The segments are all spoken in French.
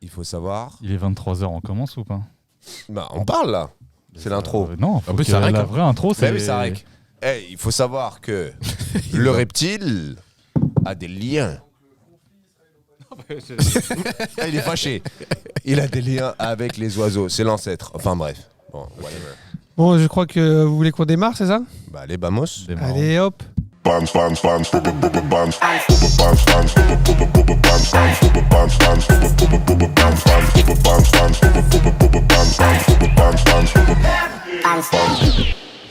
il faut savoir... Il est 23h, on commence ou pas? Bah, on parle là. C'est l'intro. Non, faut que la vraie intro, c'est... Oui, ça règle. Il faut savoir que le reptile a des liens. Il est fâché. Il a des liens avec les oiseaux. C'est l'ancêtre. Enfin bref. Bon, whatever. Bon, je crois que vous voulez qu'on démarre, c'est ça? Bah, allez, vamos. Allez, hop.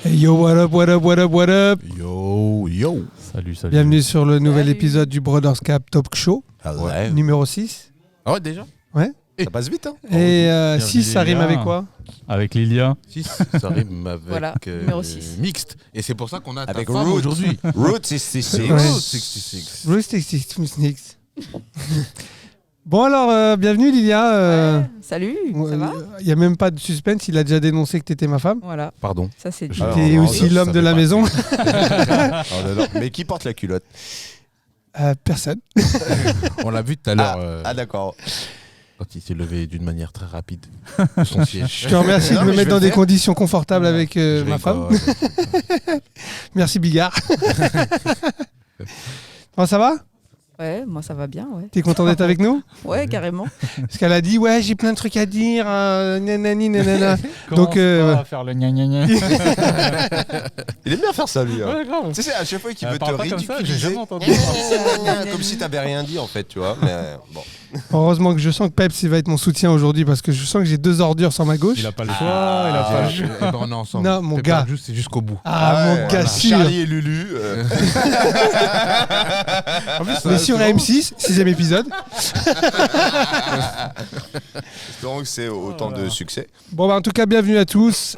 Hey yo, what up, what up, what up, what up? Yo. Salut. Bienvenue sur le nouvel épisode du Brothers Cap Talk Show, Ouais. numéro 6. Ah ouais, déjà? Ouais. Ça passe vite, hein? Et Bienvenue 6, ça rime Lilia. avec quoi? Avec Lilia. 6, ça rime avec Voilà, numéro 6. mixte. Et c'est pour ça qu'on a Avec ta femme Root. aujourd'hui. Route 66. Ouais. Route 66. Bruce 66. Bon alors, bienvenue Lilia. Ouais, salut, ça va? Il n'y a même pas de suspense, il a déjà dénoncé que t'étais ma femme. Voilà, Pardon. ça c'est dit. Alors, T'es non, aussi je l'homme de savais la pas. maison. Oh, non. Mais qui porte la culotte? Personne. On l'a vu tout à l'heure D'accord. quand il s'est levé d'une manière très rapide de son siège. Je te remercie Non, de me mais je mettre vais dans le des faire. conditions confortables avec Je ma femme. rigole. Merci Bigard. Bon, ça va? Ouais, moi ça va bien, ouais. T'es content d'être avec nous? Ouais, carrément. Parce qu'elle a dit ouais j'ai plein de trucs à dire, nanani nanana. Commence Donc, pas à faire le gna gna gna. Il aime bien faire ça, lui. Hein. Ouais, grave. Tu sais, à chaque fois qu'il veut te Parle pas comme ça, j'ai ridiculiser, jamais entendu. comme si t'avais rien dit, en fait, tu vois. Mais bon. Heureusement que je sens que Peps il va être mon soutien aujourd'hui parce que je sens que j'ai 2 ordures sur ma gauche. Il a pas le choix, il a pas le choix. Eh ben, on est ensemble. Non, mon Pepper gars. Juice, c'est jusqu'au bout. Ah Ouais, mon gars sûr. Charlie et Lulu. En plus, Mais sur M6, 6ème épisode. Espérons que c'est autant de succès. Bon bah en tout cas bienvenue à tous.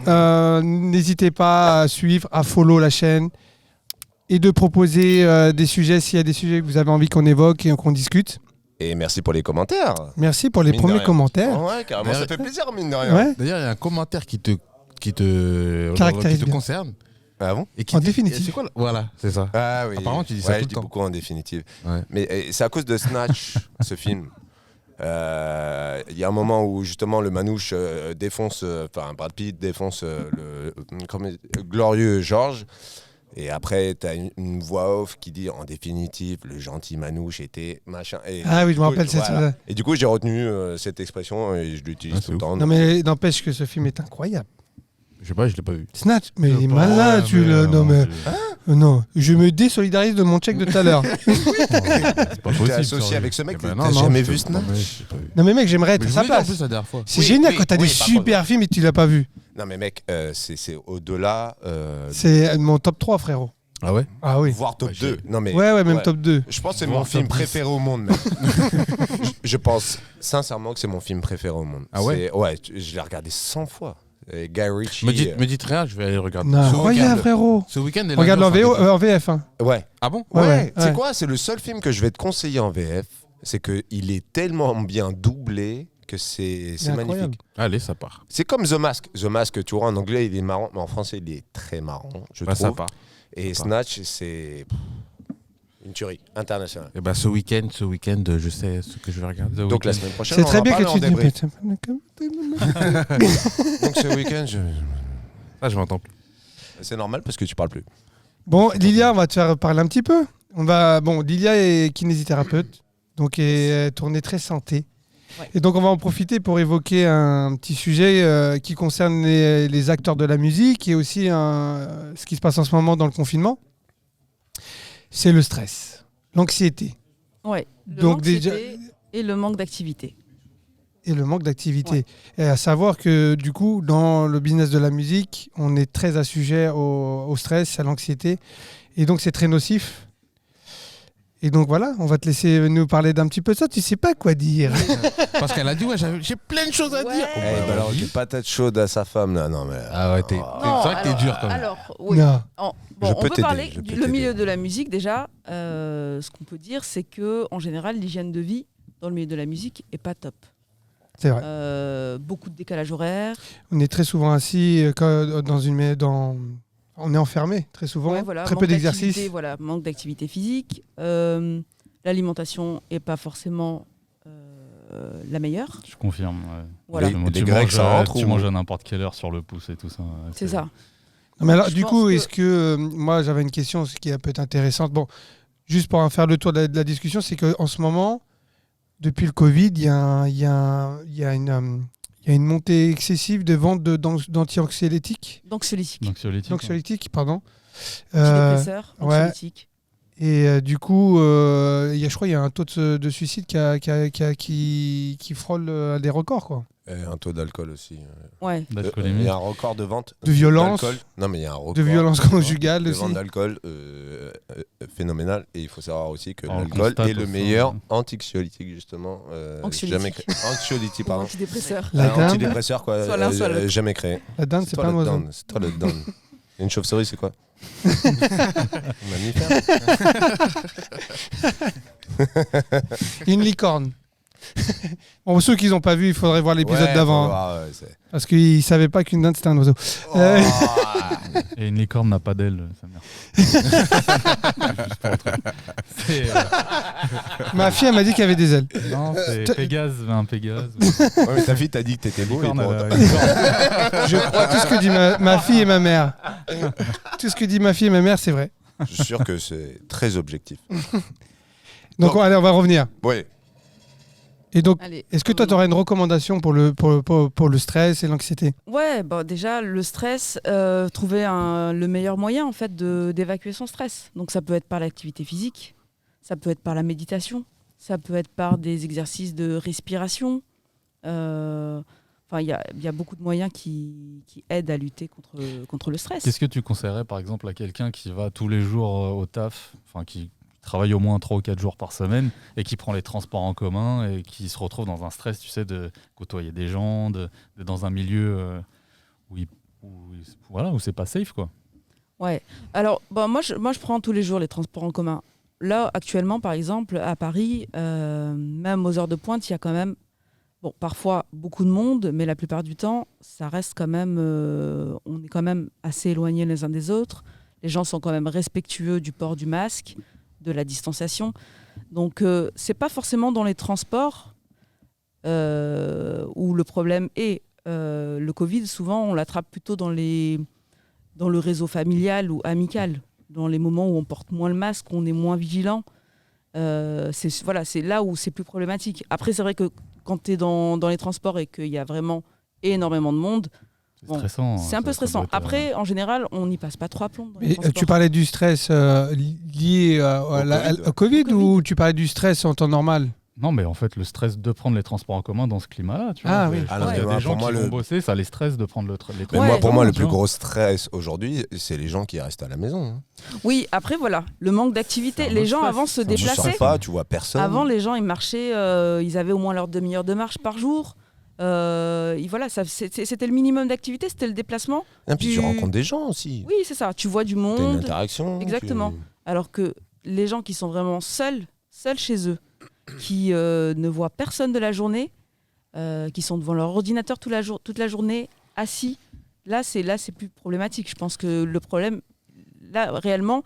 N'hésitez pas à suivre, à follow la chaîne et de proposer des sujets s'il y a des sujets que vous avez envie qu'on évoque et qu'on discute. Et merci pour les commentaires. Merci pour les Mine de premiers rien. commentaires. Ouais, carrément, ça fait plaisir, mine de rien. Ouais. D'ailleurs, il y a un commentaire qui te Caractérise bien. concerne. Ah bon? Et qui En dit- définitive. C'est quoi Voilà, c'est ça. Ah oui. Apparemment, tu dis ça Ouais, tout je le dis temps. beaucoup en définitive. Ouais. Mais c'est à cause de Snatch, ce film. Il y a un moment où justement le manouche défonce, enfin Brad Pitt défonce le glorieux George. Et après, tu as une voix off qui dit en définitive, le gentil manouche était machin. Et Ah oui, je me du coup, rappelle cette voilà. chose-là. Et du coup, j'ai retenu cette expression et je l'utilise Ah, tout c'est le temps. Non mais n'empêche que ce film est incroyable. Je sais pas, je l'ai pas vu. Snatch, mais il est Ouais, malin, tu le. Non mais c'est non, je me désolidarise de mon check de tout à l'heure. pas Tu possible. t'es associé sérieux. avec ce mec, Eh ben, t'as non, jamais je- vu non, Snatch? mais j'ai pas vu. Non mais mec, j'aimerais être Mais à je sa voulais dire en place. plus la dernière fois. C'est Oui, génial oui, quand t'as oui, des par super films et tu l'as pas vu. Non mais mec, c'est au-delà, C'est mon top 3 frérot. Ah ouais? Ah oui. voire top Ouais, 2. Non mais Ouais, même top 2. Je pense que c'est Voire mon film top 10. préféré au monde, mec. Je pense sincèrement que c'est mon film préféré au monde. Ah ouais? Ouais, je l'ai regardé 100 fois. Et Guy Ritchie. Me dites rien, je vais aller regarder. Non, Ce regarde week-end. frérot. Ce week-end, les Regarde lundis, en on s'en VO, en VF. Hein. Ouais. Ah bon? Ouais, Ouais. ouais, Tu sais ouais. quoi? C'est le seul film que je vais te conseiller en VF. C'est qu'il est tellement bien doublé que c'est incroyable. magnifique. Allez, ça part. C'est comme The Mask. The Mask, tu vois, en anglais, il est marrant, mais en français, il est très marrant, je Bah, ça trouve. part. Et Ça Snatch, c'est une tuerie internationale. Et bah, ce week-end, je sais ce que je vais regarder. Donc la semaine prochaine, C'est on très en bien que parle en tu débrief. dis. Donc ce week-end, Ah, je m'entends plus. c'est normal parce que tu parles plus. Bon, Lilia, on va te faire parler un petit peu. Bon, Lilia est kinésithérapeute, donc est tournée très santé. Ouais. Et donc on va en profiter pour évoquer un petit sujet qui concerne les acteurs de la musique et aussi ce qui se passe en ce moment dans le confinement. C'est le stress, l'anxiété Ouais. Le Donc manque déjà- d'idées et le manque d'activité. et le manque d'activité. Et à savoir que du coup, dans le business de la musique, on est très assujet au stress, à l'anxiété. Et donc c'est très nocif. Et donc voilà, on va te laisser nous parler d'un petit peu de ça. Tu sais pas quoi dire. Parce qu'elle a dit, ouais, j'ai plein de choses à Ouais. dire. Eh Eh ben alors, des patates chaudes à sa femme, là. Non, mais. Ah ouais, c'est vrai que t'es dur quand même. Alors, oui. Non. Bon, Je on peux peut t'aider, parler je peux le t'aider. milieu de la musique déjà. Ce qu'on peut dire, c'est que en général, l'hygiène de vie dans le milieu de la musique est pas top. C'est vrai. Beaucoup de décalage horaire. On est très souvent assis on est enfermé très souvent. Ouais, voilà, très manque peu d'exercice. d'activité, voilà, manque d'activité physique. L'alimentation est pas forcément la meilleure. Je confirme. Ouais. Voilà. Les Grecs, ça rentre Tu ou- manges à n'importe quelle heure sur le pouce et tout ça. Ouais, C'est ça. Non, mais alors, Je du pense coup, que- est-ce que moi j'avais une question qui peut être intéressante. Bon, juste pour en faire le tour de la discussion, c'est qu'en ce moment, depuis le Covid, il y a une montée excessive de vente d'anti-anxiolytiques. D'anxiolytiques. D'anxiolytique. Pardon. Euh, Antidépresseurs, ouais. anxiolytiques. et du coup, je crois qu'il y a un taux de suicide qui frôle des records, quoi. Et un taux d'alcool aussi. Ouais. Il D'alcoolémie. y a un record de vente. De violence. d'alcool. Non, mais il y a un record. De violence conjugale de aussi. vente d'alcool phénoménal. Et il faut savoir aussi que On le l'alcool constate est le aussi, meilleur ouais. anxiolytique, justement. Anxiolytique. Jamais créé. Anxiolytique, pardon. Antidépresseurs. La dinde. Antidépresseur, quoi. Soit l'un, soit l'autre. Jamais créé. La dinde, c'est toi pas un le oiseau. dinde. C'est toi le dinde. Et une chauve-souris, c'est quoi? Mammifère. Une licorne. Bon, ceux qui n'ont pas vu, il faudrait voir l'épisode Ouais, d'avant. faut hein, voir, ouais, c'est- parce qu'ils ne savaient pas qu'une dinde, c'était un oiseau. Oh. Et une licorne n'a pas d'ailes, sa mère. Juste pour le truc. C'est, Ma fille, elle m'a dit qu'il y avait des ailes. non, c'est Pégase, un Pégase. Ouais, mais ta fille t'a dit que t'étais beau. Licorne, et pour elle a autant- une licorne. Je crois tout ce que dit ma fille et ma mère. Tout ce que dit ma fille et ma mère, c'est vrai. Je suis sûr que c'est très objectif. Donc, allez, on va revenir. Ouais. Et donc, Allez. est-ce que toi, tu aurais une recommandation pour le stress et l'anxiété? Ouais, bon, déjà, le stress, trouver le meilleur moyen en fait d'évacuer son stress. Donc ça peut être par l'activité physique, ça peut être par la méditation, ça peut être par des exercices de respiration. Enfin, il y a beaucoup de moyens qui aident à lutter contre le stress. Qu'est-ce que tu conseillerais par exemple à quelqu'un qui va tous les jours au taf, enfin qui travaille au moins 3 ou 4 jours par semaine et qui prend les transports en commun et qui se retrouve dans un stress, tu sais, de côtoyer des gens, d'être dans un milieu où c'est pas safe, quoi. Ouais. Alors, moi, je prends tous les jours les transports en commun. Là, actuellement, par exemple, à Paris, même aux heures de pointe, il y a quand même, parfois beaucoup de monde, mais la plupart du temps, ça reste quand même, on est quand même assez éloignés les uns des autres. Les gens sont quand même respectueux du port du masque, de la distanciation. Donc, c'est pas forcément dans les transports où le problème est. Le Covid, souvent, on l'attrape plutôt dans le réseau familial ou amical, dans les moments où on porte moins le masque, on est moins vigilant. C'est là où c'est plus problématique. Après, c'est vrai que quand tu es dans les transports et qu'il y a vraiment énormément de monde, C'est stressant. c'est un peu ça stressant. doit être, Après, en général, on n'y passe pas trop à plomb dans les Et, transports. tu parlais du stress lié au Covid ou tu parlais du stress en temps normal? Non, mais en fait, le stress de prendre les transports en commun dans ce climat-là, tu vois. Ah oui. Je Ah pense non, qu'il y mais a des pour gens moi, qui le- vont bosser, ça les stresse de prendre les Mais Ouais, pour moi, le tu plus vois. gros stress aujourd'hui, c'est les gens qui restent à la maison. Hein. Oui, après, voilà, le manque d'activité. C'est un Les autre gens, stress. avant, se C'est un autre Tu sors déplaçaient. pas, tu vois personne. Avant, les gens, ils marchaient, ils avaient au moins leur demi-heure de marche par jour. Voilà, c'était le minimum d'activité, c'était le déplacement. Et puis tu rencontres des gens aussi. Oui, c'est ça. Tu vois du T'as une monde. interaction. Exactement. Alors que les gens qui sont vraiment seuls chez eux, qui ne voient personne de la journée, qui sont devant leur ordinateur toute la journée, assis, là c'est plus problématique. Je pense que le problème, là, réellement,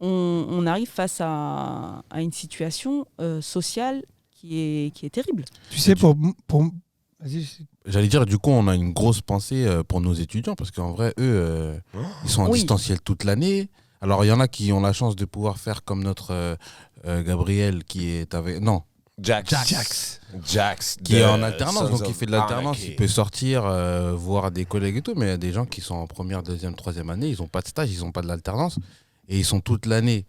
on arrive face à une situation sociale qui est terrible. Tu sais, Vas-y. J'allais dire, du coup, on a une grosse pensée pour nos étudiants parce qu'en vrai, eux, ils sont en Oui. distanciel toute l'année. Alors, il y en a qui ont la chance de pouvoir faire comme notre Gabriel qui est avec. Non, Jax. qui est en alternance, donc il fait de l'alternance, il peut sortir, voir des collègues et tout, mais il y a des gens qui sont en première, deuxième, troisième année, ils n'ont pas de stage, ils n'ont pas de l'alternance, et ils sont toute l'année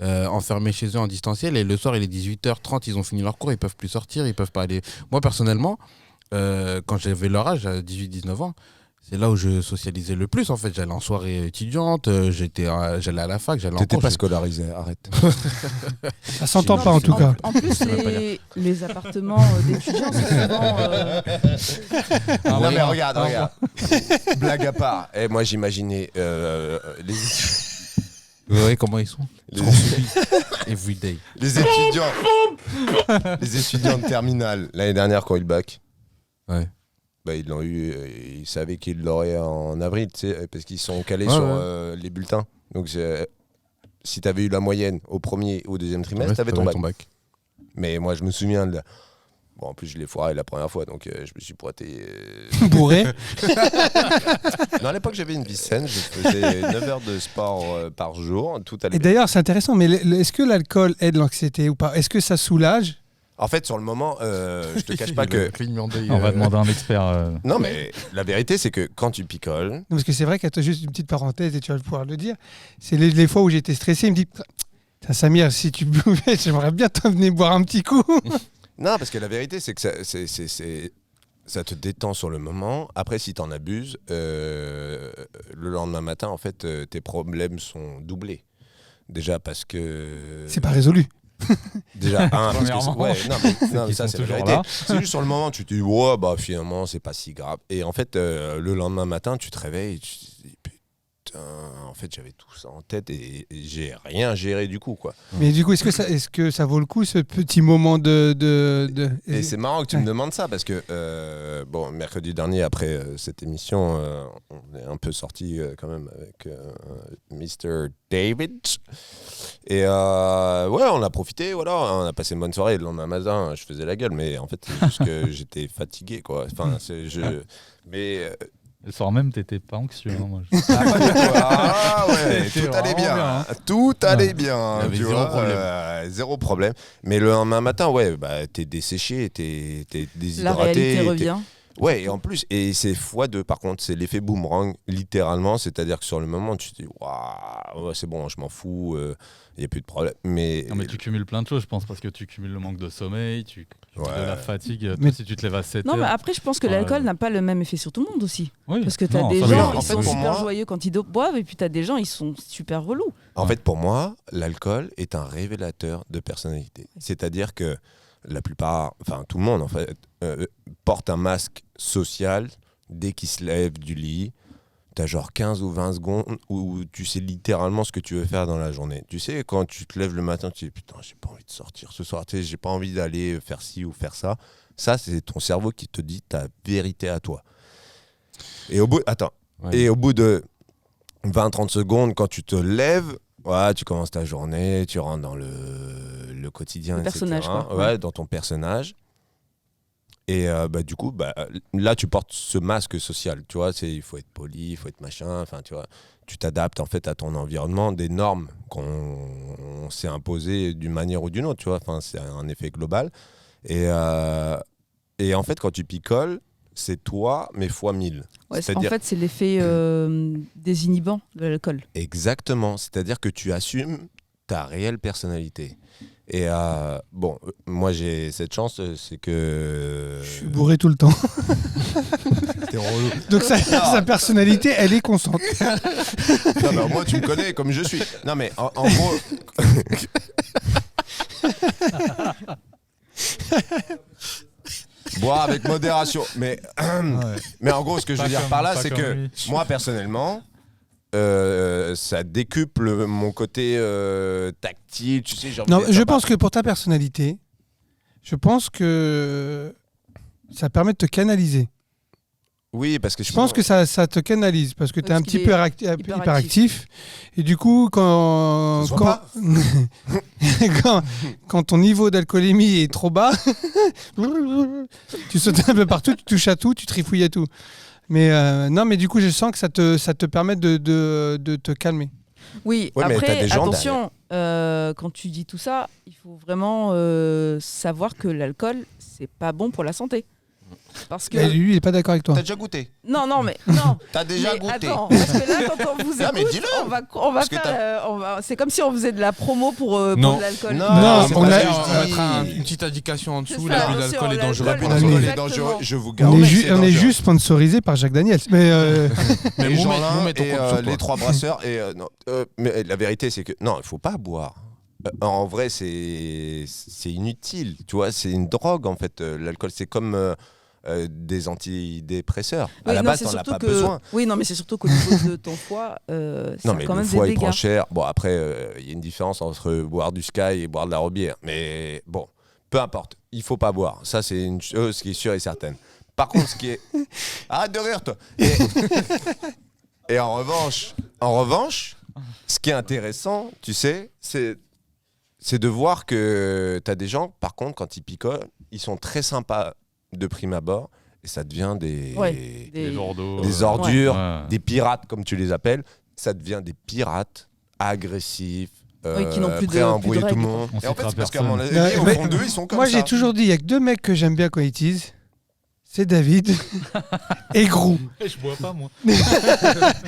enfermés chez eux en distanciel, et le soir il est 18h30, ils ont fini leur cours, ils peuvent plus sortir, ils peuvent pas aller. Moi personnellement, quand j'avais leur âge, à 18-19 ans, c'est là où je socialisais le plus en fait. J'allais en soirée étudiante, j'allais à la fac, j'allais en T'étais cours. pas scolarisé, arrête. Ça s'entend Non, pas en tout cas. En plus, les appartements d'étudiants, c'est souvent. Non, oui. mais regarde. Blague à part. Et moi j'imaginais les Vous voyez comment ils sont Les- Everyday. les étudiants de terminale l'année dernière quand ils bac. Ouais. Bah, ils l'ont eu, ils savaient qu'ils l'auraient en avril, tu sais, parce qu'ils sont calés Ouais, sur ouais. les bulletins. Donc si t'avais eu la moyenne au premier ou au deuxième trimestre, Ouais, t'avais ton bac. Mais moi je me souviens Bon, en plus, je l'ai foiré la première fois, donc je me suis pointé. Bourré. Non, à l'époque, j'avais une vie saine. Je faisais 9 heures de sport par jour. Tout allait Et bien. d'ailleurs, c'est intéressant, mais est-ce que l'alcool aide l'anxiété ou pas? Est-ce que ça soulage? En fait, sur le moment, je te cache pas que. On va demander à un expert. Non, mais la vérité, c'est que quand tu picoles. Non, parce que c'est vrai qu'attends juste une petite parenthèse et tu vas pouvoir le dire. C'est les fois où j'étais stressé, il me dit Samir, si tu buvais, j'aimerais bien t'emmener boire un petit coup. Non, parce que la vérité, c'est que ça te détend sur le moment. Après, si t'en abuses, le lendemain matin, en fait, tes problèmes sont doublés. Déjà parce que. C'est pas résolu. Déjà, parce que Premièrement, mais ça, c'est la vérité. C'est juste sur le moment, tu te dis, ouais, bah finalement, c'est pas si grave. Et en fait, le lendemain matin, tu te réveilles et tu te dis, putain, en fait, j'avais tout ça en tête et j'ai rien géré du coup, quoi. Mais du coup, est-ce que ça vaut le coup, ce petit moment de... Et c'est marrant que tu me demandes ça parce que, bon, mercredi dernier, après cette émission, on est un peu sorti quand même avec Mr. David. Et ouais, on a profité, voilà, on a passé une bonne soirée. Le lendemain matin, je faisais la gueule, mais en fait, c'est juste que j'étais fatigué, quoi. Enfin, mais. Le soir même, t'étais pas anxieux. Hein, moi. Ouais, tout allait bien. Tout allait bien. Il y avait tu zéro vois, problème. zéro problème. Mais le lendemain matin, ouais, bah, t'es desséché, t'es déshydraté. La réalité revient. Ouais, et en plus, et c'est x2 par contre, c'est l'effet boomerang, littéralement. C'est-à-dire que sur le moment, tu te dis, waouh, c'est bon, je m'en fous, il n'y a plus de problème. Mais tu cumules plein de choses, je pense, parce que tu cumules le manque de sommeil, de la fatigue. Mais si tu te lèves à 7 Non, heures. mais après, je pense que l'alcool n'a pas le même effet sur tout le monde aussi. Oui. Parce que tu as Non, des ça, gens, oui, ils en fait, sont pour super moi- joyeux quand ils boivent, et puis tu as des gens, ils sont super relous. en fait, pour moi, l'alcool est un révélateur de personnalité. C'est-à-dire que la plupart, enfin tout le monde en fait, porte un masque social dès qu'il se lève du lit. T'as genre 15 ou 20 secondes où tu sais littéralement ce que tu veux faire dans la journée. Tu sais, quand tu te lèves le matin, tu te dis putain, j'ai pas envie de sortir ce soir, tu sais, j'ai pas envie d'aller faire ci ou faire ça. Ça, c'est ton cerveau qui te dit ta vérité à toi. Et au bout, et au bout de 20-30 secondes, quand tu te lèves, ouais, tu commences ta journée, tu rentres dans le quotidien, Le etc. personnage, quoi. Ouais, dans ton personnage. Et bah, du coup, bah, là, tu portes ce masque social, tu vois, il faut être poli, il faut être machin, enfin, tu vois, tu t'adaptes en fait à ton environnement, des normes qu'on s'est imposées d'une manière ou d'une autre, tu vois, enfin, c'est un effet global. Et en fait, quand tu picoles, c'est toi, mais fois 1000. Ouais, en C'est-à-dire- fait, c'est l'effet désinhibant de l'alcool. Exactement, c'est-à-dire que tu assumes ta réelle personnalité. Et bon, moi j'ai cette chance, c'est que. Je suis bourré tout le temps. T'es relou. Donc sa personnalité, elle est constante. Non, mais moi tu me connais comme je suis. Non, mais en gros. Boire avec modération. Mais en gros, ce que je veux dire par là, c'est que moi personnellement. Ça décuple mon côté tactile, tu sais. Non, je pense que pour ta personnalité, je pense que ça permet de te canaliser. Oui, parce que Je pense que ça te canalise parce que tu es un Parce petit qu'il peu est hyperactif. Et du coup, quand ton niveau d'alcoolémie est trop bas, tu sautes un peu partout, tu touches à tout, tu trifouilles à tout. Mais non, mais du coup, je sens que ça te permet de te calmer. Oui, Ouais, mais t'as après, des gens attention, quand tu dis tout ça, il faut vraiment savoir que l'alcool, c'est pas bon pour la santé. Parce que... Et lui, il est pas d'accord avec toi. T'as déjà goûté? Non, mais non. T'as déjà Mais goûté? attends, parce que là, quand on vous Non, mais écoute, dis-le. on va Parce que faire, c'est comme si on faisait de la promo pour Non. de l'alcool. Non, c'est on pas a- ce que je On dis. mettra une petite indication en dessous, C'est ça, l'abus attention, d'alcool est l'alcool, dangereux. L'abus on d'alcool est- est dangereux, je vous On garantis. est, on est juste sponsorisé par Jacques Daniels. Mais Mais les Moumet, gens là Moumet, on et compte sur toi. les trois brasseurs et non, mais la vérité c'est que non, il faut pas boire. En vrai, c'est inutile, tu vois, c'est une drogue en fait. L'alcool, c'est comme des antidépresseurs. À la base, t'en as pas besoin. Oui, non, mais c'est surtout qu'au niveau de ton foie, ça Non, a mais quand le même foie, des il prend dégâts. cher. Bon, après, il y a une différence entre boire du Sky et boire de la Robière. Mais bon, peu importe. Il faut pas boire. Ça, c'est une chose qui est sûre et certaine. Par contre, ce qui est... Arrête de rire, toi. Et en revanche, ce qui est intéressant, tu sais, c'est de voir que tu as des gens, par contre, quand ils picolent, ils sont très sympas de prime abord, et ça devient des ordures, des pirates, comme tu les appelles. Ça devient des pirates agressifs, qui n'ont plus prêts à de embrouiller tout le règles, monde. quoi. Et en fait, c'est parce qu'à On mon avis, s'écrase au personne. fond d'eux, ils sont comme Moi, ça. j'ai toujours dit, il y a que 2 mecs que j'aime bien quand ils teasent. C'est David et Grou. Je bois pas, moi.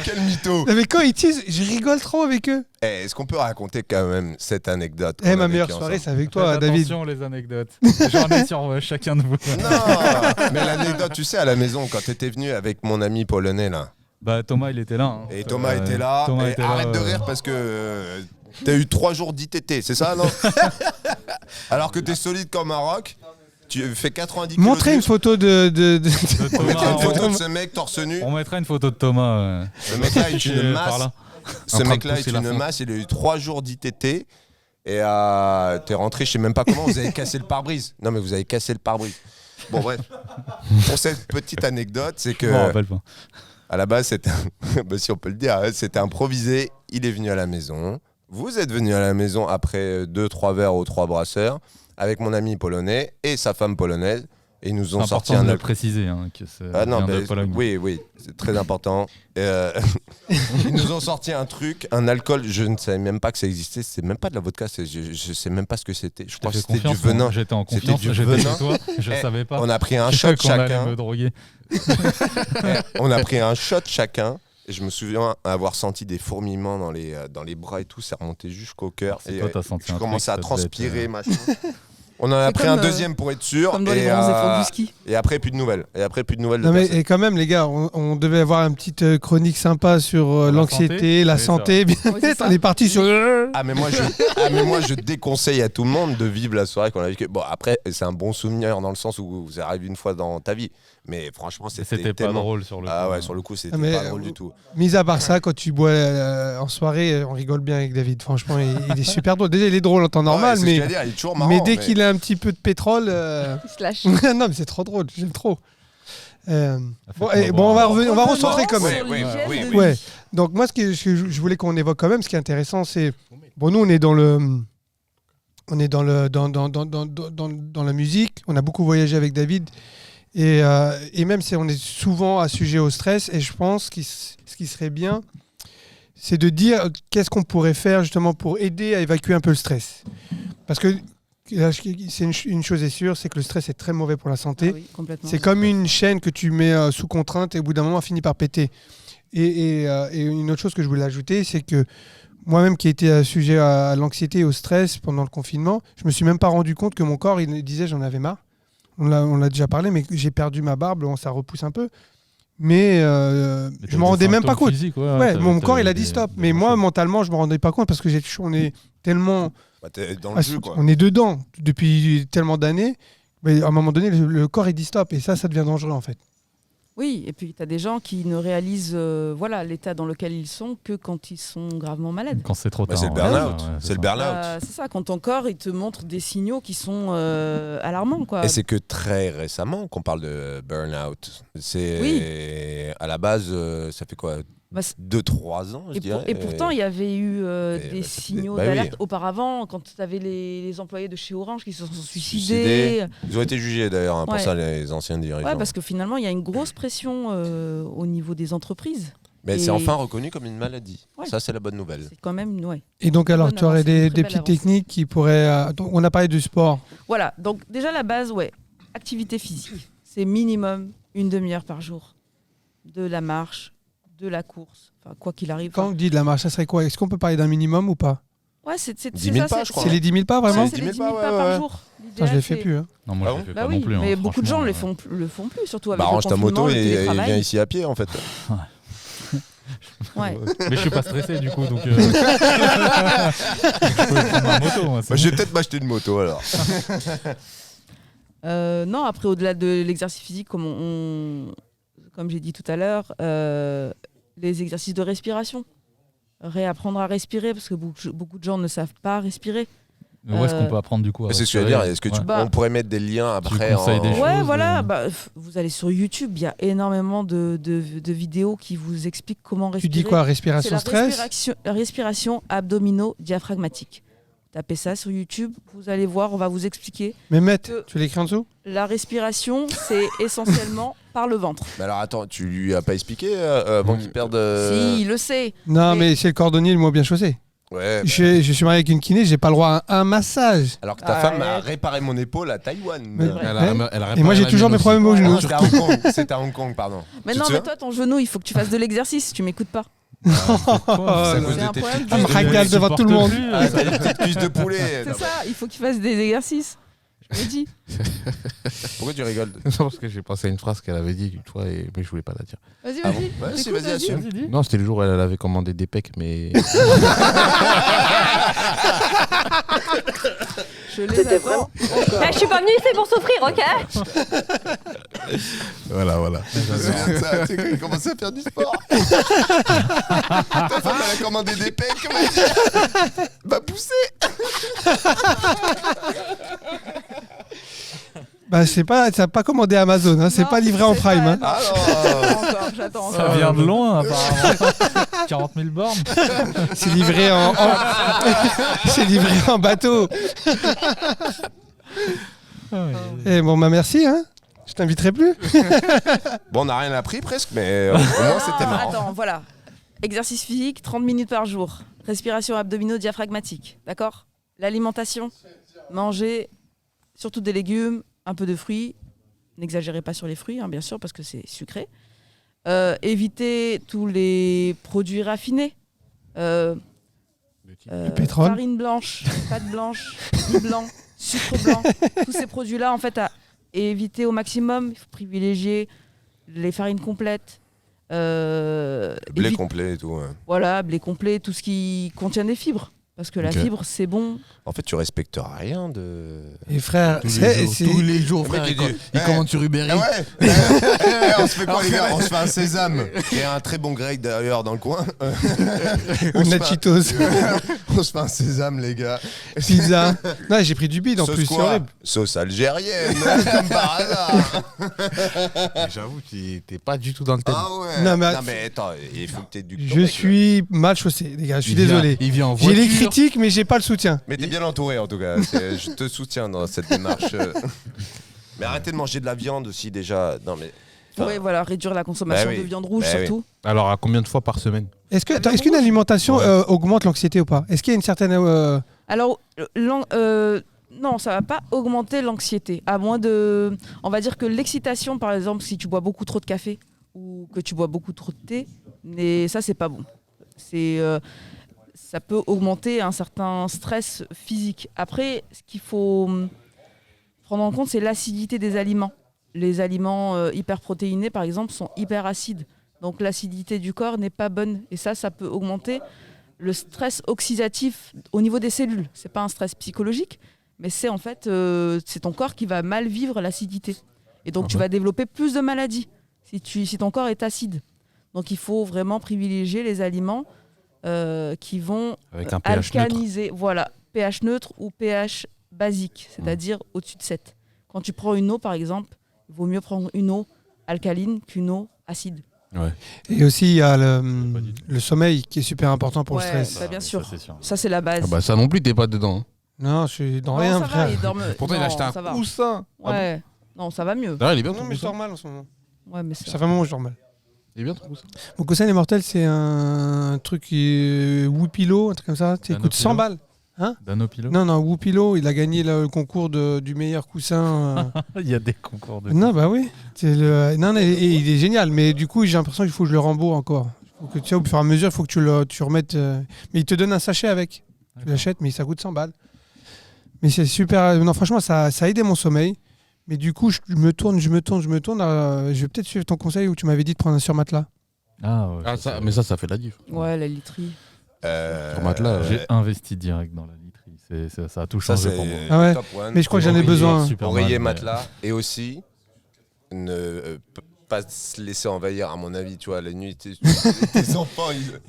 Quel mytho. Mais quand ils teasent, je rigole trop avec eux. Est-ce qu'on peut raconter quand même cette anecdote Ma meilleure soirée, c'est avec toi, David. Attention les anecdotes. J'en ai sur chacun de vous. Non, mais l'anecdote, tu sais, à la maison, quand t'étais venu avec mon ami polonais, là. Bah Thomas, il était là. Hein. Et Thomas était là. Thomas Et était arrête là, de rire parce que t'as eu 3 jours d'ITT, c'est ça, non? Alors que t'es solide comme un roc. Tu fais 90 kilos. Montrez une photo de On mettra une Thomas, photo de ce mec torse nu. on mettra une photo de Thomas. Ce mec-là est une par masse. là. Ce En train de mec-là est pousser la une fonte. masse. Il a eu 3 jours d'ITT. Et t'es rentré, je sais même pas comment, vous avez cassé le pare-brise. Non, mais vous avez cassé le pare-brise. Bon, bref. Pour cette petite anecdote, c'est Je m'en que rappelle pas. à la base, c'était, bah, si on peut le dire, hein, c'était improvisé. Il est venu à la maison. Vous êtes venu à la maison après 2-3 verres aux 3 brasseurs avec mon ami polonais et sa femme polonaise. Et ils nous ont C'est sorti important un de le alcool. préciser. Hein, que c'est Ah non, bien de bah, Pologne. oui, c'est très important. Ils nous ont sorti un truc, un alcool, je ne savais même pas que ça existait, c'est même pas de la vodka, je sais même pas ce que c'était. Je crois que J'ai c'était du confiance, venin. moi. J'étais en C'était confiance, du j'étais venin. chez toi, je Eh, savais pas. On a pris un Je shot savais qu'on allait chacun. me droguer. On a pris un shot chacun. Et je me souviens avoir senti des fourmillements dans les bras et tout, ça remontait jusqu'au cœur. C'est Et toi, t'as senti je un commençais à truc, ça devait transpirer, être, machin. On en a C'est pris comme, un deuxième pour être sûr. Comme dans les bronzes efforts du ski. Et après, plus de nouvelles. Et après, plus de nouvelles de Non mais personne. et quand même les gars, on devait avoir une petite chronique sympa sur la l'anxiété, santé. la Oui, santé. Bien Oui, c'est ça. on est parti sur. Ah mais moi je déconseille à tout le monde de vivre la soirée qu'on a vécue. Bon après c'est un bon souvenir dans le sens où ça arrive une fois dans ta vie, mais franchement C'était pas tellement... drôle sur le coup. Ah ouais, sur le coup c'était Ah, mais, pas drôle du tout. Mis à part ça, quand tu bois en soirée, on rigole bien avec David. Franchement, il est super drôle. Déjà, il est drôle en temps normal, Ouais, c'est ce que j'allais dire, il est toujours marrant. mais dès qu'il a un petit peu de pétrole, Il se lâche. non mais c'est trop drôle. J'aime trop. Bon, Fait qu'on on va voir. revenir, on va recentrer quand même. Sur Oui, l'hygiène oui, de oui. vie. Ouais. Donc moi, ce que je voulais qu'on évoque quand même, ce qui est intéressant, c'est bon, nous on est dans la musique. On a beaucoup voyagé avec David et même si on est souvent assujetti au stress. Et je pense que ce qui serait bien, c'est de dire qu'est-ce qu'on pourrait faire justement pour aider à évacuer un peu le stress. Parce que là, c'est une chose est sûre, c'est que le stress est très mauvais pour la santé. Ah oui, complètement. C'est comme une chaîne que tu mets sous contrainte et au bout d'un moment, elle finit par péter. Et une autre chose que je voulais ajouter, c'est que moi-même qui ai été sujet à l'anxiété et au stress pendant le confinement, je me suis même pas rendu compte que mon corps, il disait j'en avais marre. On l'a déjà parlé, mais j'ai perdu ma barbe, bon, ça repousse un peu. Mais je me rendais même pas compte. Ouais, mon corps, il a dit stop. Mais moi, mentalement, je me rendais pas compte parce que on est tellement... Bah, t'es dans le jeu quoi. On est dedans depuis tellement d'années. Mais à un moment donné, le corps, il dit stop. Et ça devient dangereux, en fait. Oui, et puis tu as des gens qui ne réalisent l'état dans lequel ils sont que quand ils sont gravement malades. Quand c'est trop Bah, tard. c'est le burn-out. ouais, C'est le ça. burn-out. C'est ça, quand ton corps il te montre des signaux qui sont alarmants. Quoi. Et c'est que très récemment qu'on parle de burn-out. C'est à la base, ça fait quoi, Bah, 2-3 ans, je dirais. Et pourtant, il y avait eu des bah, signaux bah oui. d'alerte auparavant, quand tu avais les employés de chez Orange qui se sont suicidés. Ils ont été jugés d'ailleurs pour Ouais. ça, les anciens dirigeants. Ouais, parce que finalement, il y a une grosse pression au niveau des entreprises. Mais Et- c'est enfin reconnu comme une maladie. Ouais. Ça, c'est la bonne nouvelle. C'est quand même. Ouais. Et donc, alors, Bonne tu aurais avancée, une des très petites belle avancée. techniques qui pourraient... donc, on a parlé du sport. Voilà, donc déjà la base, activité physique. C'est minimum une demi-heure par jour. De la marche, de la course, enfin, quoi qu'il arrive. Quand on dit de la marche, ça serait quoi? Est-ce qu'on peut parler d'un minimum ou pas? Ouais, c'est 10 000 ça, pas, je crois. C'est les 10 000 pas, vraiment? Ouais, c'est les 10 000 pas par jour. Ça, je L'idéal, l'ai fait c'est- plus. Hein. Non, moi, Ah je bon le fais Bah pas oui, non plus. mais hein, beaucoup de gens franchement, le font plus, surtout avec Bah, le range ta confinement, moto le et viens télétravail. ici à pied en fait. Ouais. Mais je suis pas stressé du coup, donc. Je peux prendre ma moto. Moi, c'est Bah, je vais bon. peut-être m'acheter une moto alors. Non, après, au-delà de l'exercice physique, comme j'ai dit tout à l'heure, les exercices de respiration. Réapprendre à respirer, parce que beaucoup de gens ne savent pas respirer. Mais où est-ce qu'on peut apprendre du coup à C'est ce que je veux dire. respirer Est-ce que Ouais. Bah, on pourrait mettre des liens après conseilles des choses, Ouais, voilà. Vous allez sur YouTube, il y a énormément de vidéos qui vous expliquent comment Tu respirer. dis quoi? C'est Respiration la stress? respiration abdominaux-diaphragmatique. Tapez ça sur YouTube, vous allez voir, on va vous expliquer. Mais Matt, Que- tu l'écris en dessous? La respiration, c'est essentiellement par le ventre. Mais alors attends, tu lui as pas expliqué avant qu'il perde. Si, il le sait. Non, Mais- mais c'est le cordonnier le mot bien chaussé. Ouais. Je suis marié avec une kiné, j'ai pas le droit à un massage. Alors que ta Ah, femme a ouais. réparé mon épaule à Taïwan. Mais- Elle a Et moi j'ai toujours mes problèmes au Ah genou. non, c'était à Hong Kong. C'était à Hong Kong, pardon. Mais Tu non, te mais souviens toi, ton genou, il faut que tu fasses de l'exercice. Tu m'écoutes pas. Oh, C'est à là. cause C'est de un tes problème petites Ah, me cuisses de régale poulet. devant tout le monde. Ah, t'as des petites cuisses de poulet. C'est ça, il faut qu'il fasse des exercices. Je le dis. Pourquoi tu rigoles? Non, parce que j'ai pensé à une phrase qu'elle avait dit une fois, mais je voulais pas la dire. Vas-y, Ah vas-y. bon Ouais, si, T'écoutes, vas-y, assume. Vas-y, dis. Non, c'était le jour où elle avait commandé des pecs, mais. Je les attends. Je suis pas venue ici pour souffrir, ok? Voilà. Je me souviens de ça, tu sais, quand il commençait à faire du sport. Ta femme, elle a commandé des pecs, mais va pousser. Bah, ça n'a pas commandé Amazon, hein, c'est Non, pas livré en c'est Prime. pas- Hein. Ah Encore, j'attends. Ça vient de loin, apparemment. 40 000 bornes. C'est livré c'est livré en bateau. Et bon, bah merci, hein. Je t'inviterai plus. Bon, on n'a rien appris presque, mais au moins c'était marrant. Attends, voilà. Exercice physique, 30 minutes par jour. Respiration abdominaux-diaphragmatique. D'accord? L'alimentation, manger surtout des légumes, un peu de fruits. N'exagérez pas sur les fruits, hein, bien sûr, parce que c'est sucré. Évitez tous les produits raffinés. pétrole. Farine blanche, pâte blanche, riz blanc, sucre blanc. Tous ces produits-là, en fait, à éviter au maximum. Il faut privilégier les farines complètes. Blé complet et tout. Ouais. Voilà, blé complet, tout ce qui contient des fibres. Parce que la Ok. fibre, c'est bon. En fait, tu respectes rien de. Et frère, Tous les jours, Le frère, mec, il commande sur Uber Ah Eats. ouais. On se fait quoi, les gars? On se fait un sésame. Il y a un très bon grec d'ailleurs dans le coin. ou Nachitos, On se fait un sésame, les gars. pizza. Non, j'ai pris du bide en Sauce plus, c'est quoi? horrible. Sauce algérienne, comme par hasard. J'avoue, t'es pas du tout dans le thème. Ah ouais. Non, mais attends, il faut que t'aies du. Je suis mal chaussé, les gars, je suis désolé. Il vient en J'ai voiture. les critiques, mais j'ai pas le soutien. Mais t'es bien entouré en tout cas. Je te soutiens dans cette démarche. Mais arrêtez de manger de la viande aussi déjà. Non mais. Oui, voilà, réduire la consommation Bah oui. de viande rouge Bah oui. surtout. Alors, à combien de fois par semaine? Est-ce qu'une alimentation augmente l'anxiété ou pas? Est-ce qu'il y a une certaine... Alors, non, ça va pas augmenter l'anxiété. À moins de. On va dire que l'excitation, par exemple, si tu bois beaucoup trop de café ou que tu bois beaucoup trop de thé, mais ça, c'est pas bon. Ça peut augmenter un certain stress physique. Après, ce qu'il faut prendre en compte, c'est l'acidité des aliments. Les aliments hyperprotéinés, par exemple, sont hyper acides. Donc l'acidité du corps n'est pas bonne. Et ça peut augmenter le stress oxydatif au niveau des cellules. C'est pas un stress psychologique, mais c'est en fait c'est ton corps qui va mal vivre l'acidité. Et donc tu vas développer plus de maladies si ton corps est acide. Donc il faut vraiment privilégier les aliments qui vont Avec un pH neutre. alcaliniser. Voilà, pH neutre ou pH basique, c'est-à-dire au-dessus de 7. Quand tu prends une eau, par exemple, il vaut mieux prendre une eau alcaline qu'une eau acide. Ouais. Et aussi, il y a le sommeil qui est super important pour Ouais. le stress. Bah, bien sûr. Ça, c'est sûr. Ça, c'est la base. Ah bah, ça non plus, t'es pas dedans. hein. Non, je suis dans Non, rien, ça frère. va, il dorme... Pourtant, il a non, acheté ça un va. coussin. Ouais, non, ça va mieux. D'ailleurs, il est bien Non, ton mais je dors coussin. mal en ce moment. Ouais, mais Ça fait un moment où je dors mal. Il est bien ton coussin. Mon coussin les mortels, c'est un truc qui est Whoopilo, un truc comme ça. Tu Un coûte 100 Opilo. balles. Danopilo. Non, Whoopilo, il a gagné le concours du meilleur coussin. Il y a des concours de. Non, bah oui. Non, et il est génial, mais du coup, j'ai l'impression qu'il faut que je le rembourse encore. Faut que, tu sais, au fur et à mesure, il faut que tu remettes. Mais il te donne un sachet avec. Tu l'achètes, mais ça coûte 100 balles. Mais c'est super. Non, franchement, ça a aidé mon sommeil. Mais du coup, je me tourne. Je vais peut-être suivre ton conseil où tu m'avais dit de prendre un surmatelas. Ah, ouais, Ah, ça, mais ça fait la diff. Ouais, la literie. Sur matelas, J'ai investi direct dans la literie. Ça a tout Ça, changé c'est pour moi. Ah ouais. top one. Mais je crois que j'en ai Oreiller- besoin. Super Oreiller, mal, mais- matelas. Et aussi, ne pas se laisser envahir, à mon avis, tu vois, la nuit. Tes enfants,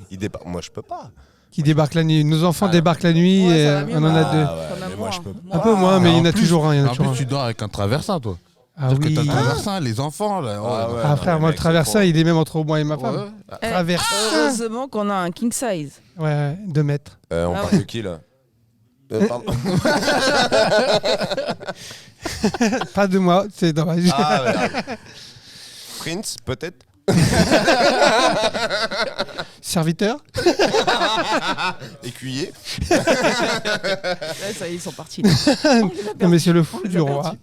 ils débarquent. Moi, je peux pas. Qui débarque la nuit. Nos enfants Ah. débarquent la nuit Ouais, et ça va mieux, on en a Ah, deux. ouais, Quand même mais moi, moins. je peux Un peu moins, mais il y en a toujours un. Il y en a En toujours plus, un. tu dors avec un traversin, toi. Ah Parce que oui. t'as le traversin, les enfants, là. Ah ouais. Ah non, frère, mais moi le mec, traversin, c'est il est même entre moi et ma femme. Ouais. Eh, Traversin. heureusement qu'on a un king size. Ouais, 2 mètres. On Ah parle ouais. de qui, là? Pardon. Pas de moi, c'est dommage. Ah, ouais. Prince, peut-être. Serviteur. Écuyer. Ouais, ça y est, ils sont partis. Non, mais c'est le fou du roi.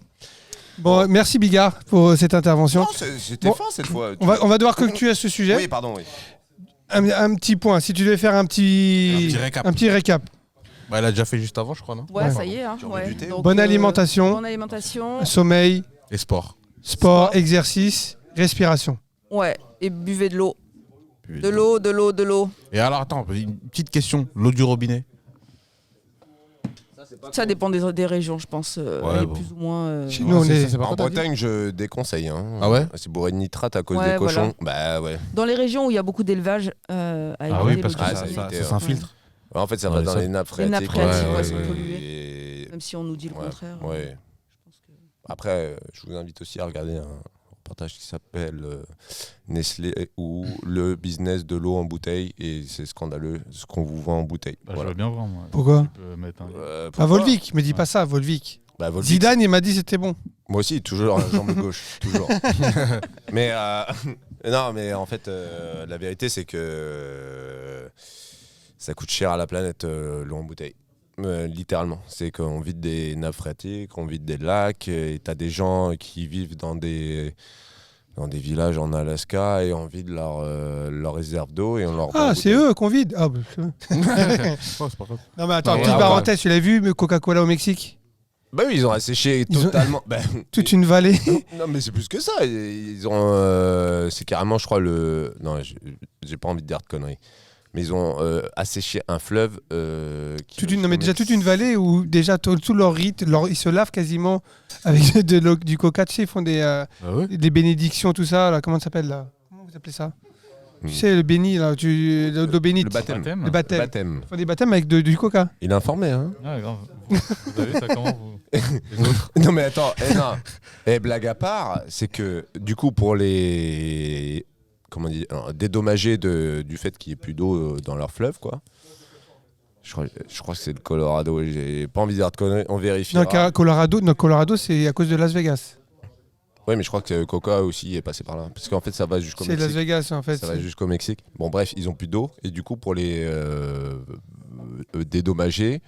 Bon, merci Bigard pour cette intervention. Non, c'était fin cette fois. On va devoir conclure à ce sujet. Oui, pardon, oui. Un petit point, si tu devais faire un petit récap. Bah, elle a déjà fait juste avant, je crois, non? Ouais, ça y est. Hein, Tu aurais ouais. du thé. Donc, Bonne alimentation. Bonne alimentation. Sommeil, Et sport. sport, exercice, respiration. Ouais, et buvez de l'eau. De l'eau. Et alors, attends, une petite question. L'eau du robinet? Ça dépend des régions, je pense. Elle est bon. plus ou moins. Chez nous, on est. c'est pas En quoi, t'as dit? Bretagne, je déconseille. Hein. Ah ouais? C'est bourré de nitrate à cause Ouais, des cochons. Bah ouais. Dans les régions où il y a beaucoup d'élevage, à Ah oui, éviter parce l'eau que du Ah, ça robinet. évite, ça s'infiltre. En fait, ça Ouais, va dans ça- les nappes Les nappes phréatiques. phréatiques, ouais, sont ouais. polluées. Même si on nous dit le contraire. Ouais. Je pense que- Après, je vous invite aussi à regarder un reportage qui s'appelle Nestlé ou le business de l'eau en bouteille. Et c'est scandaleux ce qu'on vous vend en bouteille. Bah, Voilà. Je veux bien voir, moi. Pourquoi Tu peux mettre un... Pas pourquoi Volvic, me dis pas ça, Volvic. Bah, Volvic, Zidane, il m'a dit c'était bon. moi aussi, toujours la jambe gauche. Toujours. Mais non, mais en fait, la vérité, c'est que ça coûte cher à la planète, l'eau en bouteille. Littéralement. C'est qu'on vide des nappes phréatiques, on vide des lacs, et t'as des gens qui vivent dans des villages en Alaska et on vide leur réserve d'eau et on leur vend en Ah, c'est bouteille. eux qu'on vide. Ah, bah, c'est eux. Oh, c'est pas grave. Non, mais attends, Ouais, petite ouais, parenthèse, tu l'as vu, mais Coca-Cola au Mexique? Bah oui, ils ont asséché Ils ont- totalement. Bah, Toute une vallée. non, mais c'est plus que ça. Ils ont. C'est carrément, je crois, le. Non, j'ai pas envie de dire de conneries. Mais ils ont asséché un fleuve. Non, mais déjà toute une vallée où déjà tout leur rite, ils se lavent quasiment avec du coca. Tu sais, ils font Ah ouais? des bénédictions, tout ça. Là, comment ça s'appelle là? Comment vous appelez ça? Tu sais, le béni, là, l'eau bénite. Le baptême. Baptême. Le Le baptême. baptême. Ils font des baptêmes avec du coca. Il est informé, hein. Ah, grave. Vous avez ça comment vous les autres Non, mais attends. Non. Blague à part, c'est que du coup, pour les. Comment dire, dédommager du fait qu'il n'y ait plus d'eau dans leur fleuve, quoi. Je crois que c'est le Colorado. J'ai pas envie de dire de conneries. On vérifie. Non, Colorado, c'est à cause de Las Vegas. Oui, mais je crois que Coca aussi est passé par là. Parce qu'en fait, ça va jusqu'au C'est Las Mexique. Vegas, en fait. Ça va jusqu'au Mexique. Bon, bref, ils ont plus d'eau. Et du coup, pour les dédommager,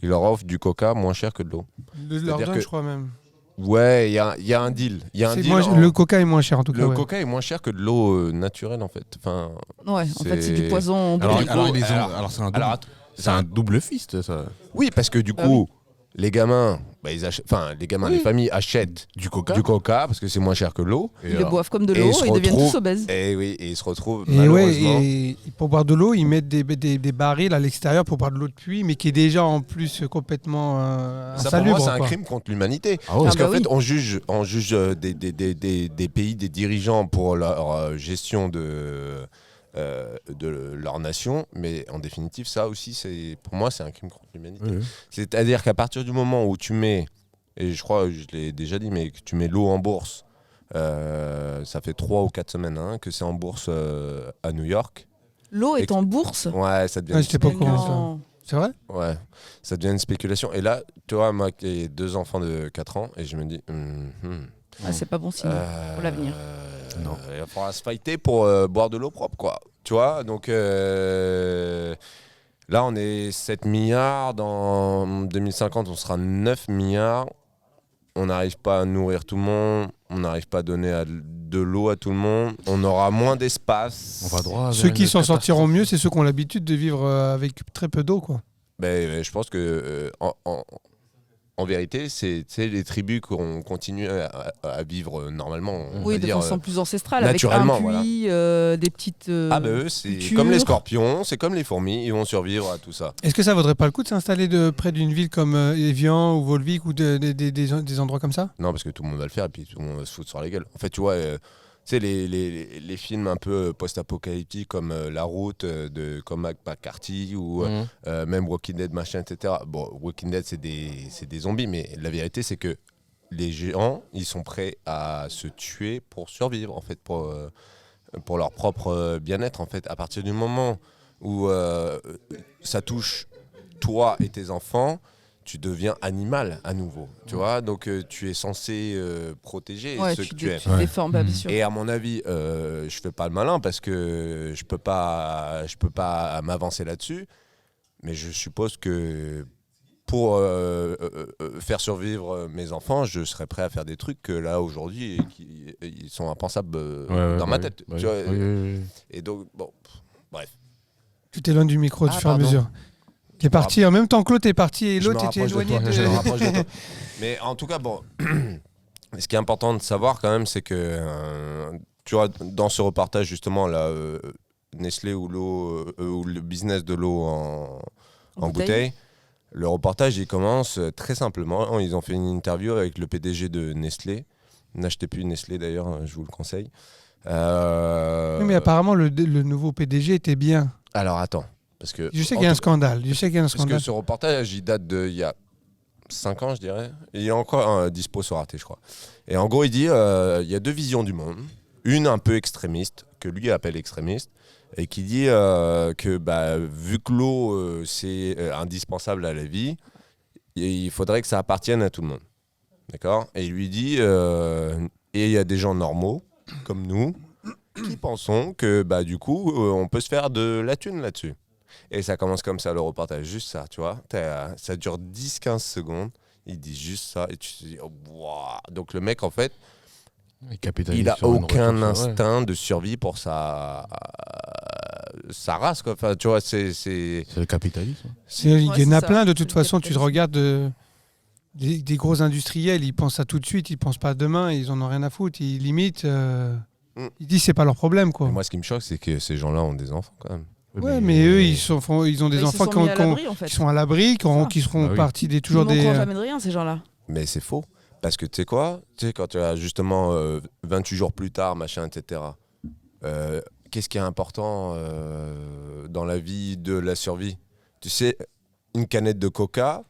ils leur offrent du Coca moins cher que de l'eau. Leur C'est-à-dire donne, que- je crois même. Ouais, il y a un deal. Il y a un deal en- Le coca est moins cher, en tout cas. Le ouais. Coca est moins cher que de l'eau naturelle, en fait. Enfin, Ouais, en fait, c'est C'est- du poison. Alors, du coup, alors, alors- c'est un double, alors, att- c'est un double fist, ça. oui, parce que du Ah coup, les gamins, ils achètent, les gamins, les familles achètent Du coca. du Coca parce que c'est moins cher que l'eau. Et Ils le alors- boivent comme de et l'eau ils se et ils deviennent retrouvent- tous obèses. Et oui, et ils se retrouvent Et malheureusement. et pour boire de l'eau, ils mettent des barils à l'extérieur pour boire de l'eau de pluie, mais qui est déjà en plus complètement Ça, pour moi, insalubre. c'est un quoi. crime contre l'humanité. Ah ouais. Parce Ah bah qu'en fait, oui. on juge des pays, des dirigeants pour leur gestion de leur nation, mais en définitive, ça aussi, pour moi, c'est un crime contre l'humanité. Oui, oui. C'est-à-dire qu'à partir du moment où tu mets, et je crois, je l'ai déjà dit, mais que tu mets l'eau en bourse, ça fait 3 ou 4 semaines que c'est en bourse à New York. L'eau est en bourse. Ouais, ça devient Ouais, j'étais pas au Mais courant, ça. non. C'est vrai? Ouais, ça devient une spéculation. Et là, tu vois, moi qui ai 2 enfants de 4 ans, et je me dis, Ah, c'est pas bon signe pour l'avenir. Non. Il va falloir se fighter pour boire de l'eau propre, quoi. Tu vois, donc là, on est 7 milliards. Dans 2050, on sera 9 milliards. On n'arrive pas à nourrir tout le monde. On n'arrive pas à donner de l'eau à tout le monde. On aura moins d'espace. On va droit vers Ceux une qui s'en catastrophe. sortiront mieux, c'est ceux qui ont l'habitude de vivre avec très peu d'eau, quoi. Ben, je pense que en vérité, c'est les tribus qu'on continue à vivre normalement. on Oui, va de dire, façon plus ancestrale, avec un naturellement, puits, des petites. Ah ben eux, c'est cultures. comme les scorpions, c'est comme les fourmis, ils vont survivre à tout ça. Est-ce que ça vaudrait pas le coup de s'installer près d'une ville comme Evian ou Volvic ou des endroits comme ça? Non, parce que tout le monde va le faire et puis tout le monde va se foutre sur la gueule. En fait, tu vois, tu sais, les films un peu post-apocalyptiques comme La Route de Cormac McCarthy ou même Walking Dead, machin, etc. Bon, Walking Dead, c'est des zombies, mais la vérité, c'est que les gens, ils sont prêts à se tuer pour survivre, en fait, pour leur propre bien-être, en fait. À partir du moment où ça touche toi et tes enfants, tu deviens animal à nouveau, tu vois. Donc tu es censé protéger ce que tu aimes. Tu défends, bien sûr. Et à mon avis, je fais pas le malin parce que je peux pas m'avancer là-dessus. Mais je suppose que pour faire survivre mes enfants, je serais prêt à faire des trucs que là aujourd'hui ils sont impensables dans ma tête. Tu vois. Et donc bon, bref. Tu t'éloignes du micro au fur et à mesure. T'es parti en même temps que l'autre est parti et l'autre était éloigné Je me rapproche de toi. Mais en tout cas, bon, ce qui est important de savoir quand même, c'est que tu vois, dans ce reportage justement là, Nestlé ou l'eau ou le business de l'eau en bouteille, le reportage il commence très simplement. Ils ont fait une interview avec le PDG de Nestlé. N'achetez plus Nestlé d'ailleurs, je vous le conseille. Oui, mais apparemment le nouveau PDG était bien. Alors attends. Parce que, je sais qu'il y a un scandale. Parce que ce reportage, il date d'il y a 5 ans, je dirais. Et il est encore dispo sur Arte, je crois. Et en gros, il dit il y a deux visions du monde. Une un peu extrémiste, que lui appelle extrémiste, et qui dit que vu que l'eau, c'est indispensable à la vie, il faudrait que ça appartienne à tout le monde. D'accord ? Et il lui dit et il y a des gens normaux, comme nous, qui pensons que du coup, on peut se faire de la thune là-dessus. Et ça commence comme ça, le reportage, juste ça, tu vois. Ça dure 10-15 secondes, il dit juste ça, et tu te dis, oh, wow. Donc le mec, en fait, il a aucun instinct de survie pour sa race, quoi. Enfin, tu vois, c'est le capitalisme. Il y en a plein, de toute façon, tu te regardes des gros industriels, ils pensent à tout de suite, ils pensent pas à demain, ils en ont rien à foutre, ils limitent, ils disent c'est pas leur problème, quoi. Et moi, ce qui me choque, c'est que ces gens-là ont des enfants, quand même. Ouais, mais eux, ils ont des enfants qui sont à l'abri, qui seront partis des toujours des. Ils des. ne jamais de rien, ces gens-là. Mais c'est faux. Parce que tu sais quoi ? Tu sais, quand tu as justement 28 jours plus tard, machin, etc. Qu'est-ce qui est important dans la vie de la survie ? Tu sais, une canette de coca,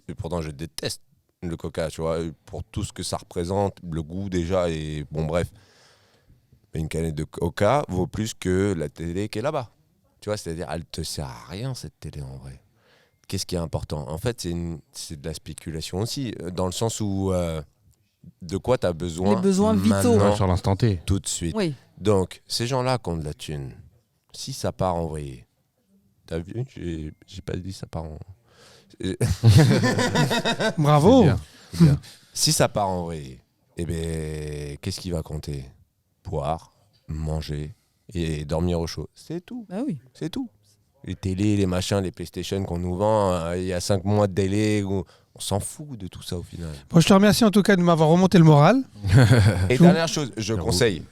et pourtant je déteste le coca, tu vois, pour tout ce que ça représente, le goût déjà, et bon, bref. Mais une canette de coca vaut plus que la télé qui est là-bas. Tu vois, c'est-à-dire, elle te sert à rien, cette télé, en vrai. Qu'est-ce qui est important ? En fait, c'est de la spéculation aussi, dans le sens où de quoi tu as besoin. Les besoins vitaux. Sur l'instant T. Tout de suite. Oui. Donc, ces gens-là qui ont de la thune, si ça part en vrille, t'as vu ? J'ai pas dit ça part en... Bravo. C'est bien. Si ça part en vrille, eh ben, qu'est-ce qui va compter ? Boire, manger et dormir au chaud. C'est tout. Bah oui. C'est tout. Les télés, les machins, les PlayStation qu'on nous vend, il y a 5 mois de délai, on s'en fout de tout ça au final. Bon, je te remercie en tout cas de m'avoir remonté le moral. Et dernière chose, je conseille,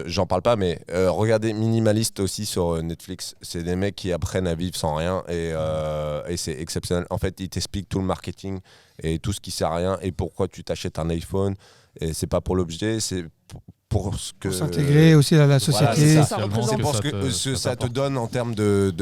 j'en parle pas, mais regardez Minimaliste aussi sur Netflix. C'est des mecs qui apprennent à vivre sans rien et c'est exceptionnel. En fait, ils t'expliquent tout le marketing et tout ce qui sert à rien et pourquoi tu t'achètes un iPhone. Et c'est pas pour l'objet, c'est pour s'intégrer aussi à la société. Voilà, c'est pour ce que ça te donne en termes de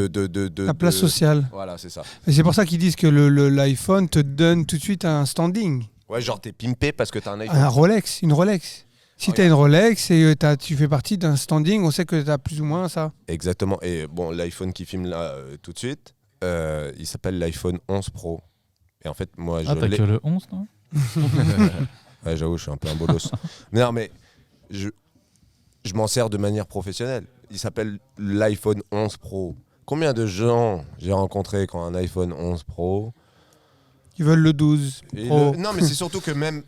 la place sociale. Voilà, c'est ça. Et c'est pour ça qu'ils disent que l'iPhone te donne tout de suite un standing. Ouais, genre t'es pimpé parce que t'as un iPhone. Un Rolex, une Rolex. Si t'as une Rolex et tu fais partie d'un standing, on sait que t'as plus ou moins ça. Exactement. Et bon, l'iPhone qui filme là tout de suite, il s'appelle l'iPhone 11 Pro. Et en fait, moi, je t'as que le 11, non? Ouais, j'avoue, je suis un peu un bolos. Non, mais je m'en sers de manière professionnelle. Il s'appelle l'iPhone 11 Pro. Combien de gens j'ai rencontrés qui ont un iPhone 11 Pro qui veulent le 12 Pro. Non, mais c'est surtout que même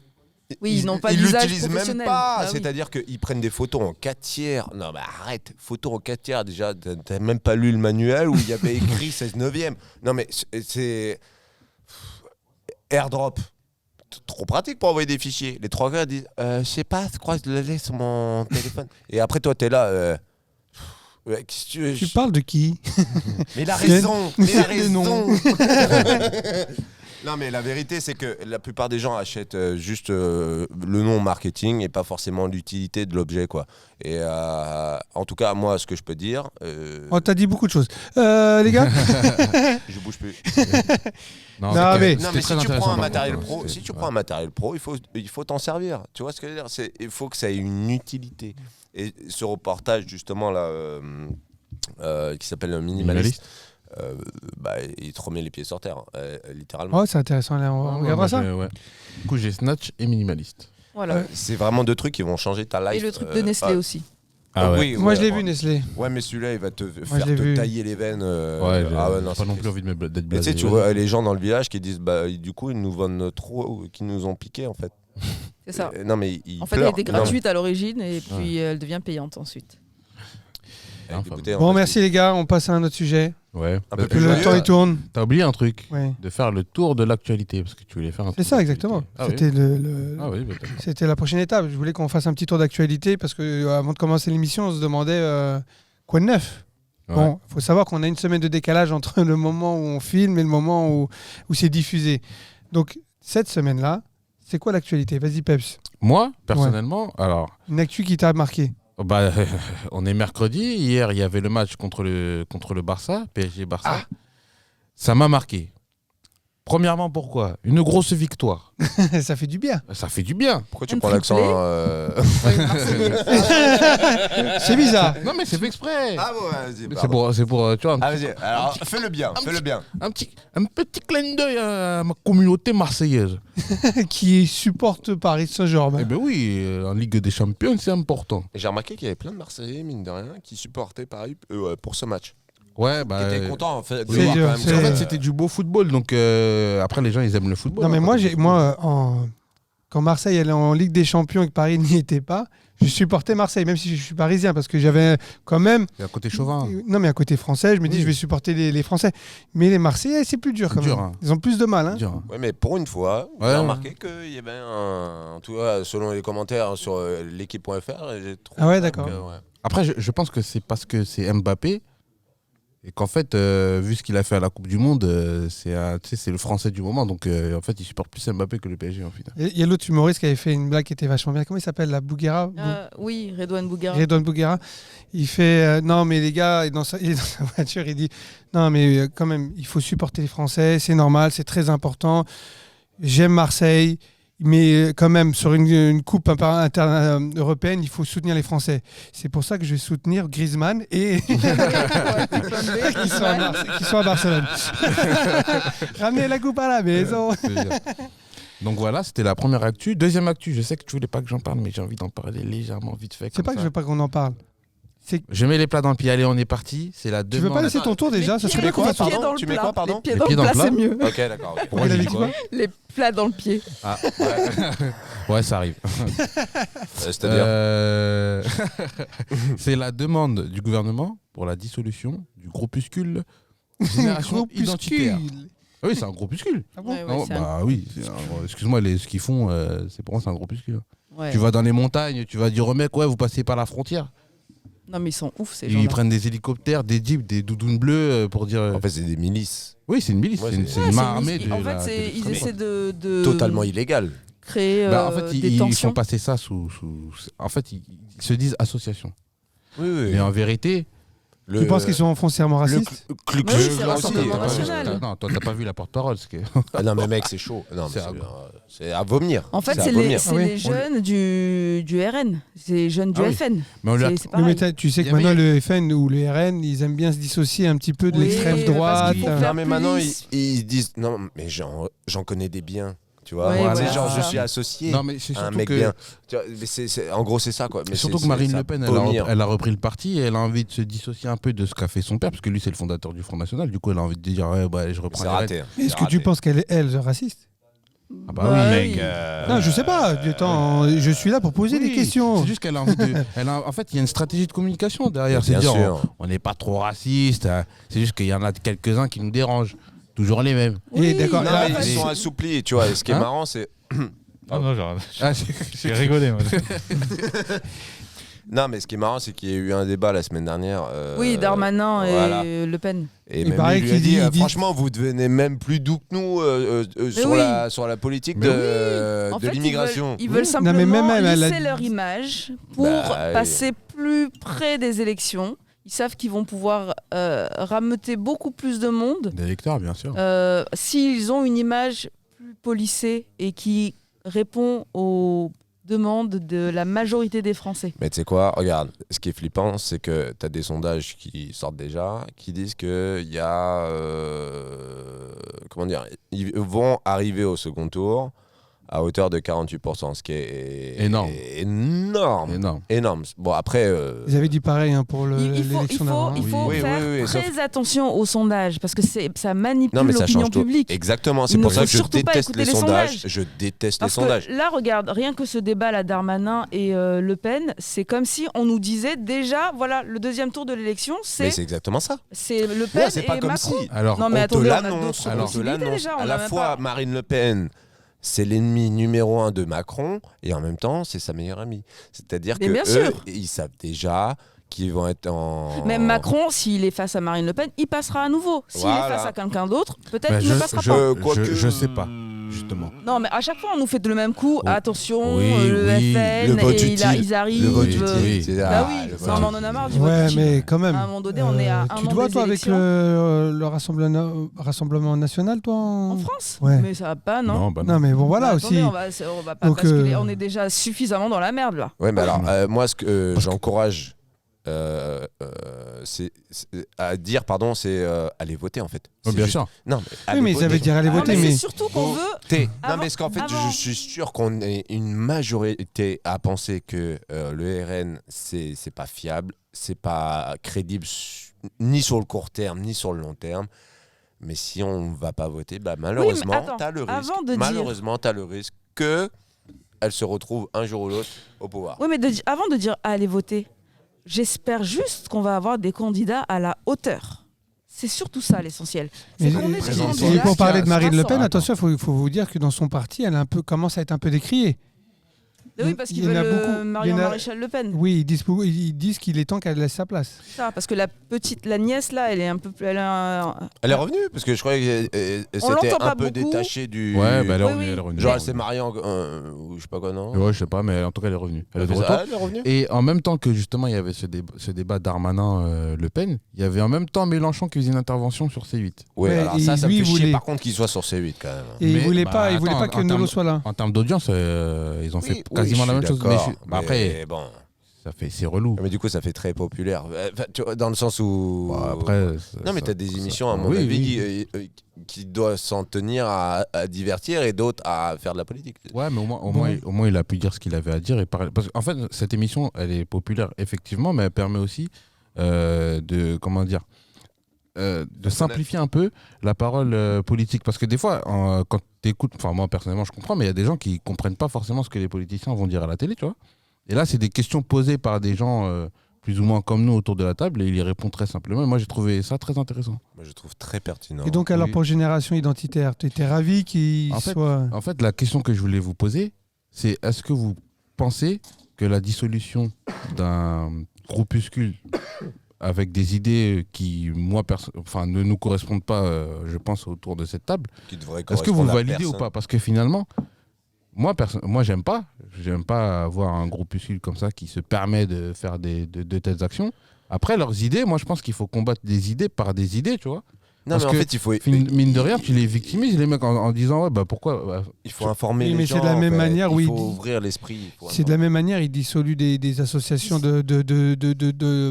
ils n'ont pas ils d'usage l'utilisent même professionnel. pas. Bah oui. C'est-à-dire qu'ils prennent des photos en 4 tiers. Non, mais arrête. Photos en 4 tiers, déjà, t'as même pas lu le manuel où il y avait écrit 16/9. Non, mais c'est AirDrop. Trop pratique pour envoyer des fichiers. Les 3 gars disent je sais pas, je crois que je l'ai sur mon téléphone. Et après, toi, t'es là. Tu parles de qui? Mais il a raison. Mais il a raison. Non, mais la vérité, c'est que la plupart des gens achètent juste le nom marketing et pas forcément l'utilité de l'objet, quoi. Et en tout cas, moi, ce que je peux dire... Oh, t'as dit beaucoup de choses. Les gars Je bouge plus. Non, mais si tu prends un matériel pro, un matériel pro, il faut t'en servir. Tu vois ce que je veux dire? Il faut que ça ait une utilité. Et ce reportage, justement, là, qui s'appelle Minimaliste, il te remet les pieds sur terre, littéralement. Oh, c'est intéressant, là, on regardera ça. Du coup, j'ai Snatch et Minimaliste. Voilà. C'est vraiment 2 trucs qui vont changer ta life. Et le truc de Nestlé aussi. Ah ouais. Oui, Moi, je l'ai vu, Nestlé. Ouais, mais celui-là, il va te je faire l'ai vu. tailler les veines. Ouais, non, j'ai pas non plus envie d'être Et tu blasé. sais, tu vois les gens dans le village qui disent, du coup, ils nous vendent trop, qu'ils nous ont piqué, en fait. C'est ça. Non, mais ils En fait, elle pleurent. était gratuite à l'origine et puis elle devient payante ensuite. Avec des bouteilles en Bon, plastique. merci les gars, on passe à un autre sujet. Ouais. Un peu Que plus le joyeux. temps il tourne. T'as oublié un truc, Ouais. de faire le tour de l'actualité, parce que tu voulais faire un C'est tour ça, d'actualité. exactement. Ah oui. C'était Ah oui, bah, d'accord. C'était la prochaine étape. Je voulais qu'on fasse un petit tour d'actualité parce que avant de commencer l'émission, on se demandait quoi de neuf. Ouais. Bon, il faut savoir qu'on a une semaine de décalage entre le moment où on filme et le moment où c'est diffusé. Donc, cette semaine-là, c'est quoi l'actualité? Vas-y, Peps. Moi, personnellement, alors, Une actu qui t'a marqué. on est mercredi. Hier, il y avait le match contre le Barça, PSG-Barça. Ça m'a marqué. Premièrement, pourquoi? Une grosse victoire. Ça fait du bien. Ça fait du bien. Pourquoi tu Un prends l'accent C'est bizarre. Non, mais c'est fait exprès. Ah bon, vas-y, Mais pardon. c'est pour, tu vois, Ah, vas-y, alors fais-le bien, fais-le bien. un petit clin d'œil à ma communauté marseillaise. Qui supporte Paris Saint-Germain. Eh ben oui, en Ligue des Champions, c'est important. Et j'ai remarqué qu'il y avait plein de Marseillais, mine de rien, qui supportaient Paris pour ce match. Ouais, Qui étaient contents, en fait, de c'est voir dur, quand même c'est- que- En fait, c'était du beau football, donc après, les gens, ils aiment le football. Non, mais hein, moi, quand Marseille allait en Ligue des Champions et que Paris n'y était pas, je supportais Marseille, même si je suis parisien, parce que j'avais quand même. C'est à côté chauvin. Non, mais à côté français, je me dis, Oui. je vais supporter les Français. Mais les Marseillais, c'est plus dur C'est quand dur, même. hein. Ils ont plus de mal. Hein. Dur, hein. Ouais, mais pour une fois, Ouais. j'ai remarqué qu'il y avait en tout cas, selon les commentaires sur l'équipe.fr, j'ai trouvé Ah ouais, que, d'accord. Après, je pense que c'est parce que c'est Mbappé et qu'en fait, vu ce qu'il a fait à la Coupe du Monde, c'est le Français du moment. Donc, en fait, il supporte plus Mbappé que le PSG en final. Il y a l'autre humoriste qui avait fait une blague qui était vachement bien. Comment il s'appelle? La Bouguera Oui, Redouane Bougara. Redouane Bouguera. Il fait non, mais les gars, il est dans sa voiture, il dit non, mais quand même, il faut supporter les Français, c'est normal, c'est très important. J'aime Marseille. Mais quand même, sur une coupe européenne, il faut soutenir les Français. C'est pour ça que je vais soutenir Griezmann et qui sont à Barcelone. Ramenez la coupe à la maison. Donc voilà, c'était la première actu. Deuxième actu, je sais que tu voulais pas que j'en parle, mais j'ai envie d'en parler légèrement vite fait. C'est pas que je veux pas qu'on en parle. Je mets les plats dans le pied, allez, on est parti. C'est la Tu demande. veux pas laisser ton tour déjà? Ça serait bien qu'on quoi, en parle. pardon Tu mets quoi, pardon Les pieds dans le plat, c'est mieux. Ok, d'accord. ok. Pourquoi Il j'ai avait dit dit quoi Les plats dans le pied. Ah, ouais, ça arrive. C'est-à-dire C'est la demande du gouvernement pour la dissolution du groupuscule Génération Identitaire. Ah oui, c'est un groupuscule. Ah bon? Ouais, ouais, Non, c'est un- bah oui, excuse-moi, ce qu'ils font, c'est pour moi, c'est un groupuscule. ouais. Tu vas dans les montagnes, tu vas dire au mec, ouais, vous passez par la frontière. Non, mais ils sont ouf, ces Ils gens-là. prennent des hélicoptères, des jeeps, des doudounes bleues pour dire. En fait, c'est des milices Oui, c'est une milice, Ouais, c'est une, c'est- c'est Ouais, une c'est main une armée musique. de En la- fait, de ils l'extrême essaient droite. de totalement illégales. créer Bah, en fait, des ils tensions. font passer ça sous. En fait, ils se disent association. Oui, oui. Mais en vérité. Tu penses qu'ils sont foncièrement le racistes? Clu Oui, c'est Clan Rassemblement aussi, National. Non, toi, t'as pas vu la porte-parole. Ah non, mais mec, c'est chaud. Non, mais c'est à vomir. En fait, à c'est vomir. Ah oui. les jeunes du RN. C'est les jeunes du Ah oui. FN. Mais on lui a- C'est Oui, pareil. mais tu sais Il que y avait- maintenant le FN ou le RN, ils aiment bien se dissocier un petit peu de Oui, l'extrême parce droite. qu'il faut euh. faire Non, mais plus maintenant, lisse. ils disent non, mais j'en connais des biens. Tu vois, Ouais, Tu sais, voilà. genre, je suis associé Non, mais c'est à un surtout mec que. bien. Tu vois, mais en gros, c'est ça, quoi. Mais Surtout c'est- que Marine ça Le Pen, vomir. elle a repris le parti et elle a envie de se dissocier un peu de ce qu'a fait son père, parce que lui, c'est le fondateur du Front National. Du coup, elle a envie de dire, ouais, bah, je reprends C'est les rênes. raté. Est-ce que tu penses qu'elle est, elle, raciste? Ah bah oui, Mec, Non, je sais pas. Attends, je suis là pour poser Oui, des questions. C'est juste qu'elle a envie de. En fait, il y a une stratégie de communication derrière. C'est Bien dire, sûr. on n'est pas trop raciste. Hein. C'est juste qu'il y en a quelques-uns qui nous dérangent. Toujours les mêmes. Et d'accord, Non, là, mais mais- ils sont assouplis, tu vois. Ce qui est Hein marrant, c'est. Ah non, Ah, j'ai rigolé. Moi. Non, mais ce qui est marrant, c'est qu'il y a eu un débat la semaine dernière. Oui, Darmanin voilà. et Le Pen. Et Il même paraît lui, lui a qu'il dit, dit- il dit- franchement, vous devenez même plus doux que nous sur, oui. sur la politique Mais de, En de fait, l'immigration. Ils veulent Non, simplement mais même elle a lisser dit- leur image pour Bah, oui. passer plus près des élections. Ils savent qu'ils vont pouvoir rameuter beaucoup plus de monde Des lecteurs, bien sûr. s'ils ont une image plus polissée et qui répond aux demande de la majorité des Français. Mais tu sais quoi, regarde, ce qui est flippant, c'est que tu as des sondages qui sortent déjà, qui disent qu'il y a... comment dire, ils vont arriver au second tour à hauteur de 48%, ce qui est Énorme. Énorme. Bon, après... Ils avaient dit pareil pour Il l'élection d'avant. faut faire très attention aux sondages, parce que ça manipule mais ça l'opinion change tout. publique. Exactement, c'est Il pour ne ça faut que je surtout pas déteste écouter les les sondages. sondages. Je déteste Parce les sondages. que là, regarde, rien que ce débat, la Darmanin et Le Pen, c'est comme si on nous disait déjà, voilà, le deuxième tour de l'élection, Mais c'est exactement ça. c'est Le Pen Ouais, c'est pas et comme Macron. si. Alors, Non, mais on attendez, te on a l'annonce. d'autres Alors, on te possibilités l'annonce. déjà, on À a la même fois, pas. Marine Le Pen, c'est l'ennemi numéro 1 de Macron, et en même temps, c'est sa meilleure amie. C'est-à-dire Mais que bien eux, sûr. ils savent déjà qu'ils vont être en... Même Macron, s'il est face à Marine Le Pen, il passera à nouveau. S'il Voilà. est face à quelqu'un d'autre, peut-être Bah, qu'il ne passera pas. je sais pas, justement. Non, mais à chaque fois, on nous fait le même coup. Oui. Attention, Oui, le oui. FN, Le vote et utile. ils arrivent. Le vote Oui, utile. oui. c'est- Bah ah, oui, le ça, vote on en a marre du Ouais, vote mais utile. quand même. À un moment donné, on est à un Tu an dois, des toi, avec élections. le Rassemblement National, toi En France. Ouais. Mais ça va pas, non. Non, bah non. Non, mais bon, voilà Bah, aussi. attendez, on va pas Donc, basculer. On est déjà suffisamment dans la merde, là. Ouais, mais alors, moi, ce que j'encourage à dire, pardon, c'est aller voter, en fait. Oh, C'est bien juste- sûr. Non, mais Oui, allez mais voter. ça veut dire aller Ah, voter, mais mais c'est surtout qu'on veut. Non, Avant- mais parce qu'en fait, avant- je suis sûr qu'on est une majorité à penser que le RN, c'est pas fiable, c'est pas crédible ni sur le court terme, ni sur le long terme. Mais si on va pas voter, bah, malheureusement, attends, t'as le risque. avant de dire- Malheureusement, t'as le risque que elle se retrouve un jour ou l'autre au pouvoir. Oui, mais avant de dire allez voter, j'espère juste qu'on va avoir des candidats à la hauteur. C'est surtout ça l'essentiel. C'est qu'on ait des présente- Et candidats pour parler qui de Marine Le se Pen, rassemblent. attention, il faut vous dire que dans son parti, elle commence à être un peu décriée. Oui, parce qu'ils Il y en a veulent beaucoup. Il y Marion en a- Maréchal Le Pen. Oui, ils disent qu'il est temps qu'elle laisse sa place. C'est ça, parce que la nièce là, elle est un peu plus. Elle Elle est revenue parce que je croyais qu'elle On s'était l'entend un pas peu beaucoup. détachée du. Ouais, bah elle est Oui, revenue. oui. Elle est revenue. Genre, elle s'est mariée ou je sais pas quoi, non. Ouais, je sais pas, mais en tout cas, elle est revenue. Elle est de retour. Ah, elle est revenue. Et en même temps que justement il y avait ce débat Darmanin-Le Pen, il y avait en même temps Mélenchon qui faisait une intervention sur C8. Ouais, Ouais, alors et ça me lui, fait il chier voulait- par contre qu'il soit sur C8 quand même. Et il Mais, voulait bah, pas, il voulait attends, pas que en Nolo termes- soit là. En termes d'audience, ils ont fait Oui, quasiment je la même suis chose. d'accord, Mais après, bon. c'est relou. Mais du coup, ça fait très populaire. Enfin, dans le sens où. Bon, après, Non, mais t'as des émissions, à mon oui, avis, oui. qui doivent s'en tenir à divertir et d'autres à faire de la politique. Ouais, mais au moins, il a pu dire ce qu'il avait à dire. Parce qu'en fait, cette émission, elle est populaire, effectivement, mais elle permet aussi de simplifier un peu la parole politique. Parce que des fois, quand tu écoutes, enfin moi personnellement je comprends, mais il y a des gens qui comprennent pas forcément ce que les politiciens vont dire à la télé, tu vois. Et là, c'est des questions posées par des gens plus ou moins comme nous autour de la table et il y répond très simplement. Et moi, j'ai trouvé ça très intéressant. Moi, je trouve très pertinent. Et donc, alors, Oui. pour Génération Identitaire, tu étais ravi qu'il En fait, soit. En fait, la question que je voulais vous poser, c'est est-ce que vous pensez que la dissolution d'un groupuscule avec des idées qui, moi, ne nous correspondent pas, je pense, autour de cette table, Qui devrait est-ce que vous correspondre à validez ou personne. pas? Parce que finalement, moi, j'aime pas avoir un groupuscule comme ça qui se permet de faire de telles actions. Après, leurs idées, moi, je pense qu'il faut combattre des idées par des idées, tu vois. Non, Parce mais en que, fait, il faut Mine de rien, tu les victimises, les mecs, en disant, ouais, bah pourquoi informer Oui, les mais gens. c'est de la en même fait. manière où il il faut dit- ouvrir l'esprit. C'est de la même manière, il dissolue des associations de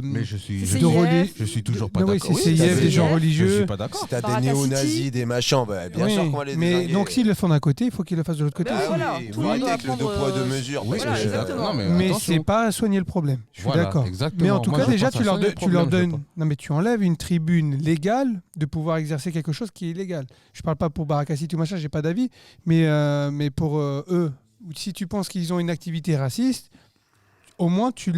Mais je suis, C'est de CIF. relais. je suis toujours pas Non, oui, d'accord. c'est CIF, t'as des gens CIF. Je religieux. suis pas d'accord. Si t'as des Paracacity. néo-nazis, des machins, bah, bien Oui, sûr qu'on va les mais désinguer. donc s'ils le font d'un côté, il faut qu'ils le fassent de l'autre côté. Bah, aussi. voilà, oui, tout le oui, monde doit avec le deux prendre, poids, deux mesures. Oui, parce Voilà, que- exactement. Non, Mais attention. c'est pas soigner le problème. Je suis Voilà, d'accord. exactement. Mais en tout Moi, cas, je déjà, pense à tu leur, soigner le tu leur problème, je donnes. Non, mais tu enlèves une tribune légale de pouvoir exercer quelque chose qui est illégal. Je parle pas pour Barakacity ou machin, j'ai pas d'avis. Mais pour eux, si tu penses qu'ils ont une activité raciste, au moins tu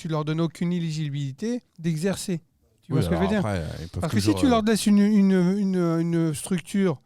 leur donnes aucune éligibilité d'exercer. Tu vois Oui, ce que je veux alors dire après, ils peuvent Parce que si toujours, tu leur laisses une structure,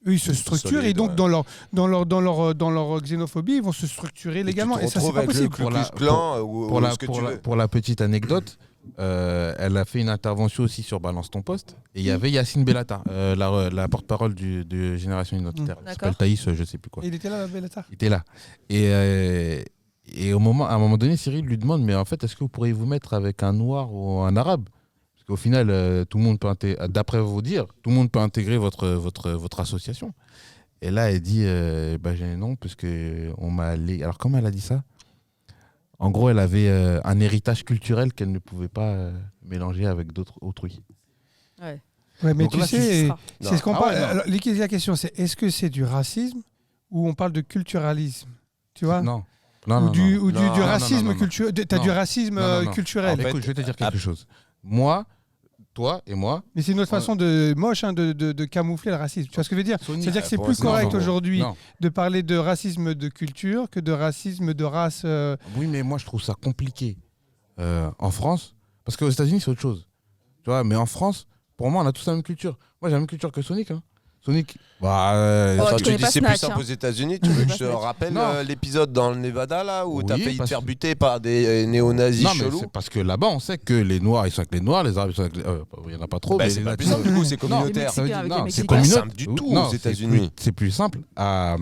eux ils se structurent et solide, donc ouais. dans leur xénophobie ils vont se structurer légalement et ça c'est pas possible. Pour le Ku Klux Klan ou pour ce que tu veux. la petite anecdote, elle a fait une intervention aussi sur Balance ton poste. Et il y avait Yacine Bellatar, la porte-parole de Génération Identitaire. Il s'appelle D'accord. Thaïs, je sais plus quoi. Et il était là, Bellatar. Il était là. Et à un moment donné, Cyril lui demande, mais en fait, est-ce que vous pourriez vous mettre avec un noir ou un arabe? Parce qu'au final, tout le monde peut d'après vous dire, tout le monde peut intégrer votre association. Et là, elle dit non, parce qu'on m'a allé. Alors, comment elle a dit ça? En gros, elle avait un héritage culturel qu'elle ne pouvait pas mélanger avec d'autres autrui. Ouais. Ouais, mais Donc tu là, sais, tu c'est ce qu'on Ah parle. ouais, non. Alors, la question, c'est est-ce que c'est du racisme ou on parle de culturalisme? Tu vois? Non. Ou du Non, racisme non. culturel. T'as Non. du racisme Non. culturel. En fait, Écoute, je vais te dire quelque chose. Moi, toi et moi. Mais c'est une autre façon moche de camoufler le racisme. Tu vois ce que je veux dire? Sony, C'est-à-dire que c'est pour plus l'instant, correct non. aujourd'hui Non. de parler de racisme de culture que de racisme de race. Oui, mais moi, je trouve ça compliqué en France. Parce qu'aux États-Unis, c'est autre chose. Tu vois, mais en France, pour moi, on a tous la même culture. Moi, j'ai la même culture que Sonic. Hein. Sonic, Oh, Quand tu tu connais dis pas c'est plus Snatch, simple hein. aux États-Unis, tu veux que je te Snatch. rappelle Non. l'épisode dans le Nevada là où t'as Oui, failli te parce faire que- buter par des néo-nazis non, mais chelous? c'est parce que là-bas, on sait que les Noirs, ils sont avec les Noirs, les Arabes, ils sont avec les. Il n'y en a pas trop. Bah, mais c'est les pas plus Latinos- simple du coup, c'est Les communautaire. Mexicains avec les non, c'est Mexicains. pas communautaire. simple du tout Non, aux c'est États-Unis. c'est plus simple à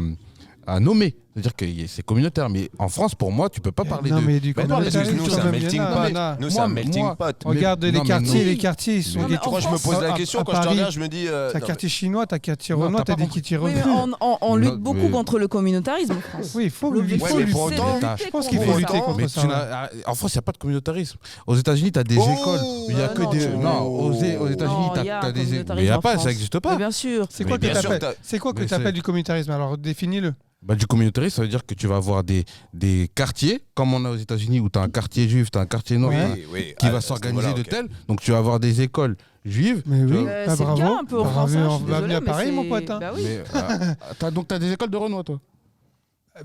nommer. C'est-à-dire que c'est communautaire. Mais en France, pour moi, tu peux pas parler non, de. mais du Mais non, parce que communautarisme, nous quand c'est un même, melting il y en a, pot. il y en a. Nous c'est un Moi, melting moi- pot. Regarde non, les mais quartiers, non. les quartiers, ils sont Non, mais des en Moi je me France, pose la à- question à quand je te Paris, regarde, je me dis. T'as non, quartier chinois, t'as quartier Non, renois, t'as t'as pas des compris. quartiers Oui, mais rebeux. on lutte Non, beaucoup mais- contre le communautarisme en France. Oui, il faut L'objectif, Ouais, mais lutter. pour c'est de autant, lutter je pense contre qu'il faut ça. lutter contre Mais ça. tu en France, il n'y a pas de communautarisme. Aux États-Unis, tu as des Oh écoles. où Il y a que non, des. tu- Non, aux États-Unis, Non, tu il y a as un des. Mais il n'y communautarisme a en pas, France. ça n'existe Mais pas. bien sûr. C'est quoi Mais que bien sûr, t'appelles C'est quoi que Mais t'appelles c'est- du communautarisme? Alors définis-le. Du communautarisme, ça veut dire que tu vas avoir des quartiers, comme on a aux États-Unis, où tu as un quartier juif, tu as un quartier noir, Ouais. Oui, oui. qui à va ce s'organiser niveau-là, de ok. tel. Donc tu vas avoir des écoles juives. Mais tu oui, vois. bah, C'est le bravo. cas un peu en Bah, France. hein, je suis bienvenue désolée, à mais Paris, mon c'est- pote. Hein. Bah oui. Mais, donc tu as des écoles de Renoir, toi.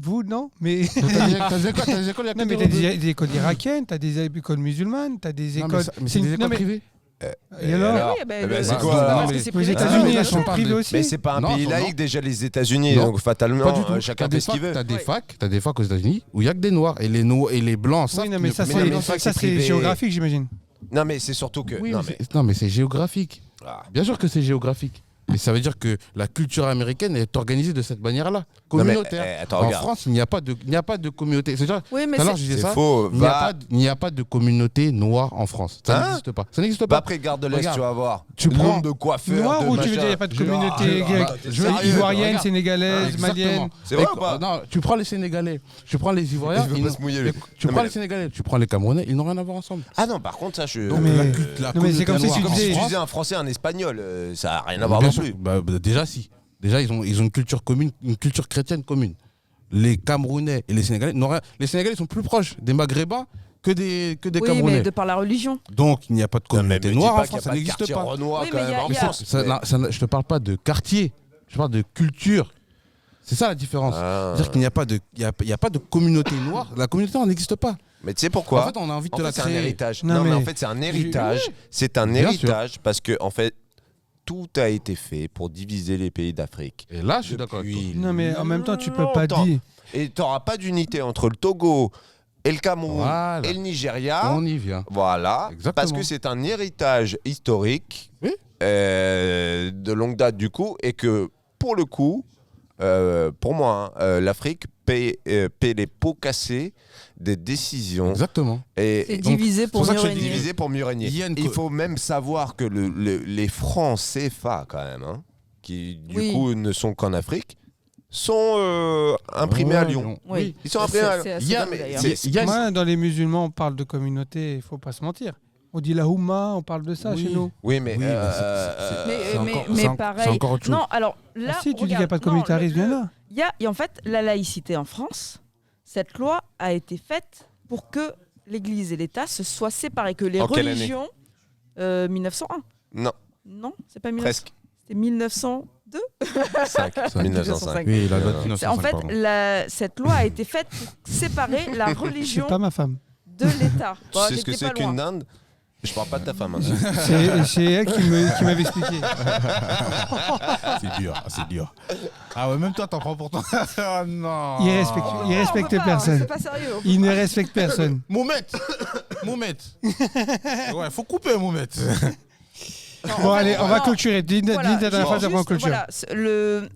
Vous, non? Mais. Donc, t'as des écoles, il y a que Non, mais des t'as rebeux. des écoles irakiennes, t'as des écoles musulmanes, t'as des Non, écoles. mais c'est des non, écoles mais- privées. Et alors alors Oui, bah, Eh ben, le- c'est Bah, quoi non, alors parce mais- que c'est Aux privé. États-Unis, mais elles sont on parle privées de- aussi. Mais c'est pas un Non, pays non. laïque déjà les États-Unis, Non. donc fatalement Pas du tout. chacun T'as fait ce qu'il veut. T'as des Ouais. facs, t'as des facs aux États-Unis où il y a que des noirs et les blancs. Oui, non, mais ça, mais non, mais c'est c'est privé. géographique, j'imagine. Non mais c'est surtout que Oui, non mais mais non, mais c'est géographique. Ah. Bien sûr que c'est géographique. Mais ça veut dire que la culture américaine est organisée de cette manière-là, Non, mais, communautaire. attends, En regarde. France, il n'y a pas de communauté. C'est-à-dire, Oui, mais tout à l'heure, c'est- je disais C'est ça. faux. Il n'y a, Va, pas- il n'y a pas de communauté noire en France. Ça Hein n'existe pas. Ça n'existe va pas. après Gare de l'Est, Regarde. tu vas voir. Tu Le prends nombre de coiffeurs, Noir de ou tu veux machin. dire il n'y a pas de Je- communauté Sérieux, ivoirienne, regarde. sénégalaise, Exactement. malienne? C'est vrai ou pas Non, tu prends les Sénégalais, tu prends les Ivoiriens, Il veut ils pas n'ont- se mouiller, lui. tu Non, prends mais- les Sénégalais, tu prends les Camerounais, ils n'ont rien à voir ensemble. Ah non, par contre ça je Donc mais- la non, mais c'est communauté comme si noire tu comme en si disais- tu France- disais un français un espagnol, ça n'a rien à voir Bien non sûr. plus. Déjà si. Déjà ils ont une culture commune, une culture chrétienne commune. Les Camerounais et les Sénégalais n'ont rien. Les Sénégalais sont plus proches des Maghrébins que des Oui, Camerounais. mais de par la religion. Donc il n'y a pas de Non, mais communauté me dis noire pas en qu'il y a France, ça pas de n'existe quartier pas. Renoir Oui, quand mais même il y a- en il y a- France. Je te parle pas de quartier, je parle de culture. C'est ça la différence. Ah. C'est-à-dire qu'il n'y a pas de, il y a pas de communauté noire. La communauté noire n'existe pas. Mais tu sais pourquoi En fait, on a envie de En te fait, la c'est un créer. héritage. Non, Non, mais mais- en fait, c'est un héritage. C'est un Bien héritage parce que, en fait, tout a été fait pour diviser les pays d'Afrique. Et là, je suis d'accord avec toi. Depuis Non, mais en même temps, tu peux pas longtemps. dire. Et tu n'auras pas d'unité entre le Togo et le Cameroun Voilà. et le Nigeria. On y vient. Voilà. Exactement. Parce que c'est un héritage historique Oui. de longue date du coup. Et que, pour le coup, pour moi, l'Afrique paie les pots cassés des décisions. Exactement. Et, C'est et divisé c'est pour pour ça mieux que je suis régner. divisé pour mieux régner. Il y a une Il co- faut même savoir que les francs CFA, quand même, hein, qui du Oui. coup ne sont qu'en Afrique, sont imprimés à Ouais, Lyon. Oui. Ils sont imprimés à Lyon. C'est assez Il y a- dingue, d'ailleurs. c'est- Il y a- Moi, dans les musulmans, on parle de communauté, il faut pas se mentir. On dit la Houma, on parle de ça Oui. chez nous. Oui, mais, Oui, mais Mais pareil. c'est encore autre chose. Non, alors là. Ah si, tu dis qu'il n'y a regarde, pas de non, communautarisme, il y en a. Il y a, et en fait, la laïcité en France, cette loi a été faite pour que l'Église et l'État se soient séparés, que les En quelle année religions. 1901. non, Non, c'est pas 1900. presque. C'était 1902. 5, 1905. Oui, la loi de Euh, 1905, En fait, pardon. cette loi a été faite pour séparer la C'est religion pas ma femme. de l'État. Tu Bon, sais ce que j'étais c'est pas loin. qu'une dinde? Je parle pas de ta femme. Hein. C'est elle qui m'avait expliqué. C'est dur. Ah ouais, même toi, t'en prends pour toi. Ah non. Il respecte, Non, il on respecte peut pas, personne. C'est pas sérieux. Il ne respecte personne. Moumet. Ouais, faut couper, Moumet. Non, Bon, en fait, allez, on va non. clôturer. Dis ta Voilà, dernière phrase avant juste, clôture. voilà,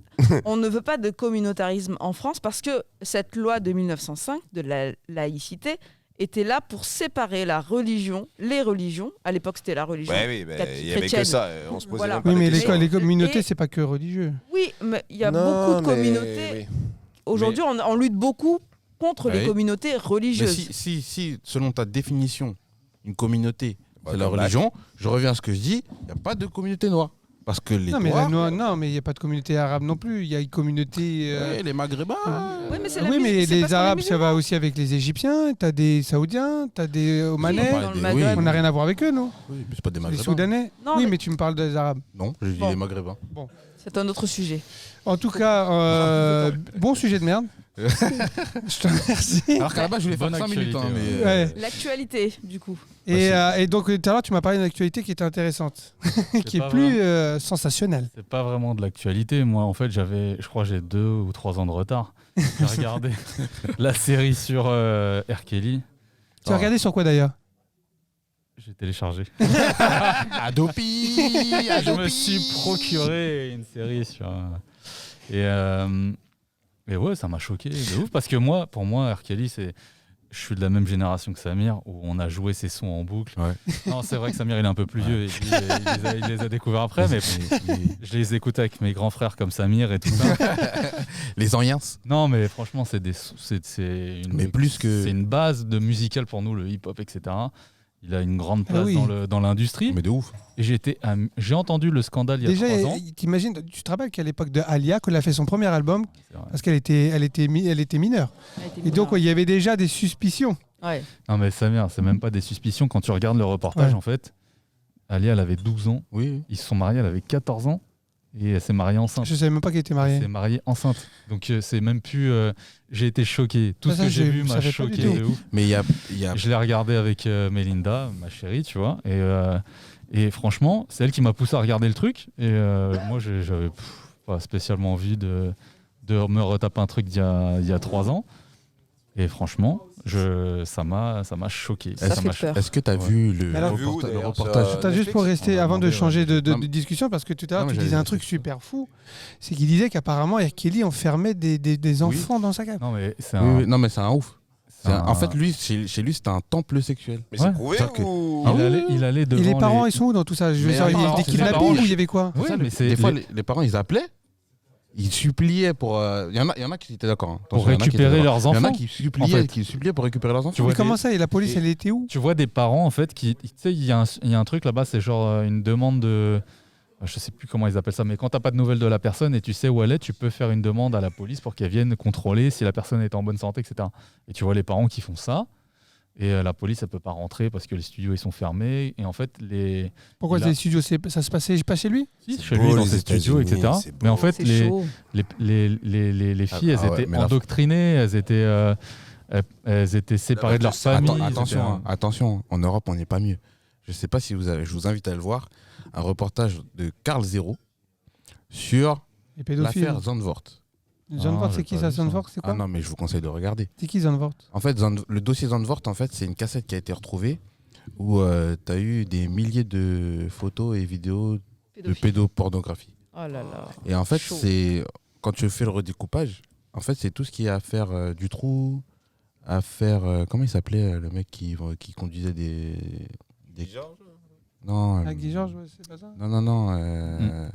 on ne veut pas de communautarisme en France parce que cette loi de 1905 de la laïcité était là pour séparer la religion, les religions. À l'époque, c'était la religion. Ouais, oui, il n'y avait que chrétienne. ça. On se posait Voilà. même pas Oui, la mais question. les communautés, Et- c'est pas que religieux. Oui, mais il y a Non, beaucoup de mais communautés. oui. Aujourd'hui, on lutte beaucoup contre les Oui. communautés Mais religieuses. si, selon ta définition, une communauté, Bah, c'est la comme religion, je reviens à ce que je dis, il n'y a pas de communauté noire. Parce que les Non, mais noirs, non, mais il n'y a pas de communauté arabe non plus. Il y a une communauté. ouais, les maghrébins, Oui, mais c'est la Oui, musique, mais c'est les pas comme Arabes, les ça va aussi avec les Égyptiens. T'as des Saoudiens, t'as des Omanais. dans le Maghreb. On n'a rien à voir avec eux, non oui, mais c'est pas des Les maghrébins. Soudanais. Non, Oui, mais- mais tu me parles des Arabes. Non, je dis Bon. les maghrébins. C'est un autre sujet. En tout cas, bon sujet de merde. Je te remercie. Alors qu'à la base, je voulais faire Bonne 5 minutes. actualité, Mais, Ouais. L'actualité, du coup. Et donc, tout à l'heure, tu m'as parlé d'une actualité qui était intéressante, qui est pas plus sensationnelle. C'est pas vraiment de l'actualité. Moi, en fait, je crois que j'ai 2 ou 3 ans de retard. J'ai regardé la série sur R. Kelly. Tu as regardé sur quoi d'ailleurs? J'ai téléchargé. Adopi, Je me suis procuré une série sur. Et ouais, ça m'a choqué de ouf parce que pour moi, R. Kelly, je suis de la même génération que Samir où on a joué ses sons en boucle. Ouais. Non, c'est vrai que Samir il est un peu plus vieux et lui, il les a découverts après, mais je les écoutais avec mes grands frères comme Samir et tout ça. Les Anciens. Non, mais franchement, c'est une, Mais plus que- c'est une base de musical pour nous, le hip-hop, etc. Il a une grande place oui. dans l'industrie. Mais de ouf. Et j'ai entendu le scandale il y a Déjà, 3 ans. t'imagines, tu te rappelles qu'à l'époque de Alia, quand elle a fait son premier album, C'est vrai. parce qu'elle était mineure. Et donc, il y avait déjà des suspicions. Ouais. Non, mais Samir, c'est même pas des suspicions. Quand tu regardes le reportage, Ouais. en fait, Alia, elle avait 12 ans. Oui. Ils se sont mariés, elle avait 14 ans. Et elle s'est mariée enceinte. Je savais même pas qu'elle était Elle mariée. s'est mariée enceinte. Donc, c'est même plus. J'ai été choqué. Tout Ah, ce ça, que j'ai je vu m'a savais pas du choqué tout. de ouf. Mais il y a Je l'ai regardé avec Melinda, ma chérie, tu vois. Et franchement, c'est elle qui m'a poussé à regarder le truc. Et moi, j'avais pas spécialement envie de me retaper un truc d'il y a 3 ans. Et franchement, ça m'a choqué. Ça fait m'a peur. Est-ce que tu as Ouais. vu le Mais alors- Vu où, le d'ailleurs, reportage sur, T'as juste pour rester, On va avant de demander, changer de Non, mais- discussion, parce que tout à l'heure, Non, mais tu disais j'allais- un truc super fou, c'est qu'il disait qu'apparemment, R. Kelly enfermait des enfants dans sa cave. Non, mais c'est Oui, un. oui, non, mais c'est un ouf. c'est un- En fait, lui, chez lui, c'était un temple sexuel. Mais Ouais. c'est prouvé C'est-à-dire que- ou... Il allait devant Et les parents, les- ils sont où dans tout ça? Je veux Mais dire, il y a attends, des c'est kidnappings ça, ou il y avait quoi? Oui, mais c'est Des fois, les- les parents, ils appelaient, ils suppliaient pour. Il y en a qui étaient d'accord. hein. pour Attention, il y en a qui étaient récupérer d'accord. leurs Il y en a enfants. qui en fait. suppliaient pour récupérer leurs enfants. Tu vois Mais comment des- ça? Et la police, Et- elle était où? Tu vois des parents en fait qui, tu sais, il y a un truc là-bas, c'est genre une demande de, je sais plus comment ils appellent ça, mais quand t'as pas de nouvelles de la personne et tu sais où elle est, tu peux faire une demande à la police pour qu'elle vienne contrôler si la personne est en bonne santé, etc. Et tu vois les parents qui font ça. Et la police, elle peut pas rentrer parce que les studios ils sont fermés. Et en fait, Pourquoi il a- les studios, ça se passait pas chez lui? si, C'est chez beau, lui dans les ses studios, États-Unis, etc. c'est beau. Mais en fait, C'est les chaud. filles, elles Ah ouais, étaient mais la- endoctrinées, elles étaient séparées de leur famille. Attention, attention, en Europe, on n'est pas mieux. Je sais pas si je vous invite à le voir. Un reportage de Carl Zero sur Les pédophiles. l'affaire Zandvoort. Zandvoort, Ah, c'est qui j'ai ça? pas vu ça. Zandvoort, c'est Ah quoi? non, mais je vous conseille de regarder. C'est qui Zandvoort? En fait, le dossier Zandvoort, en fait, c'est une cassette qui a été retrouvée où tu as eu des milliers de photos et vidéos de Pédophile. pédopornographie. Oh là là. Et en fait, Chaud. c'est quand tu fais le redécoupage, en fait, c'est tout ce qui est à faire du trou, à faire comment il s'appelait le mec qui conduisait des non Ah, Guy Georges, ouais, c'est pas ça? non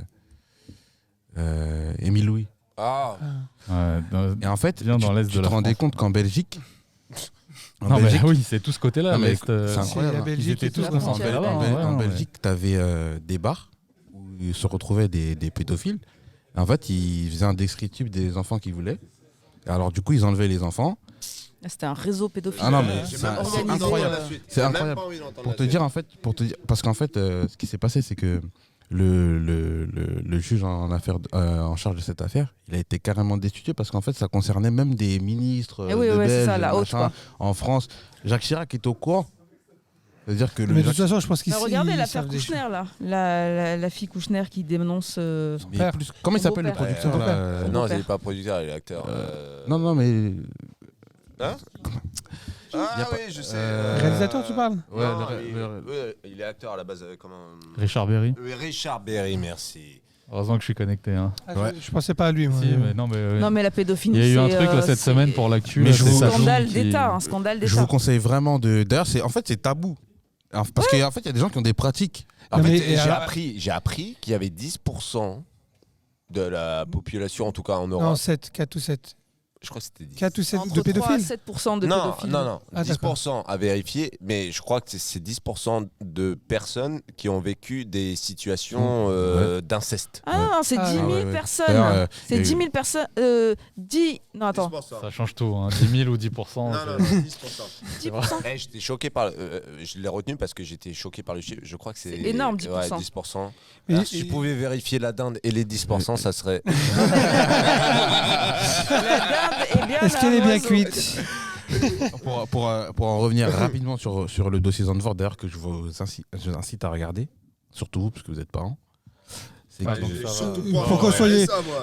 Émile Louis. Ah, Ouais, Et en fait, Bien dans l'Est tu de te la rendais France. compte qu'en Belgique, Non, mais oui, c'est tout ce côté-là. Non, mais l'Est, c'est incroyable. la hein. Belgique Ils étaient et tout tous ça. concentrés là-bas. En Ouais, En ouais, Belgique, tu avais des bars où il se retrouvaient des pédophiles. Et en fait, ils faisaient un descriptif des enfants qu'ils voulaient. Et alors, du coup, ils enlevaient les enfants. Ah, c'était un réseau pédophile. Ah non, mais j'ai c'est même pas envie organisé, d'entendre incroyable. la suite. C'est J'ai même incroyable. pas envie d'entendre Pour la te suite. dire, en fait, parce qu'en fait, ce qui s'est passé, c'est que le juge en charge de cette affaire, il a été carrément destitué parce qu'en fait, ça concernait même des ministres Eh oui, de ouais, c'est Belges, ça, la haute, machin, quoi. en France. Jacques Chirac est au courant. C'est-à-dire que Mais de toute façon, je pense qu'ils Mais regardez ils l'affaire savent des Kouchner, là. La fille Kouchner qui dénonce. Mais père. comment il Son s'appelle le beau-père. producteur Son là Non, beau-père. il n'est pas producteur, il est acteur. Non, mais Hein y a Ah pas- oui, je sais. Réalisateur, tu parles? Ouais, Non, il- il est acteur à la base. Comment Richard Berry. Richard Berry, merci. Heureusement que je suis connecté. Hein. Ouais. Je pensais pas à lui. Moi. Si, mais non, mais, Non, mais la pédophilie. il y a eu un c'est, truc là, cette c'est semaine pour l'actu. Mais là, je c'est vous- Sajoum Scandale qui- d'État, un scandale Je d'État. vous conseille vraiment de. D'ailleurs, en fait, c'est tabou. Parce qu'en fait, il y a des gens qui ont des pratiques. En Non, fait, mais- j'ai appris qu'il y avait 10% de la population, en tout cas en Europe. Non, 7, 4 ou 7. Je crois que c'était 10. 4 ou 7 Entre de 3 à pédophiles 7% de Non, pédophiles. non, Ah, 10% à vérifier, mais je crois que c'est 10% de personnes qui ont vécu des situations d'inceste. Ah non, c'est Ah, 10 000 ouais, ouais. personnes. D'ailleurs, C'est il y a 10 eu- 000 personnes. 10. Non, attends. Ça change tout. Hein. 10 000 ou 10%. c'est- 10%. 10%. J'étais choqué par. Je l'ai retenu parce que j'étais choqué par le chiffre. Je crois que c'est. C'est énorme, 10%. Ouais, 10%. Et- Alors, si je pouvais vérifier la dinde et les 10%, ça serait. La dinde est bien. Est-ce qu'elle est un bien oiseau. cuite? pour en revenir rapidement sur le dossier Zandvoort, d'ailleurs, que je vous incite à regarder, surtout vous, parce que vous êtes parents. C'est Ouais, que- donc ça va. Pour qu'on soit.